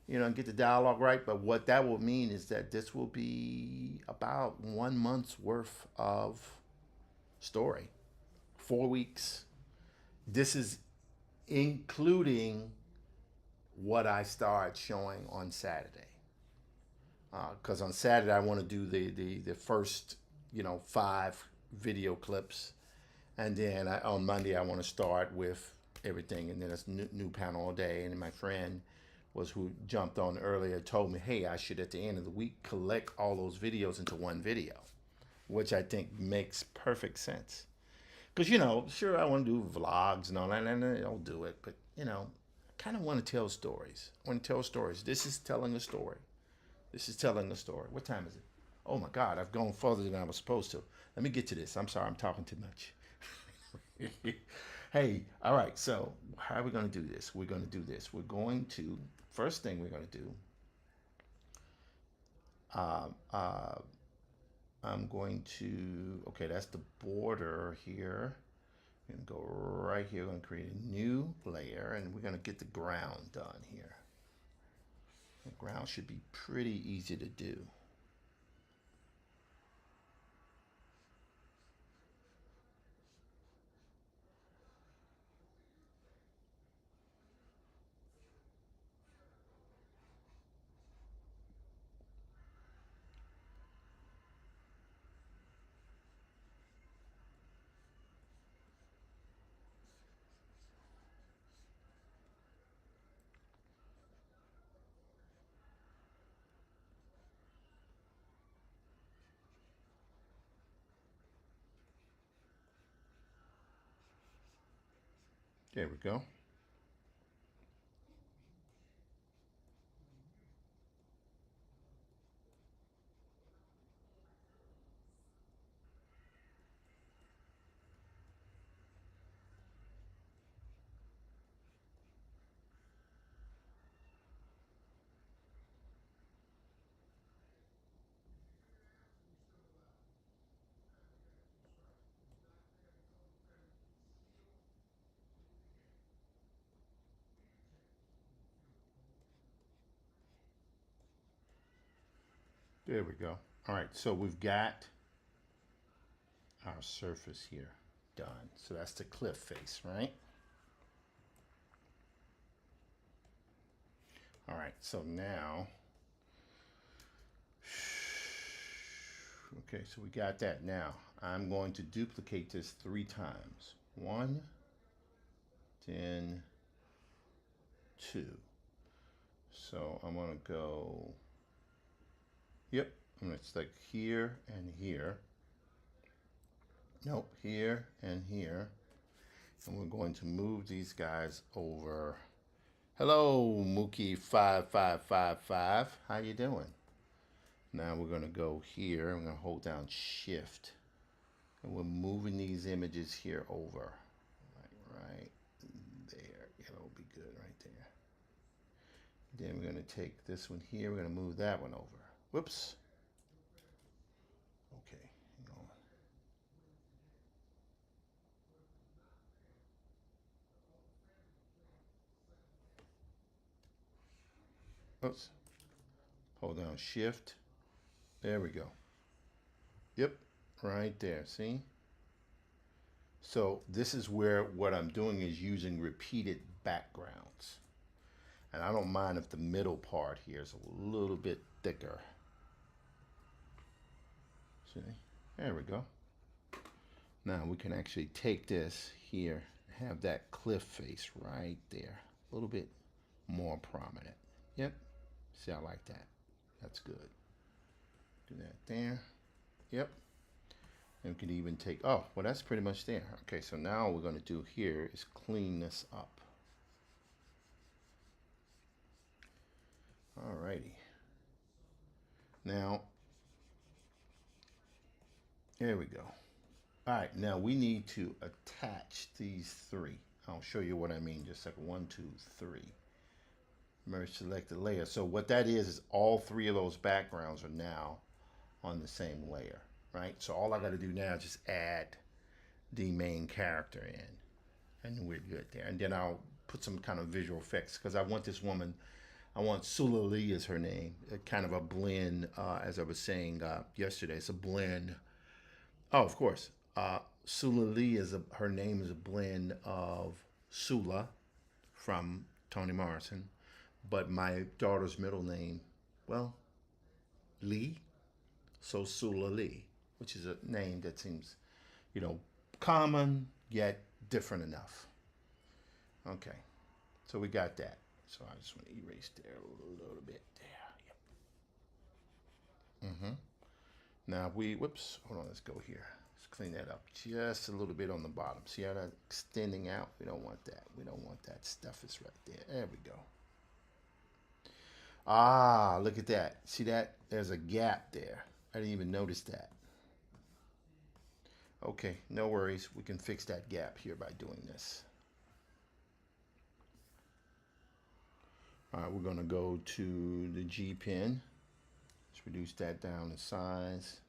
you know, and get the dialogue right. But what that will mean is that this will be about 1 month's worth of story, 4 weeks. This is including what I start showing on Saturday. Because on Saturday I want to do the first, you know, 5 video clips, and then on Monday I want to start with everything, and then it's new panel all day. And my friend was who jumped on earlier told me, hey, I should at the end of the week collect all those videos into one video, which I think makes perfect sense. Because, you know, sure, I want to do vlogs and all that, and I'll do it, but, you know, I kind of want to tell stories. I want to tell stories. This is telling a story. This is telling a story. What time is it? Oh my God, I've gone further than I was supposed to. Let me get to this. I'm sorry, I'm talking too much. Hey, all right, so how are we going to do this? We're going to do this. We're going to, first thing we're going to do, I'm going to, okay, that's the border here. We're going to go right here. We're going to create a new layer, and we're going to get the ground done here. The ground should be pretty easy to do. There we go. There we go. All right, so we've got our surface here done. So that's the cliff face, right? All right, so now, okay, so we got that. Now, I'm going to duplicate this 3 times. 1, then 2. So I'm gonna go, yep, and it's like here and here. Nope, here and here. And we're going to move these guys over. Hello, Mookie5555. How you doing? Now we're going to go here. I'm going to hold down Shift. And we're moving these images here over. Like right there. It'll be good right there. Then we're going to take this one here. We're going to move that one over. Whoops. Okay, hang on. Oops. Hold down shift. There we go. Yep, right there, see? So this is where what I'm doing is using repeated backgrounds. And I don't mind if the middle part here is a little bit thicker. See? There we go. Now we can actually take this here, have that cliff face right there. A little bit more prominent. Yep. See, I like that. That's good. Do that there. Yep. And we can even take, oh, well, that's pretty much there. Okay, so now what we're going to do here is clean this up. Alrighty. Now, there we go. All right, now we need to attach these three. I'll show you what I mean just a second. 1, 2, 3. Merge selected layer. So what that is all three of those backgrounds are now on the same layer, right? So all I got to do now is just add the main character in, and we're good there. And then I'll put some kind of visual effects because I want this woman, I want Sula Lee is her name, kind of a blend, as I was saying yesterday. It's a blend. Oh, of course. Sula Lee her name is a blend of Sula from Toni Morrison, but my daughter's middle name, well, Lee, so Sula Lee, which is a name that seems, common yet different enough. Okay, so we got that. So I just want to erase there a little bit there. Yep. Now whoops, hold on, let's go here. Let's clean that up just a little bit on the bottom. See how that's extending out? We don't want that. We don't want that stuff is right there. There we go. Ah, look at that. See that? There's a gap there. I didn't even notice that. Okay, no worries. We can fix that gap here by doing this. All right, we're going to go to the G pen. Let's reduce that down in size.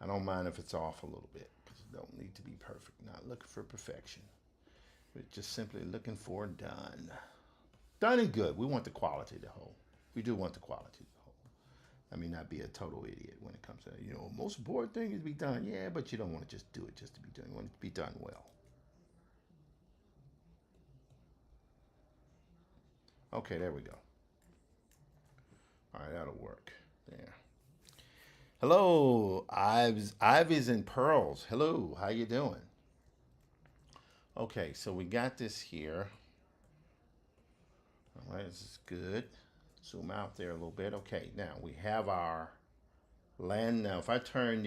I don't mind if it's off a little bit because it don't need to be perfect. Not looking for perfection. We're just simply looking for done. Done and good. We want the quality to hold. We do want the quality to hold. I mean, not be a total idiot when it comes to, most important thing is to be done. Yeah, but you don't want to just do it just to be done. You want it to be done well. Okay, there we go. All right, that'll work. There. Hello, Ives and Pearls. Hello, how you doing? Okay, so we got this here. All right, this is good. Zoom out there a little bit. Okay, now we have our land. Now, if I turn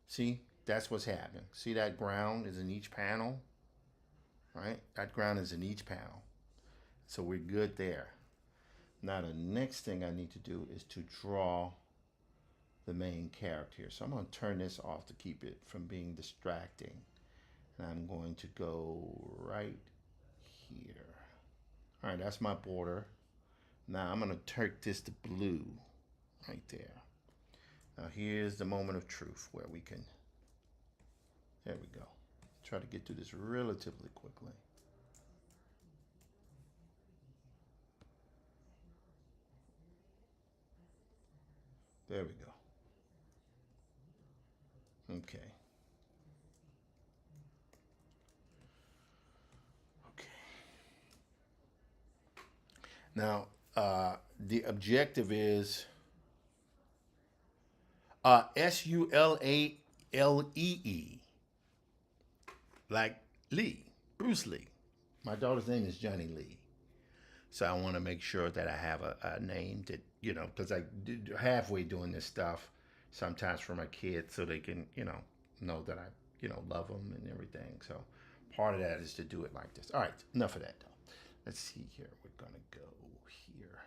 see, that's what's happening. See that ground is in each panel, right? That ground is in each panel. So we're good there. Now, the next thing I need to do is to draw the main character here. So I'm going to turn this off to keep it from being distracting. And I'm going to go right here. All right, that's my border. Now I'm going to take this to blue right there. Now here's the moment of truth where we can, there we go. Try to get through this relatively quickly. There we go. Okay. Okay. Now, the objective is Sulallee, like Lee, Bruce Lee. My daughter's name is Johnny Lee. So I want to make sure that I have a name that, because I halfway doing this stuff sometimes for my kids so they can, know that I, love them and everything. So part of that is to do it like this. All right, enough of that though. Let's see here. We're going to go here.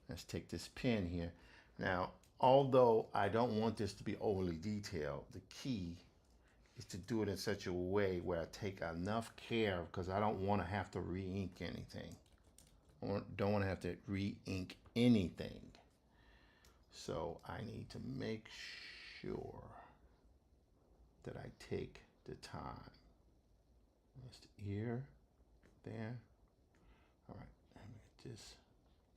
Let's take this pen here. Now, although I don't want this to be overly detailed, the key is to do it in such a way where I take enough care because I don't want to have to re-ink anything. I don't want to have to re-ink anything. So I need to make sure that I take the time. That's the ear there. All right, let me get this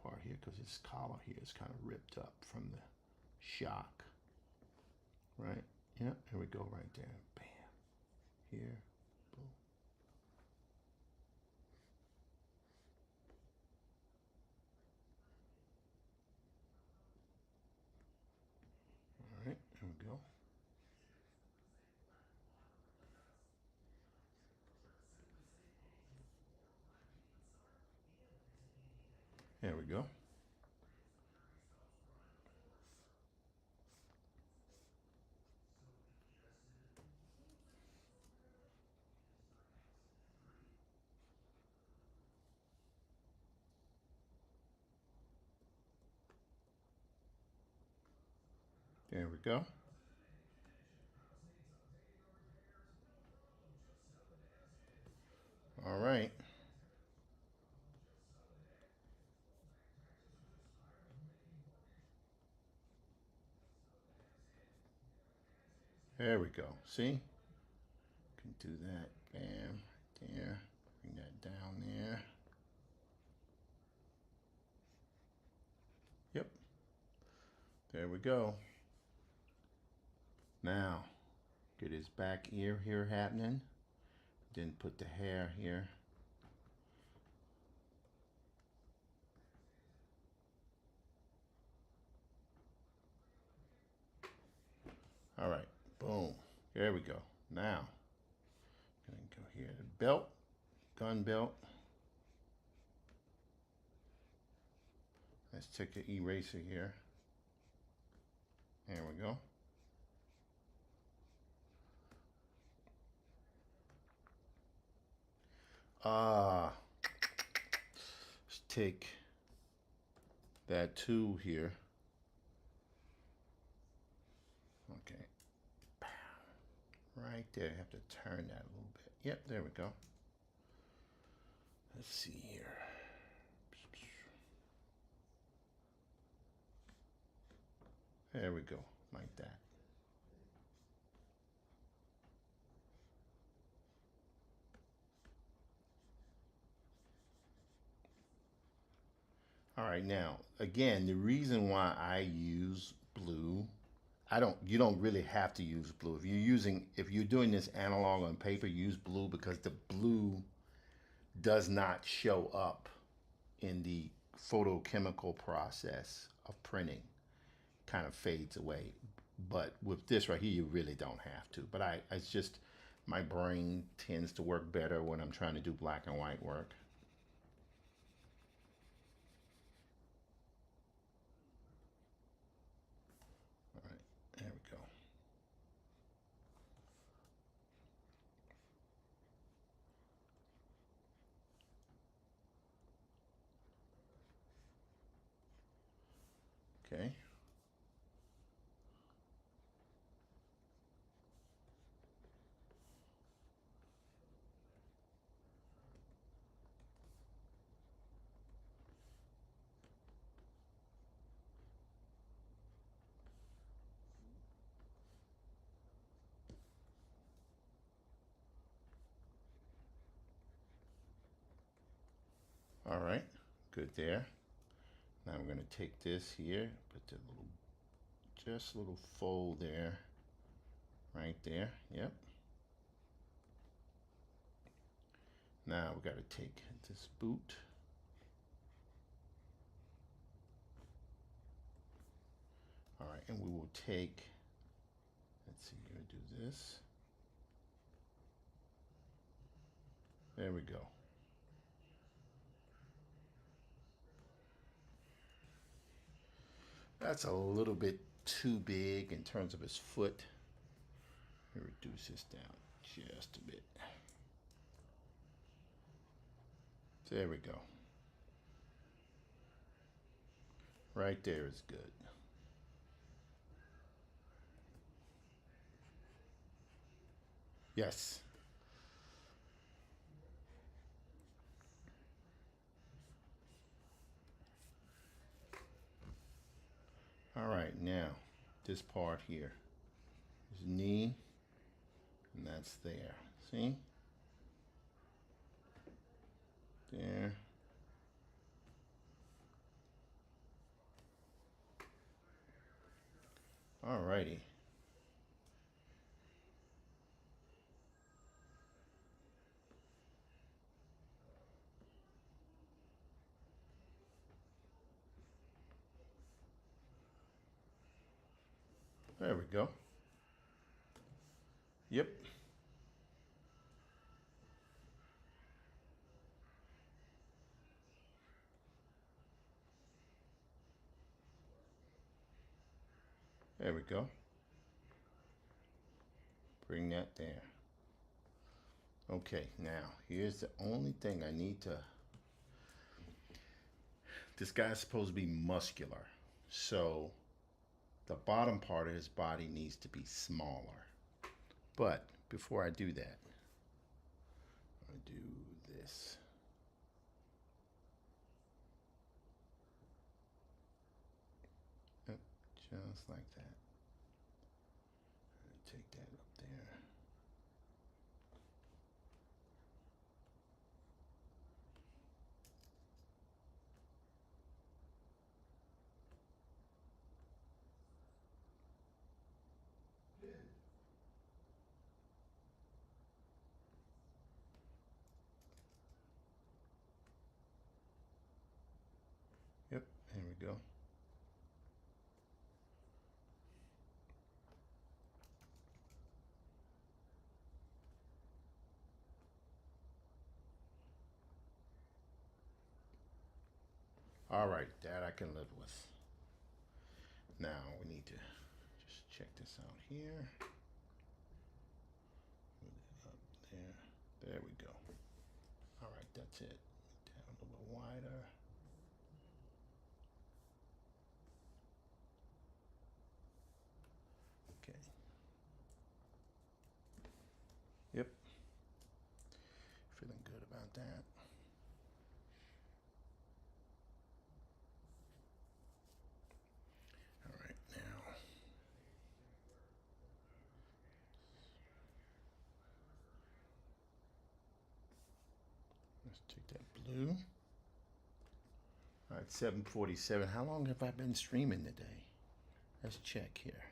part here because this collar here is kind of ripped up from the shock. Right? Yep, here we go right there. Bam. Here. Boom. All right, there we go. There we go. There we go. All right. There we go. See? Can do that. Bam. There. Bring that down there. Yep. There we go. Now, get his back ear here happening. Then put the hair here. All right. Boom. There we go. Now, gonna go here. The belt. Gun belt. Let's take an eraser here. There we go. Let's take that tool here. Okay. Right there. I have to turn that a little bit. Yep, there we go. Let's see here. There we go, like that. All right, now, again, the reason why I use blue, you don't really have to use blue. If you're doing this analog on paper, use blue because the blue does not show up in the photochemical process of printing. Kind of fades away. But with this right here, you really don't have to. But it's just, my brain tends to work better when I'm trying to do black and white work. All right, there we go. Okay. All right, good there. Now we're going to take this here, put the just a little fold there, right there. Yep. Now we got to take this boot. All right, and we will take, let's see, we're going to do this. There we go. That's a little bit too big in terms of his foot. Let me reduce this down just a bit. There we go. Right there is good. Yes. All right, now this part here is knee, and that's there. See? Alrighty. There we go. Yep. There we go. Bring that there. Okay, now here's the only thing I need to. This guy's supposed to be muscular, so the bottom part of his body needs to be smaller. But before I do that, I do this. Yep, just like that. Take that up there. Yep, there we go. All right, that I can live with. Now we need to just check this out here. Put it up there. There we go. All right, that's it. Down a little wider. Okay. Yep. Feeling good about that. All right, now. Let's take that blue. All right, 7:47. How long have I been streaming today? Let's check here.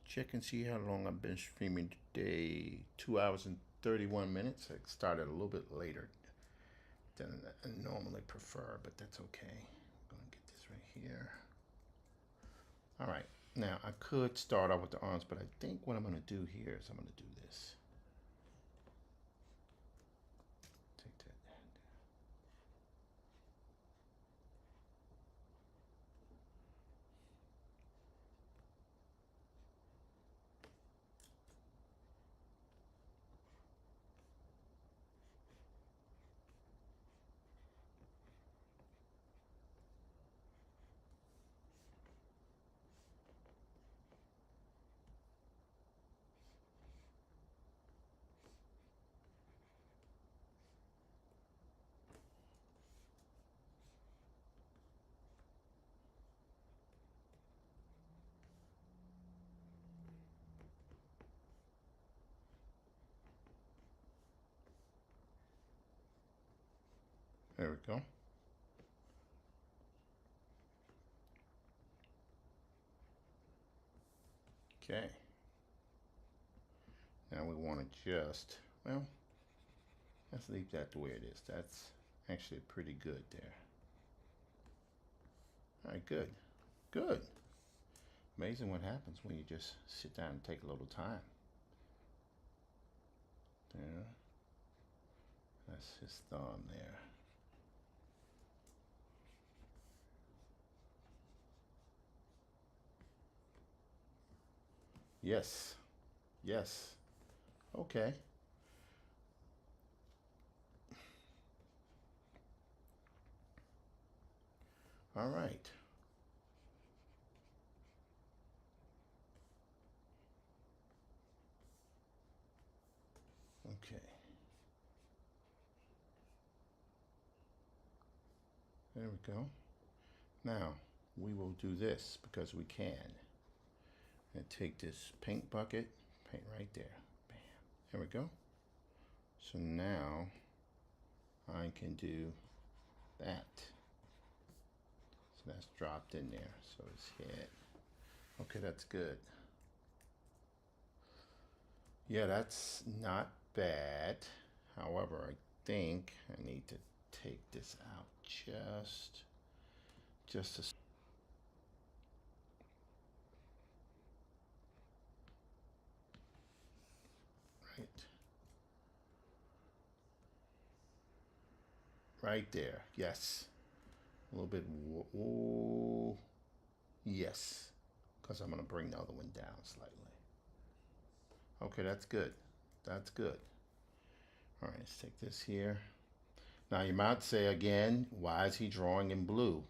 Check and see how long I've been streaming today. 2 hours and 31 minutes. I started a little bit later than I normally prefer, but that's okay. I'm gonna get this right here. All right, now I could start off with the arms, but I think what I'm gonna do here is I'm gonna do this. Take that. There we go. Okay. Now we want to just, well, let's leave that the way it is. That's actually pretty good there. All right, good. Good. Amazing what happens when you just sit down and take a little time. There. That's his thumb there. Yes. Yes. Okay. All right. Okay. There we go. Now, we will do this because we can. And take this paint bucket, paint right there. Bam. There we go. So now I can do that. So that's dropped in there. So his head. Okay, that's good. Yeah, that's not bad. However, I think I need to take this out just a right, right there. Yes, a little bit. Ooh, yes, because I'm gonna bring the other one down slightly. Okay, that's good. That's good. All right, let's take this here. Now you might say again, why is he drawing in blue?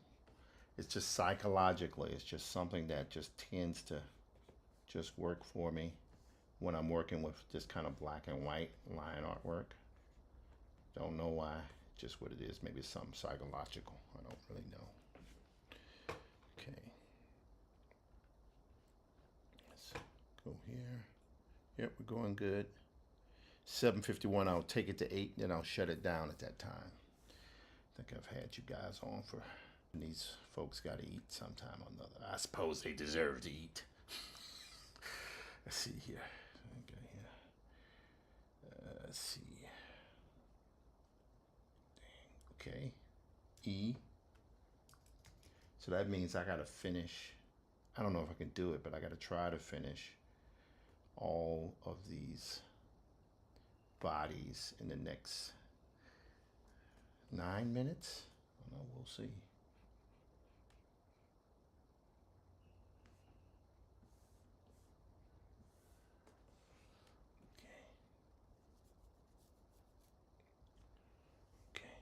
It's just psychologically, it's just something that just tends to just work for me when I'm working with this kind of black and white line artwork. Don't know why, just what it is. Maybe it's something psychological. I don't really know. Okay. Let's go here. Yep, we're going good. 7:51, I'll take it to 8, then I'll shut it down at that time. I think I've had you guys on for, and these folks got to eat sometime or another. I suppose they deserve to eat. Let's see here. Okay, let's see. Okay, E. So that means I gotta finish. I don't know if I can do it, but I gotta try to finish all of these bodies in the next 9 minutes. I don't know, we'll see. Okay. Okay.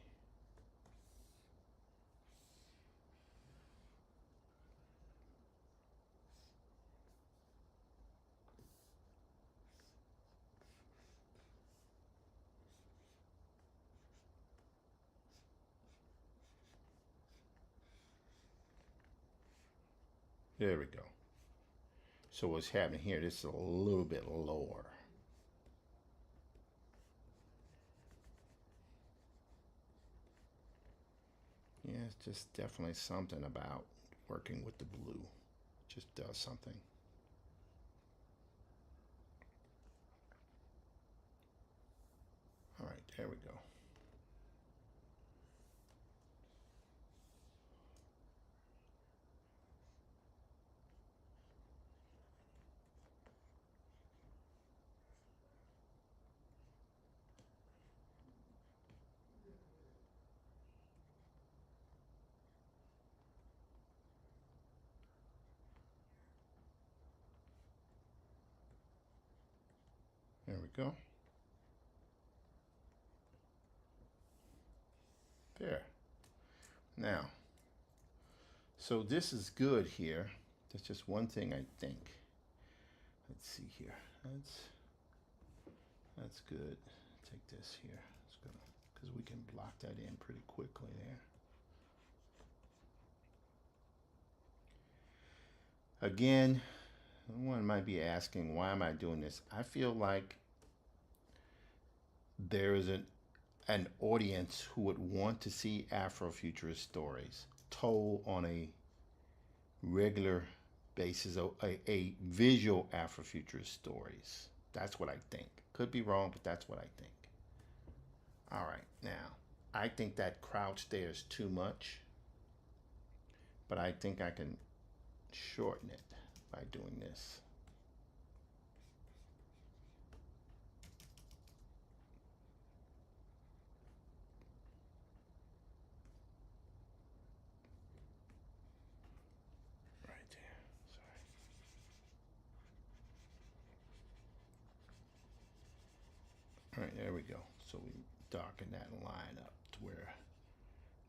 There we go. So what's happening here, this is a little bit lower. Yeah, it's just definitely something about working with the blue. Just does something. All right, there we go. There we go. There. Now, so this is good here. That's just one thing I think. Let's see here. That's good. Take this here. It's gonna, because we can block that in pretty quickly there. Again, one might be asking, why am I doing this? I feel like there is an audience who would want to see Afrofuturist stories told on a regular basis, a visual Afrofuturist stories. That's what I think. Could be wrong, but that's what I think. All right, now, I think that crouch there is too much, but I think I can shorten it by doing this. Right there. Sorry. All right, there we go. So we darken that line up to where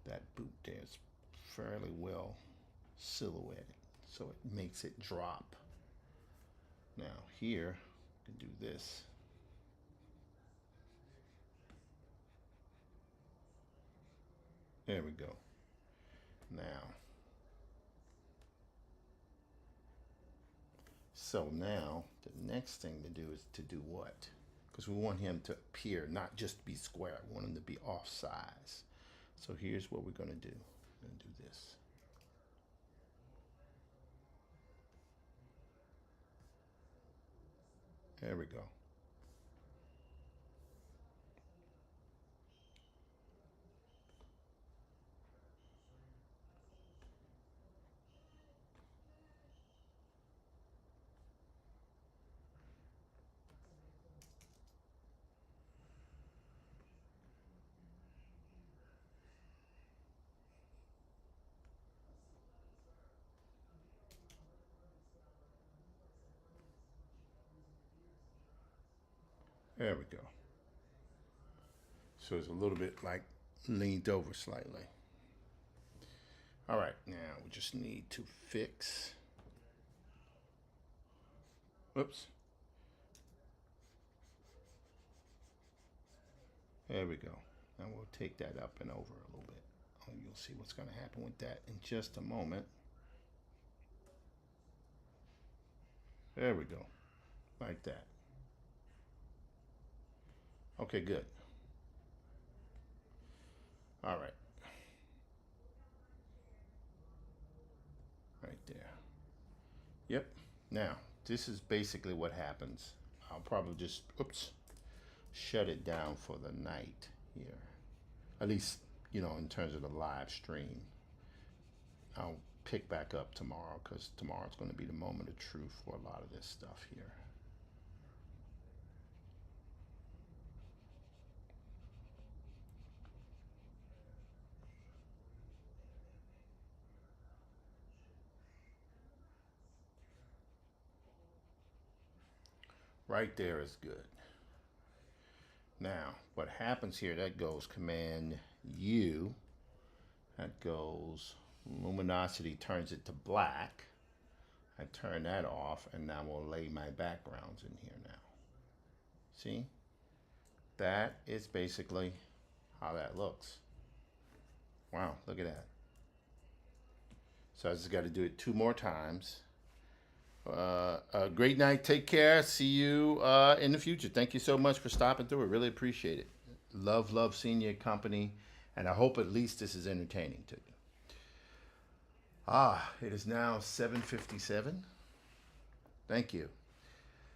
that boot there is fairly well silhouetted. So it makes it drop. Now here, we can do this. There we go. Now, so now the next thing to do is to do what? Because we want him to appear, not just be square. We want him to be off size. So here's what we're going to do. We're going to do this. There we go. There we go. So it's a little bit like leaned over slightly. All right, now we just need to fix. Whoops. There we go. Now we'll take that up and over a little bit. Oh, you'll see what's going to happen with that in just a moment. There we go. Like that. Okay, good. All right. Right there. Yep. Now, this is basically what happens. I'll probably just, oops, shut it down for the night here. At least, in terms of the live stream. I'll pick back up tomorrow because tomorrow's going to be the moment of truth for a lot of this stuff here. Right there is good. Now, what happens here, that goes Command U. That goes luminosity, turns it to black. I turn that off, and now we'll lay my backgrounds in here now. See? That is basically how that looks. Wow, look at that. So I just got to do it 2 more times. Great night. Take care. See you in the future. Thank you so much for stopping through. I really appreciate it. Love seeing your company, and I hope at least this is entertaining to you. It is now 7:57. Thank you.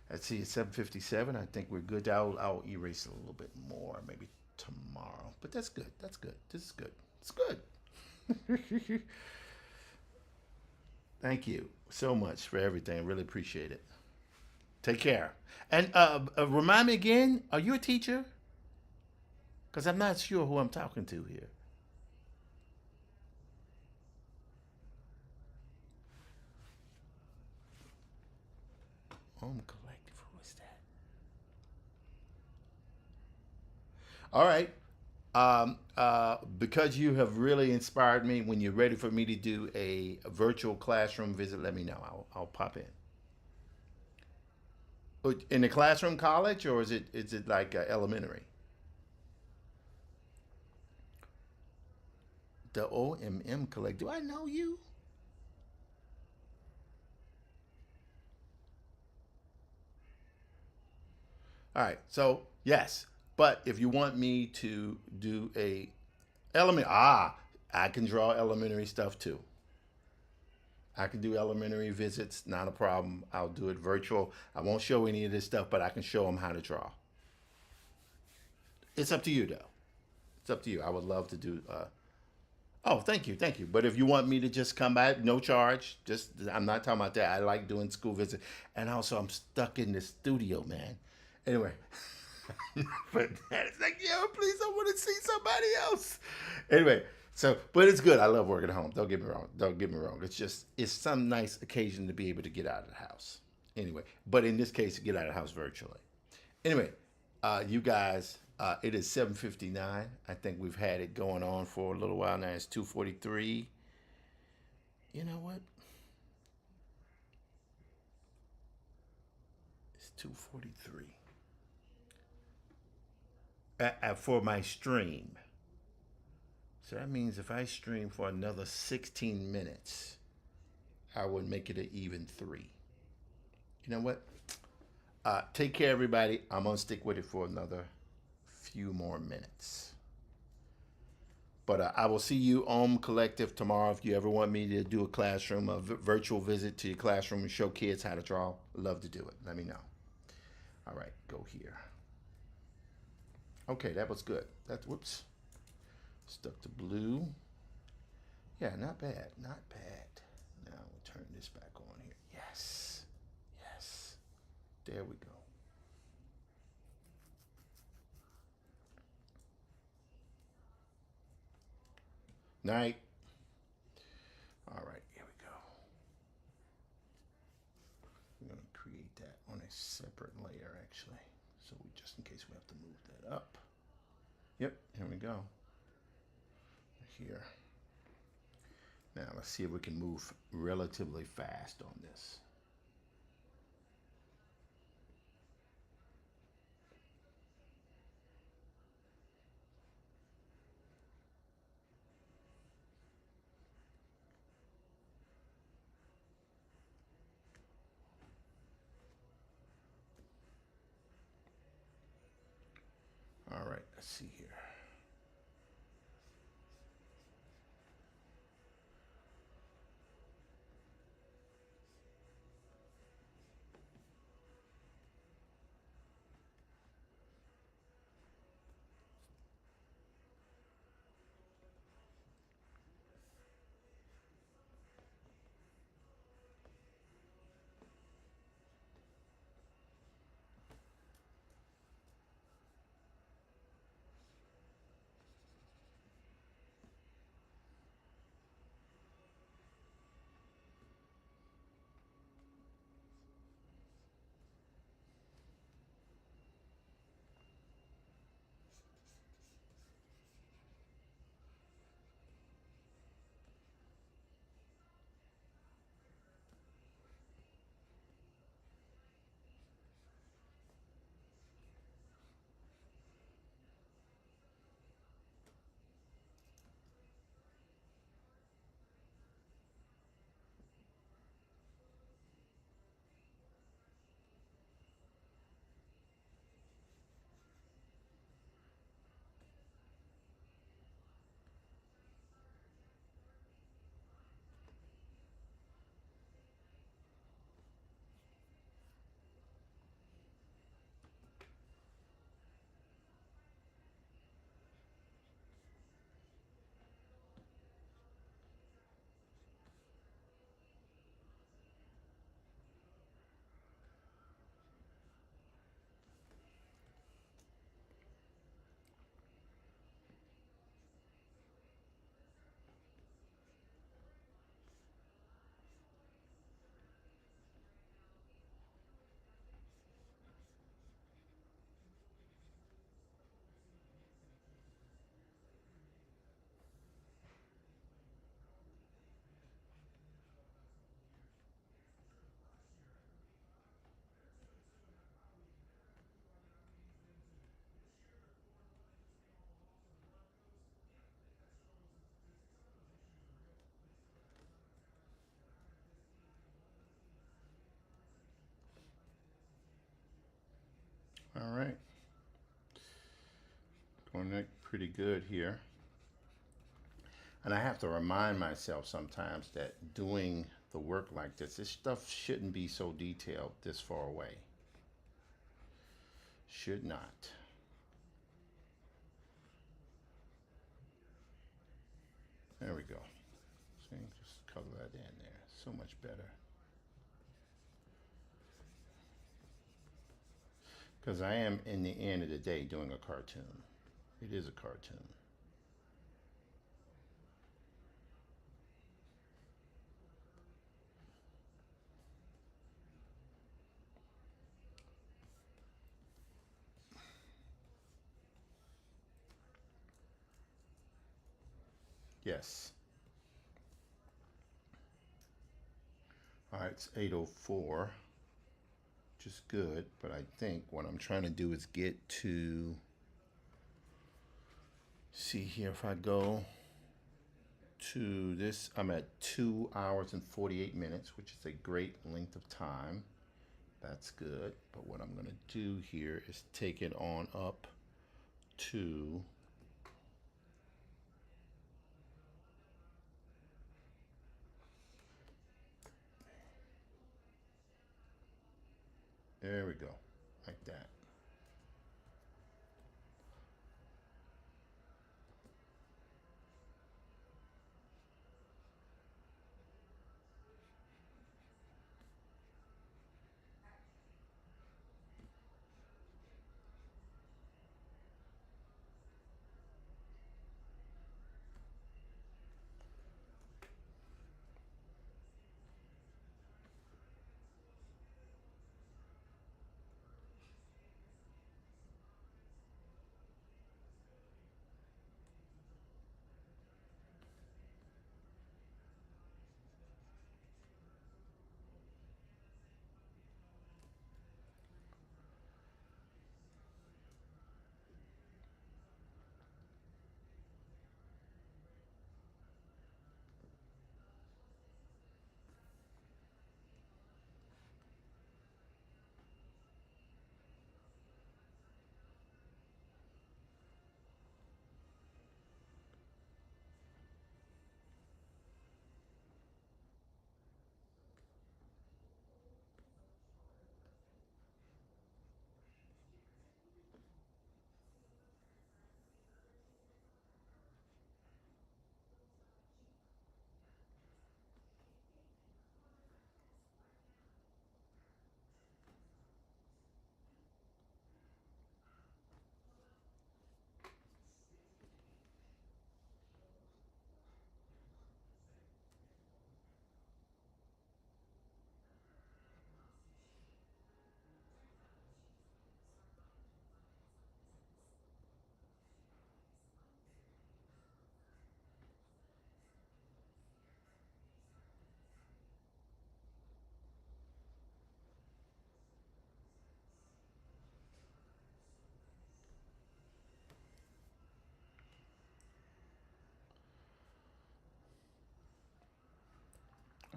Let's see, it's 7:57. I think we're good. I'll erase a little bit more, maybe tomorrow. But that's good. That's good. This is good. It's good. Thank you so much for everything. I really appreciate it. Take care. And remind me again, are you a teacher? Because I'm not sure who I'm talking to here. Home Collective, who is that? All right. Because you have really inspired me, when you're ready for me to do a virtual classroom visit, let me know. I'll pop in. In the classroom college, or is it like elementary? The OMM Collective. Do I know you? All right. So yes, but if you want me to do a element, I can draw elementary stuff too. I can do elementary visits, not a problem. I'll do it virtual. I won't show any of this stuff, but I can show them how to draw. It's up to you, though. It's up to you. I would love to do. Oh, thank you. But if you want me to just come by, no charge. Just I'm not talking about that. I like doing school visits, and also I'm stuck in the studio, man. Anyway, but it's like, yo, please, I want to see somebody else. Anyway, so, but it's good. I love working at home. Don't get me wrong. Don't get me wrong. It's some nice occasion to be able to get out of the house. Anyway, but in this case, get out of the house virtually. Anyway, you guys, it is 7:59. I think we've had it going on for a little while now. It's 2:43. You know what? It's 2:43. For my stream. So that means if I stream for another 16 minutes, I would make it an even 3. You know what? Take care, everybody. I'm going to stick with it for another few more minutes. But I will see you on Collective tomorrow. If you ever want me to do a classroom, a virtual visit to your classroom and show kids how to draw, love to do it. Let me know. All right, go here. Okay, that was good. That's, whoops. Stuck to blue. Yeah, not bad, not bad. Now we'll turn this back on here. Yes, yes. There we go. Night. All right, here we go. We're gonna create that on a separate layer actually. So we, just in case we have to move that up. Yep, here we go. Here. Now let's see if we can move relatively fast on this. All right, let's see here. All right. Going pretty good here. And I have to remind myself sometimes that doing the work like this stuff shouldn't be so detailed this far away. Should not. There we go. See, just color that in there. So much better. Because I am, in the end of the day, doing a cartoon. It is a cartoon. Yes. All right, it's 8:04, which is good, but I think what I'm trying to do is get to, see here, if I go to this, I'm at 2 hours and 48 minutes, which is a great length of time. That's good. But what I'm going to do here is take it on up to, there we go, like that.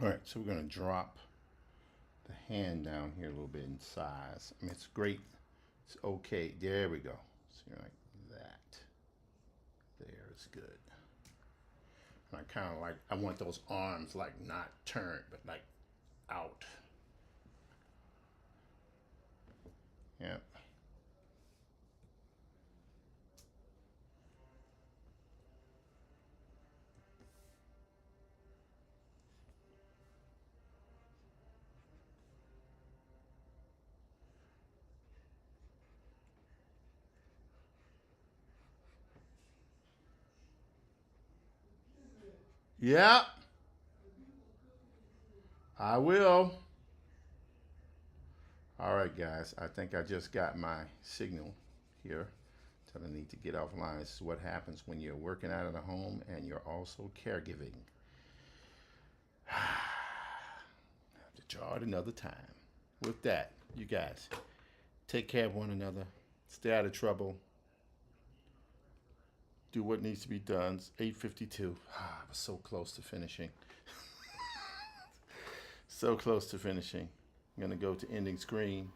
All right, so we're going to drop the hand down here a little bit in size. I mean, it's great. It's okay. There we go. So you're like that. There is good. And I kind of like, I want those arms like not turned, but like out. Yep. Yep. I will. All right, guys. I think I just got my signal here. Tell I need to get offline. This is what happens when you're working out of the home and you're also caregiving. Have to draw it another time. With that, you guys, take care of one another. Stay out of trouble. Do what needs to be done. It's 8:52. I was so close to finishing. So close to finishing. I'm gonna go to ending screen.